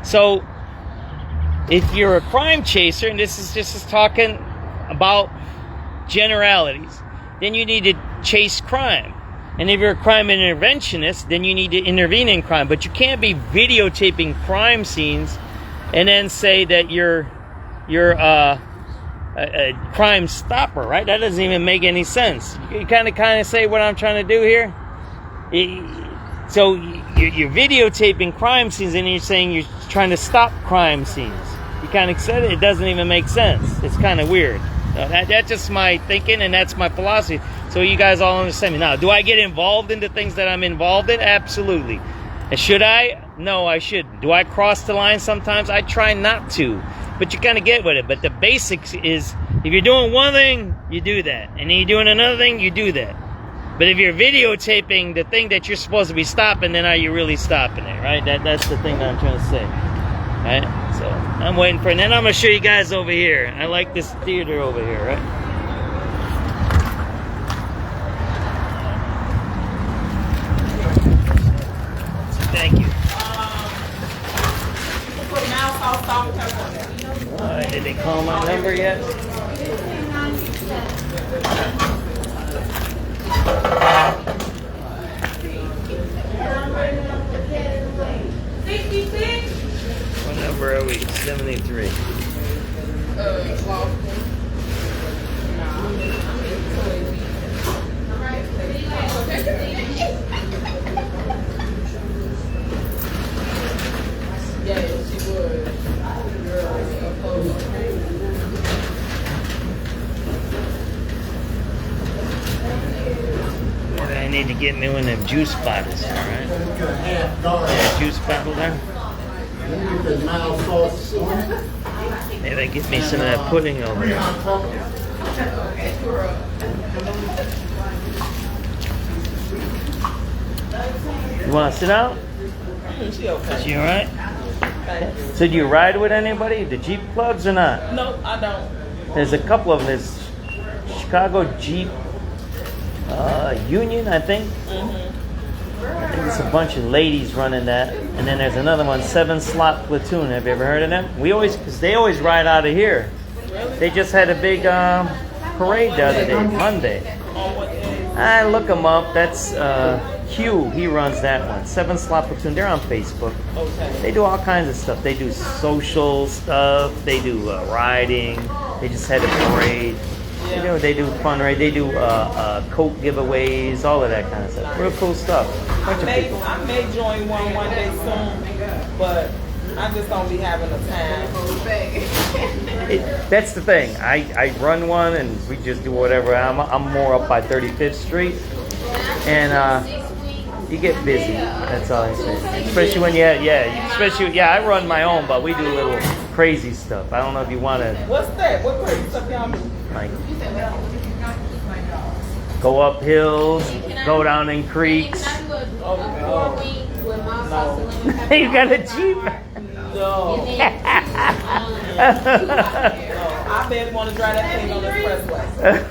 So if you're a crime chaser, and this is just talking about generalities, then you need to chase crime. And if you're a crime interventionist, then you need to intervene in crime. But you can't be videotaping crime scenes and then say that you're a crime stopper, right? That doesn't even make any sense. You kind of say what I'm trying to do here. So you're videotaping crime scenes and you're saying you're trying to stop crime scenes. You kind of said it. It doesn't even make sense. It's kind of weird. That's just my thinking and that's my philosophy. So you guys all understand me. Now, do I get involved in the things that I'm involved in? Absolutely. And should I? No, I shouldn't. Do I cross the line sometimes? I try not to. But you kind of get with it. But the basics is, if you're doing one thing, you do that. And then you're doing another thing, you do that. But if you're videotaping the thing that you're supposed to be stopping, then are you really stopping it, right? That's the thing that I'm trying to say, right? So I'm waiting for it. And then I'm going to show you guys over here. I like this theater over here, right? Thank you. Did they call my number yet? What number are we? 73. I need to get me one of them juice bottles, all right? Yeah, juice bottle there. Maybe get me some of that pudding over there. You want to sit out? She okay. Is she all right? So do you ride with anybody? The Jeep clubs or not? No, I don't. There's a couple of them. There's Chicago Jeep Union, I think. I think it's a bunch of ladies running that. And then there's another one, 7-slot platoon. Have you ever heard of them? Because they always ride out of here. They just had a big parade the other day, Monday. I look them up. That's Q. He runs that one. 7-slot platoon. They're on Facebook. Okay. They do all kinds of stuff. They do social stuff. They do riding. They just had a parade. You know, they do fundraising. They do coat giveaways, all of that kind of stuff. Real cool stuff. I may join one day soon, but I just don't be having the time. That's the thing. I run one, and we just do whatever. I'm more up by 35th Street, and you get busy. That's all I say. Especially when I run my own, but we do a little crazy stuff. I don't know if you want to. What's that? What crazy stuff y'all do? Like, go up hills, go down in creeks. You got a Jeep? No. I bet want to drive that thing on the expressway.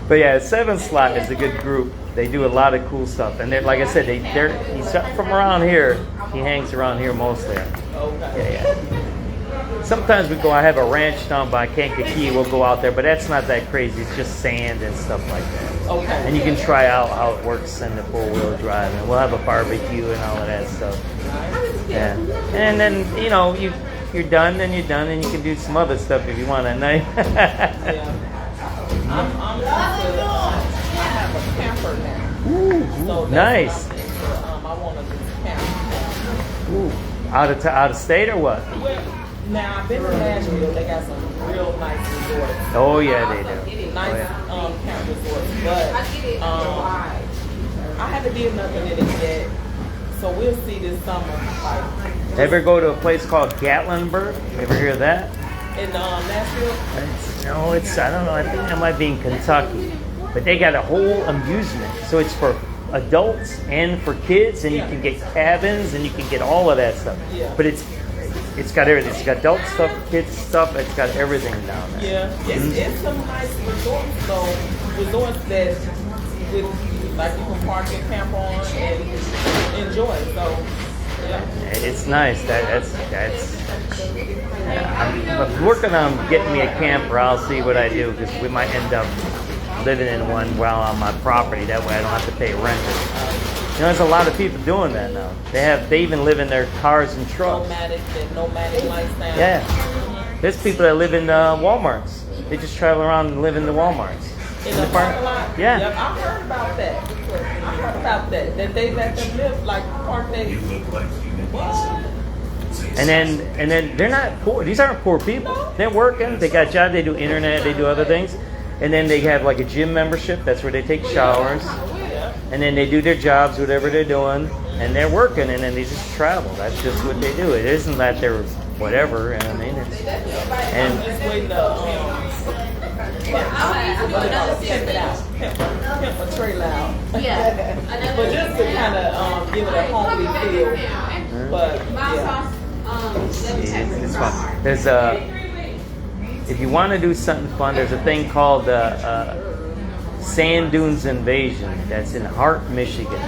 But yeah, 7-slot is a good group. They do a lot of cool stuff, and they're, like I said, he's from around here. He hangs around here mostly. Yeah. Sometimes we go. I have a ranch down by Kankakee. We'll go out there, but that's not that crazy. It's just sand and stuff like that. Okay. And you can try out how it works in the 4-wheel drive, and we'll have a barbecue and all of that stuff. Yeah. And then you're done, and you're done, and you can do some other stuff if you want at night. I have a camper now. Ooh, so nice. I want to just camp. Ooh, out of state or what? Well, now I've been to Nashville. They got some real nice resorts. Oh yeah, they do. Nice camp resorts, but I haven't did nothing in it yet. So we'll see this summer. Ever go to a place called Gatlinburg? Ever hear of that? In Nashville? No, I don't know. I think that might be in Kentucky. But they got a whole amusement. So it's for adults and for kids, and you can get cabins, and you can get all of that stuff. Yeah. But it's got everything. It's got adult stuff, kids stuff. It's got everything down there. Yeah, it's some nice resorts though. Resorts that like you can park and camp on and enjoy. So yeah, it's nice. I'm working on getting me a camper. I'll see what I do, because we might end up living in one while on my property. That way I don't have to pay rent. There's a lot of people doing that now. They even live in their cars and trucks. Nomadic lifestyle. Yeah. There's people that live in Walmarts. They just travel around and live in the Walmarts. In the parking lot? Yeah. Yep, I heard about that. That they let them live like park they. And then they're not poor. These aren't poor people. They're working. They got jobs. They do internet. They do other things. And then they have like a gym membership. That's where they take showers. And then they do their jobs, whatever they're doing, and they're working, and then they just travel. That's just what they do. It isn't that they're whatever, you know what I mean? Pimp it out. Pimp a trailer out. Yeah. But just to kind of give it a homely feel. But yeah. It's fun. There's if you want to do something fun, there's a thing called Sand Dunes Invasion that's in Hart, Michigan.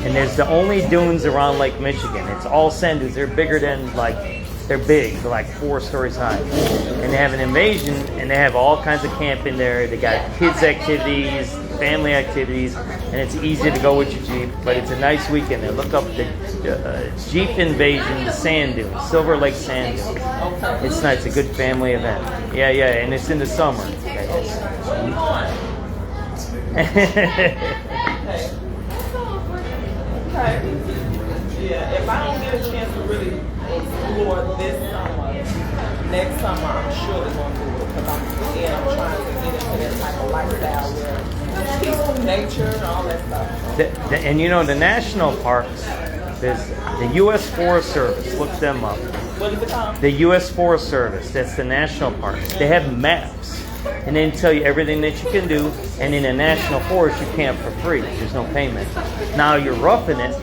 And there's the only dunes around Lake Michigan. It's all sand dunes. They're bigger than, like, they're big. They're like 4 stories high. And they have an invasion, and they have all kinds of camp in there. They got kids' activities, family activities, and it's easy to go with your Jeep. But it's a nice weekend there. Look up the Jeep Invasion, the Sand Dunes, Silver Lake Sand Dunes. It's nice. It's a good family event. Yeah, and it's in the summer. Okay. Yeah, if I don't get a chance to really explore this summer, next summer I'm surely going to do it because I'm trying to get into that type of lifestyle where peaceful nature and all that stuff. And you know, the national parks, there's the U.S. Forest Service. Look them up. What is it called? The U.S. Forest Service. That's the national parks. They have maps. And they tell you everything that you can do. And in a national forest, you camp for free. There's no payment. Now you're roughing it.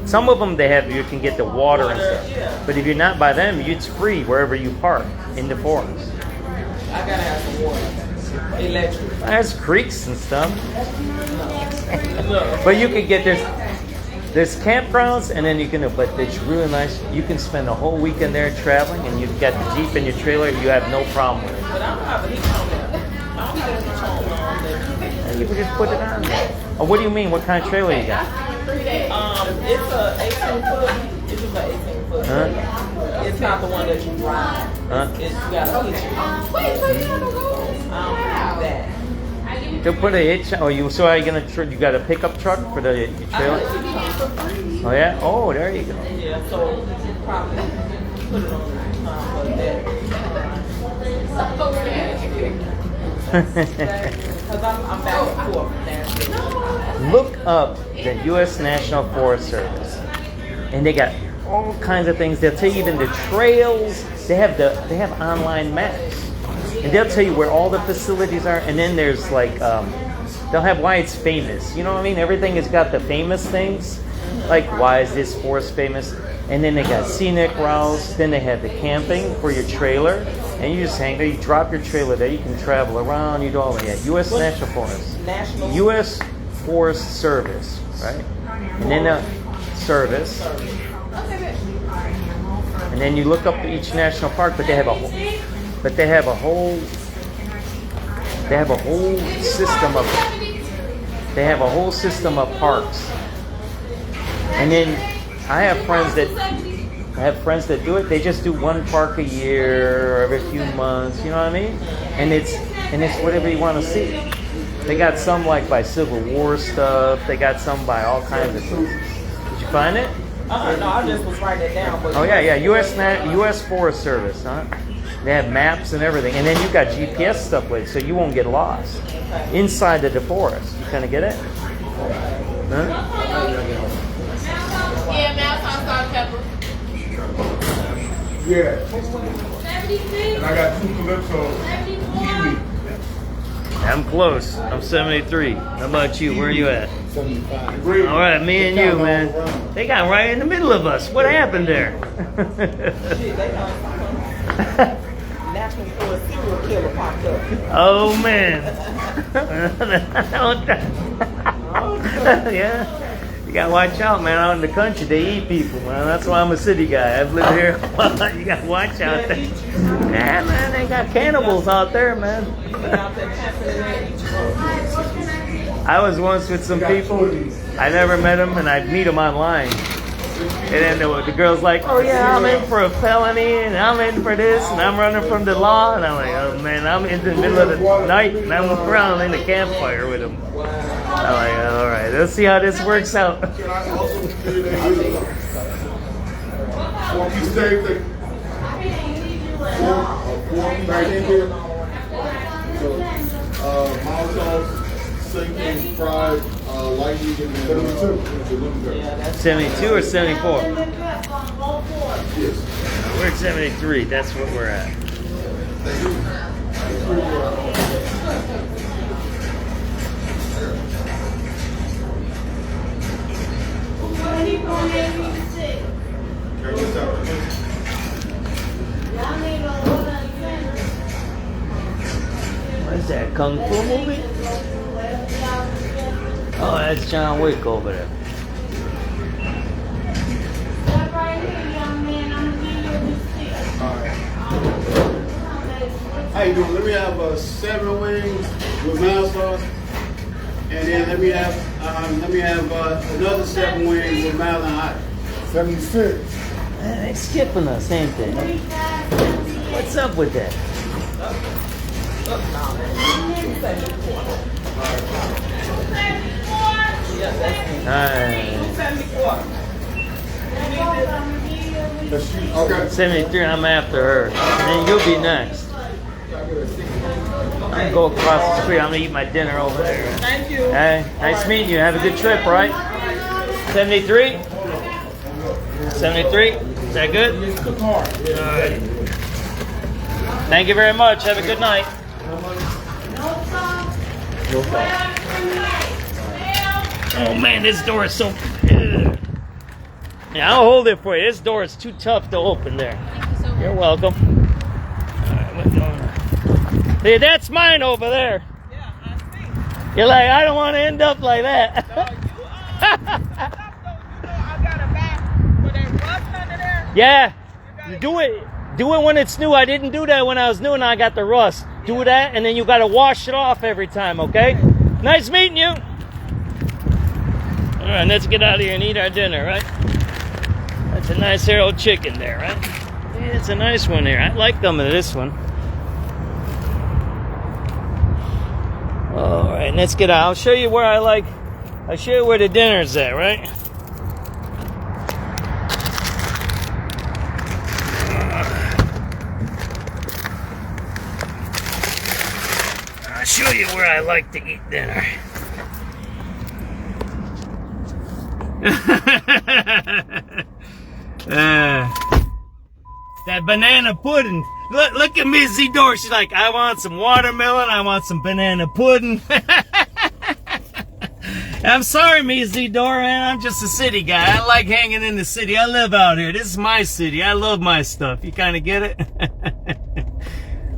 Some of them you can get the water and stuff. But if you're not by them, it's free wherever you park in the forest. I gotta have some water. Electric. There's creeks and stuff. But you can get there's campgrounds, and then you can. But it's really nice. You can spend a whole weekend there traveling, and you've got the Jeep and your trailer. You have no problem with it. But I don't have a heat on there. I don't have a heat on there. And you can just put it on there. Oh, what do you mean? What kind of trailer you got? It's a 18-foot. It's just an 18-foot. Huh? It's not the one that you drive. It's you got a hitch. I don't have that. To put a hitch. Oh, so are you gonna? You got a pickup truck for your trailer? Oh yeah. Oh, there you go. Yeah. So probably put it on because I'm back and forth there. Look up the U.S. National Forest Service, and they got all kinds of things. They'll tell you even the trails. They have online maps. And they'll tell you where all the facilities are, and then there's like, they'll have why it's famous. You know what I mean? Everything has got the famous things, like why is this forest famous? And then they got scenic routes. Then they have the camping for your trailer, and you just hang there. You drop your trailer there. You can travel around. You do all that. Yeah, U.S. National Forest, U.S. Forest Service, right? And then service, and then you look up each national park, but they have a whole. But they have a whole system of parks. And then I have friends that do it. They just do one park a year or every few months, you know what I mean? And it's whatever you want to see. They got some like by Civil War stuff. They got some by all kinds of things. Did you find it? No, I just was writing it down. But oh yeah, U.S. Forest Service, huh? They have maps and everything, and then you got GPS stuff with it, so you won't get lost inside the forest. You kind of get it? Huh? Yeah, mouse on salt pepper. Yeah. And I got 2 Calypso kiwi. I'm close. I'm 73. How about you? Where are you at? 75. All right, me and you, man. They got right in the middle of us. What happened there? National Forest serial killer popped up. Oh man. Yeah. You gotta watch out, man. Out in the country, they eat people, man. That's why I'm a city guy. I've lived here. You gotta watch out there. Yeah, man. They got cannibals out there, man. I was once with some people. I never met them, and I'd meet them online. And then the girl's like, oh yeah, I'm in for a felony, and I'm in for this, and I'm running from the law. And I'm like, oh man, I'm in the middle of the night, and I'm around in the campfire with them. I'm like, all right, let's see how this works out. Can I also do a forky steak? Mild sauce, sinking, fried, light medium, 72 or 74? Yes. We're at 73. That's what we're at. What's that, Kung Fu movie? Oh, that's John Wick over there. How you doing? Let me have 7 wings with mild sauce, and then let me have another 7 wings with mild and hot. 76. Man, they skipping us, ain't they? What's up with that? Okay. 73, I'm after her. And then you'll be next. I can go across the street. I'm gonna eat my dinner over there. Thank you. Hey, nice meeting you. Have a good trip, right? 73? 73? Is that good? All right. Thank you very much. Have a good night. Oh man, this door is so... Yeah, I'll hold it for you. This door is too tough to open there. You're welcome. Alright, what's going on? Hey, that's mine over there. Yeah, I see. You're like, I don't want to end up like that. I got a bag with that rust under there. Yeah. Do it when it's new. I didn't do that when I was new and I got the rust. Do that and then you got to wash it off every time, okay? Nice meeting you. All right, let's get out of here and eat our dinner, right? That's a nice Harold chicken there, right? Yeah, it's a nice one here. I like them of this one. All right, let's get out. I'll show you where I'll show you where the dinner's at, right? I'll show you where I like to eat dinner. That banana pudding. Look at Miss Zidore. She's like, I want some watermelon. I want some banana pudding. I'm sorry, Miss Zidore, man. I'm just a city guy. I like hanging in the city. I live out here. This is my city. I love my stuff. You kind of get it?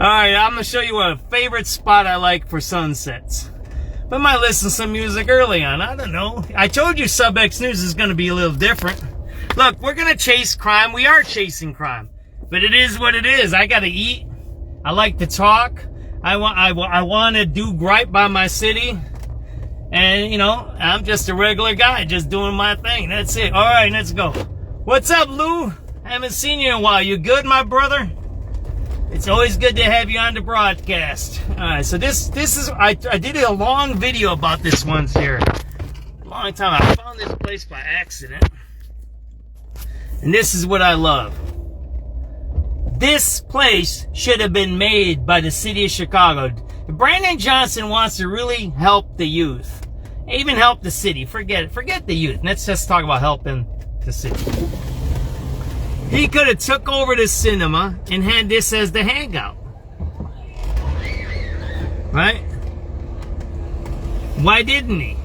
All right, I'm going to show you a favorite spot I like for sunsets. We might listen to some music early on. I don't know. I told you SubX.News is going to be a little different. Look, we're going to chase crime. We are chasing crime. But it is what it is. I got to eat. I like to talk. I want to do right by my city. And, you know, I'm just a regular guy just doing my thing. That's it. All right, let's go. What's up, Lou? Haven't seen you in a while. You good, my brother? It's always good to have you on the broadcast. All right, so this is, I did a long video about this once here. A long time. I found this place by accident. And this is what I love. This place should have been made by the city of Chicago. Brandon Johnson wants to really help the youth. Even help the city. Forget the youth. Let's just talk about helping the city. He could have took over the cinema and had this as the hangout. Right? Why didn't he?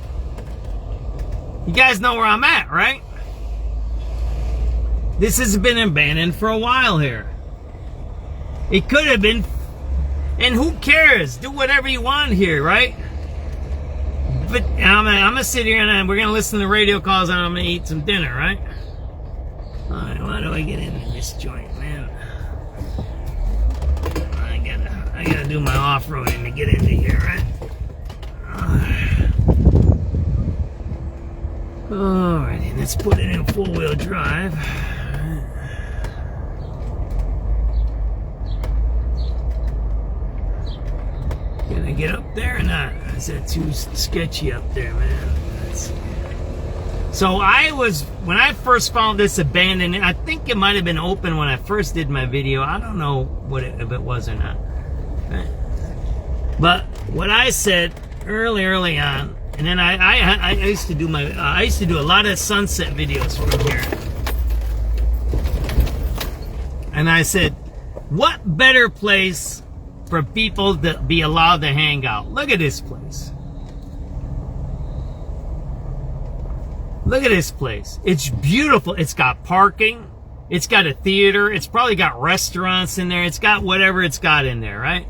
You guys know where I'm at, right? This has been abandoned for a while here. It could have been, and who cares? Do whatever you want here, right? But I'm gonna sit here and we're gonna listen to radio calls and I'm gonna eat some dinner, right? All right, why do I get into this joint, man? I gotta do my off-roading to get into here, right? Alrighty, let's put it in four-wheel drive. Can I get up there or not? Is that too sketchy up there, man? So when I first found this abandoned, I think it might have been open when I first did my video. I don't know if it was or not. Right. But what I said early on, and then I used to do I used to do a lot of sunset videos from here. And I said, what better place for people to be allowed to hang out. Look at this place. Look at this place. It's beautiful. It's got parking. It's got a theater. It's probably got restaurants in there. It's got whatever it's got in there, right?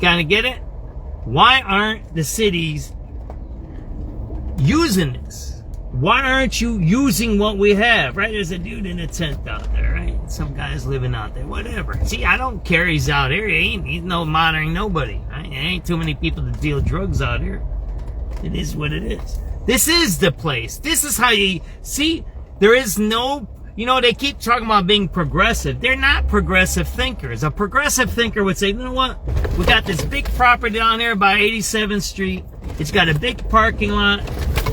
Kind of get it? Why aren't the cities using this? Why aren't you using what we have, right? There's a dude in a tent out there, right? Some guy's living out there, whatever. See, I don't care he's out here. He's no monitoring nobody. Right? There ain't too many people to deal drugs out here. It is what it is. This is the place. This is how you see. There is no, you know, they keep talking about being progressive. They're not progressive thinkers. A progressive thinker would say, you know what? We got this big property down here by 87th Street. It's got a big parking lot.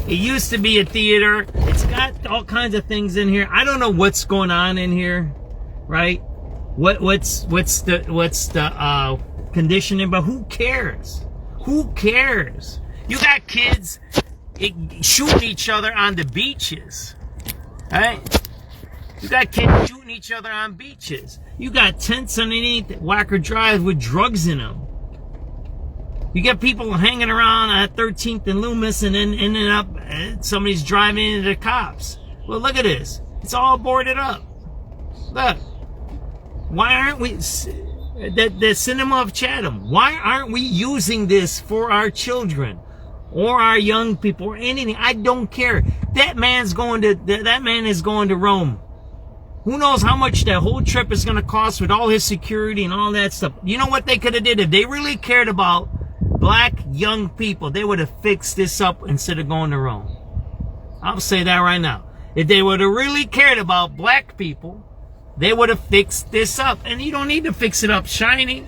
It used to be a theater. It's got all kinds of things in here. I don't know what's going on in here, right? What's the conditioning? But who cares? Who cares? You got kids shooting each other on the beaches, right? You got kids shooting each other on beaches. You got tents underneath Wacker Drive with drugs in them. You get people hanging around at 13th and Loomis and then ending up, somebody's driving into the cops. Well, look at this. It's all boarded up. Look. Why aren't we, the cinema of Chatham, why aren't we using this for our children or our young people or anything? I don't care. That man is going to Rome. Who knows how much that whole trip is going to cost with all his security and all that stuff. You know what they could have did if they really cared about black young people? They would have fixed this up instead of going to Rome. I'll say that right now. If they would have really cared about black people, they would have fixed this up. And you don't need to fix it up shiny.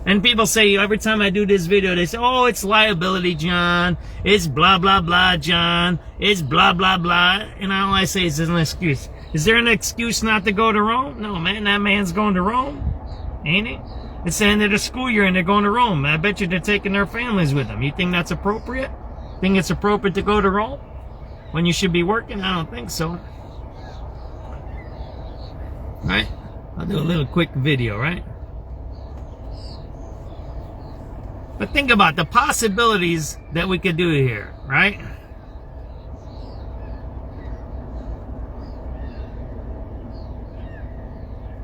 And people say, every time I do this video, they say, oh, it's liability, John. It's blah, blah, blah, John. It's blah, blah, blah. And all I say is an excuse. Is there an excuse not to go to Rome? No, man, that man's going to Rome. Ain't he? It's the end of the school year and they're going to Rome. I bet you they're taking their families with them. You think that's appropriate? Think it's appropriate to go to Rome when you should be working? I don't think so. Right? I'll do a little quick video, right? But think about the possibilities that we could do here, right?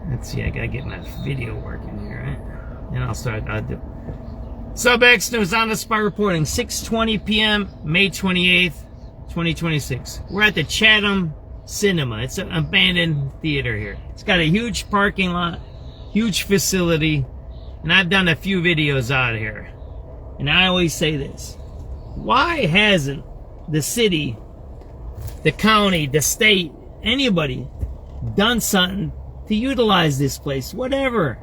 Let's see, I gotta get my video working here, right? And I'll do SubX News on the spot reporting, 6:20 p.m., May 28th, 2026. We're at the Chatham Cinema. It's an abandoned theater here. It's got a huge parking lot, huge facility, and I've done a few videos out here. And I always say this. Why hasn't the city, the county, the state, anybody done something to utilize this place? Whatever.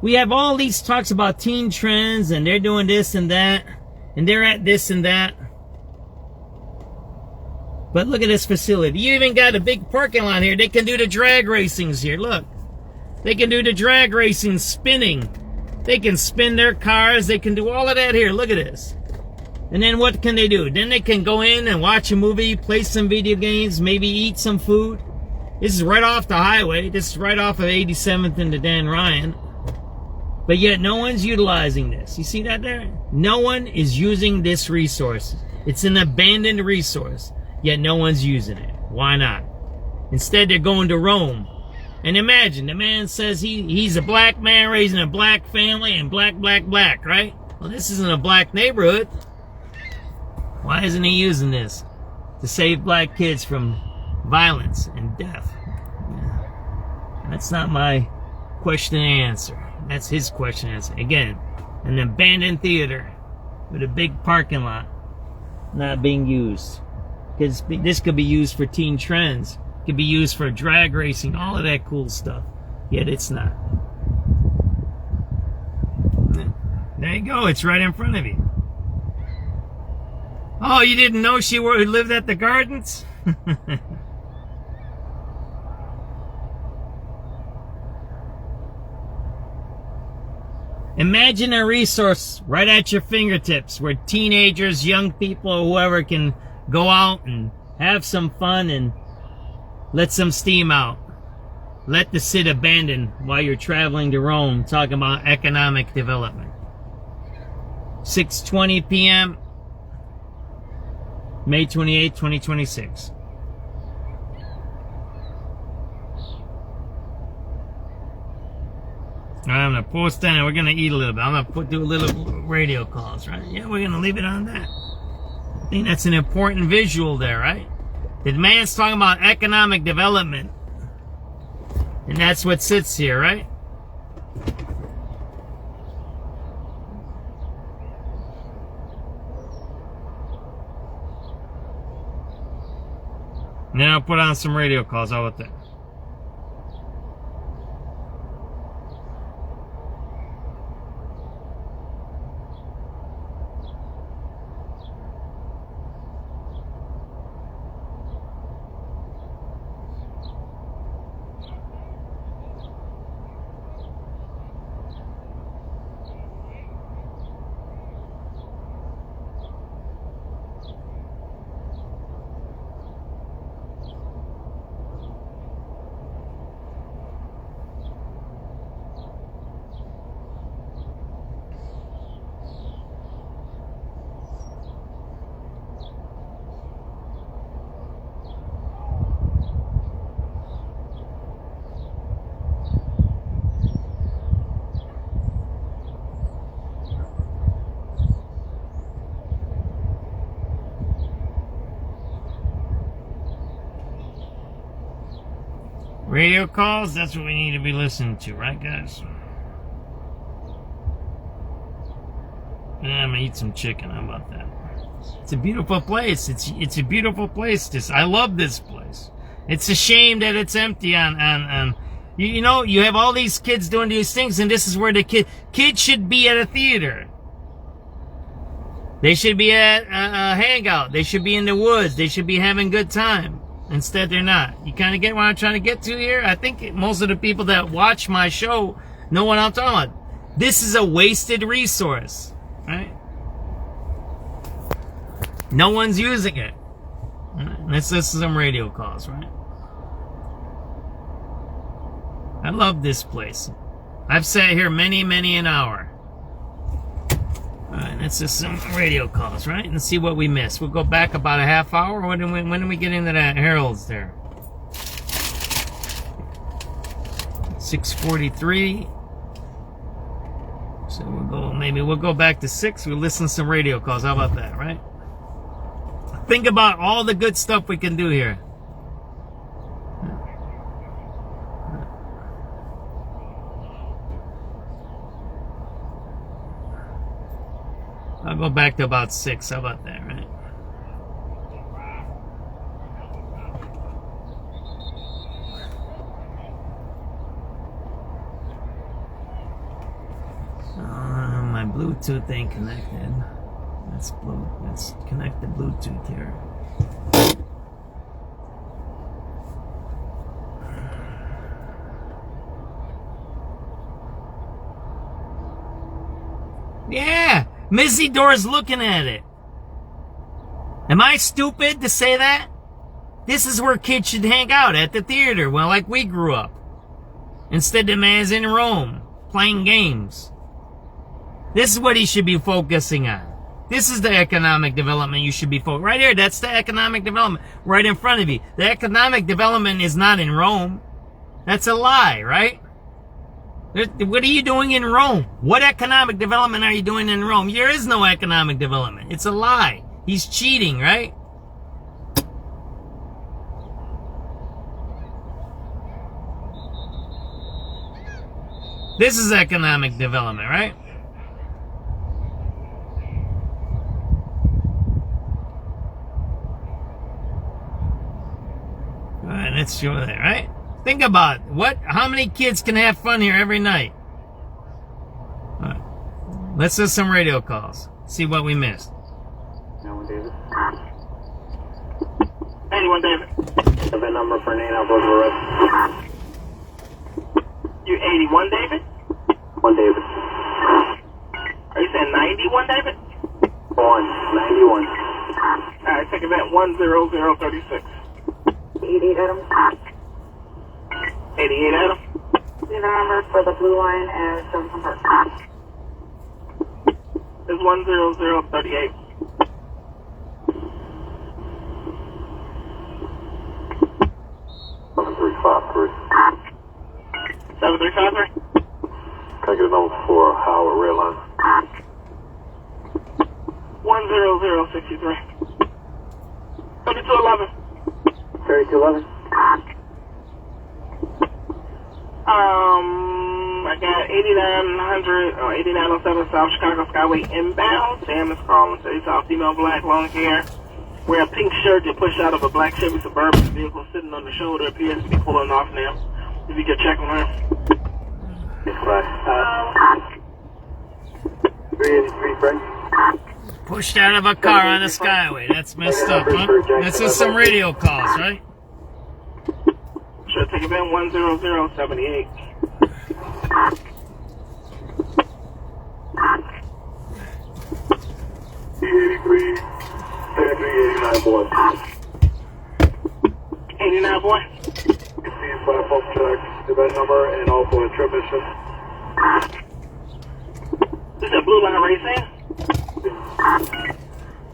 We have all these talks about teen trends and they're doing this and that and they're at this and that. But look at this facility. You even got a big parking lot here. They can do the drag racings here. Look. They can do the drag racing, spinning. They can spin their cars. They can do all of that here. Look at this. And then what can they do? Then they can go in and watch a movie, play some video games, maybe eat some food. This is right off the highway. This is right off of 87th and the Dan Ryan. But yet no one's utilizing this. You see that there? No one is using this resource. It's an abandoned resource. Yet no one's using it. Why not? Instead, they're going to Rome. And imagine, the man says he's a black man raised in a black family and black, right? Well, this isn't a black neighborhood. Why isn't he using this to save black kids from violence and death? Yeah. That's not my question and answer. That's his question and answer. Again, an abandoned theater with a big parking lot not being used. Because this could be used for teen trends. Could be used for drag racing, all of that cool stuff. Yet it's not. There you go. It's right in front of you. Oh, you didn't know she lived at the Gardens? Imagine a resource right at your fingertips where teenagers, young people, whoever can go out and have some fun and let some steam out. let the city abandon while you're traveling to Rome, talking about economic development. 6:20 p.m., May 28, 2026. I'm going to post that and we're going to eat a little bit. I'm going to do a little radio calls, right? Yeah, we're going to leave it on that. I think that's an important visual there, right? The man's talking about economic development. And that's what sits here, right? And then I'll put on some radio calls. How about that? Radio calls, that's what we need to be listening to, right, guys? And I'm gonna eat some chicken. How about that? It's a beautiful place. It's a beautiful place. I love this place. It's a shame that it's empty. You know, you have all these kids doing these things, and this is where the kids should be at a theater. They should be at a hangout. They should be in the woods. They should be having a good time. Instead, they're not. You kind of get what I'm trying to get to here? I think most of the people that watch my show know what I'm talking about. This is a wasted resource, right? No one's using it. Right? Let's listen to some radio calls, right? I love this place. I've sat here many an hour. Alright, let's just some radio calls, right? And see what we missed. We'll go back about a half hour. When do we get into that Herald's there? 6:43. So we'll go back to 6. We'll listen to some radio calls. How about that, right? Think about all the good stuff we can do here. I'll go back to about 6. How about that, right? My Bluetooth ain't connected. Let's connect the Bluetooth here. Yeah! Missy Dora's looking at it. Am I stupid to say that? This is where kids should hang out, at the theater, well, like we grew up. Instead, the man's in Rome, playing games. This is what he should be focusing on. This is the economic development you should be focusing on. Right here, that's the economic development right in front of you. The economic development is not in Rome. That's a lie, right? What are you doing in Rome? What economic development are you doing in Rome? There is no economic development. It's a lie. He's cheating, right? This is economic development, right? All right, let's show that, right? Think about it. How many kids can have fun here every night? All right. Let's do some radio calls. See what we missed. 91 David. 91 David. Have that number for Nate. I'll go to arrest. You 81 David? 1 David. Are you saying 91 David? 91. Alright, take event 10036. 88 Adam. 88 Adam. The number for the blue line and Jefferson Park. It's 10038. Seven three five three. 7353. Can I get a number for Howard Red Line? 10063. 3211. 3211. I got 8900 or 8907 South Chicago Skyway inbound. Sam is calling, says saw female black, long hair, wear a pink shirt that pushed out of a black Chevy Suburban vehicle sitting on the shoulder, appears to be pulling off now. If you could check on her. It's right. 383 Frank. Pushed out of a car on the Skyway. That's messed up, huh? That's just some radio calls, right? Sure, take event 10078. E83, 89 boy. 89 boy. See platform check, event number, and also a trip mission. Is that blue line racing?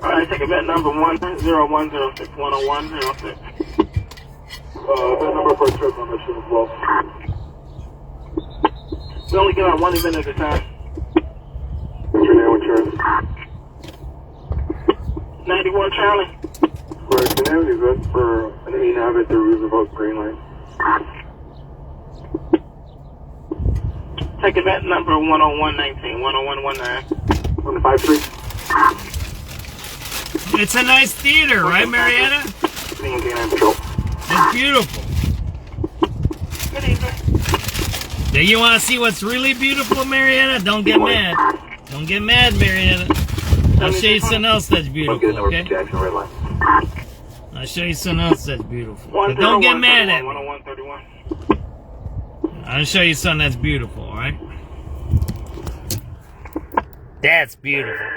Alright, take event number 10106 10106. Event number for a trip mission as well. We only give out one event at a time. What's your name? What's yours? 91 Charlie. Right, can I have the event for an 89 at the Roosevelt Green Line? Take event number 10119, 10119. 153. It's a nice theater, right, Marietta? It's beautiful. Good evening. Do you want to see what's really beautiful, Marietta? Don't get mad. Don't get mad, Marietta. I'll show you something else that's beautiful, okay? I'll show you something else that's beautiful. But don't get mad at me. 10131. I'll show you something that's beautiful, alright? That's beautiful.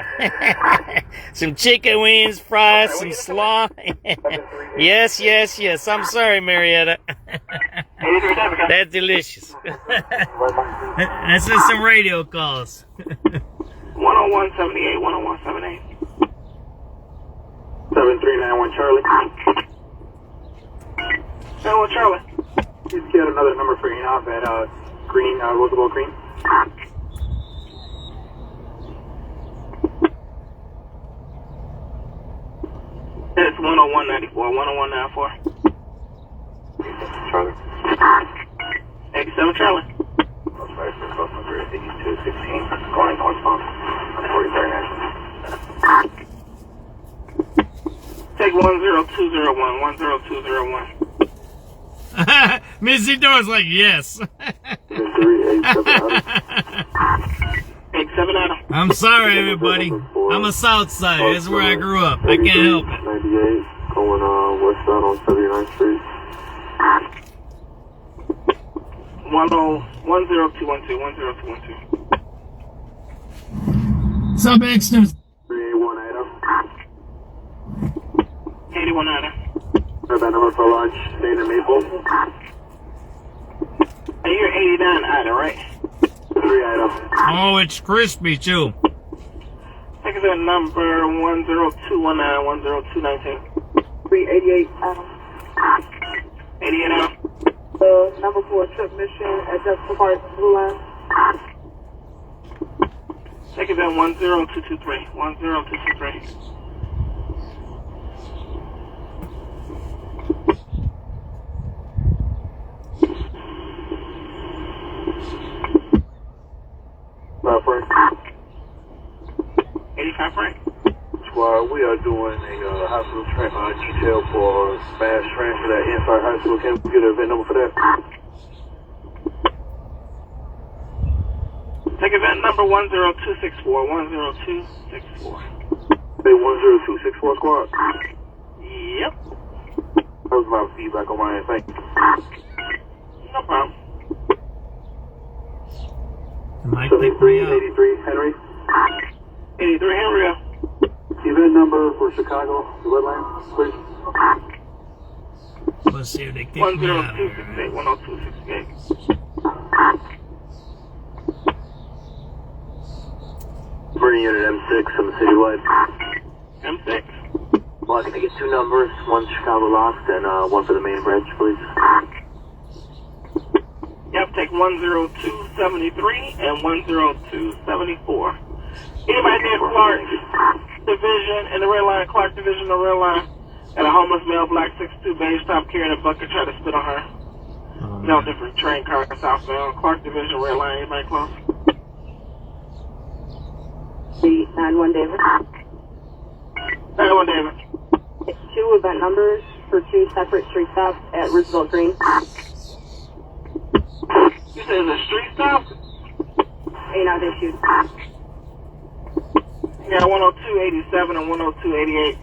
Some chicken wings, fries, some slaw. Yes, yes, yes. I'm sorry, Marietta. That's delicious. That's just some radio calls. 10178, 10178. 7391 Charlie. 71 Charlie. Please get another number for you off at Green, Roosevelt Green. That's 10194, 10194. Charlie. 87 Charlie. That's customer 8216. Calling northbound. 43rd National. Take 10201, 10201. Missy Door's like, yes. 87 Adam. I'm sorry, everybody. I'm a South Side. That's where I grew up. I can't help it. 98, going westbound on 79th Street. 10212, 10212. SubX.News. 381 Adam. 81 Adam. That number for lunch, Dana Maple. And you're 89 Adam, right? 3 Adam. Oh, it's crispy, too. Take that number 10219, 10219. 388 Adam. 88 Adam. Number 4 trip mission at Jefferson Park, blue line. Take it down 10223, 10223. Frank. 85 Frank. Squad, we are doing a hospital detail for fast transfer that inside high school. Can we get an event number for that? Take event number 10264, 10264. Say 10264 squad? Yep. That was my feedback on my end, thank you. No problem. 83 Henry. 83 Henry. Event number for Chicago, the red line, please. Let's see if they kick me out. 10268, 10268. Marine Unit M6 on the citywide. M6. Well, can I get two numbers? One Chicago lost and one for the main branch, please. Yep, take 10273 and 10274. Anybody near Clark Division in the red line, Clark Division in the red line, and a homeless male, black 6'2", beige top, carrying a bucket, try to spit on her. No different train car southbound. Clark Division, red line, anybody close? 91 Davis. 91 Davis. Two event numbers for two separate street stops at Roosevelt Green. You said it's a street stop? 8 out issued. Yeah, 10287 and 10288.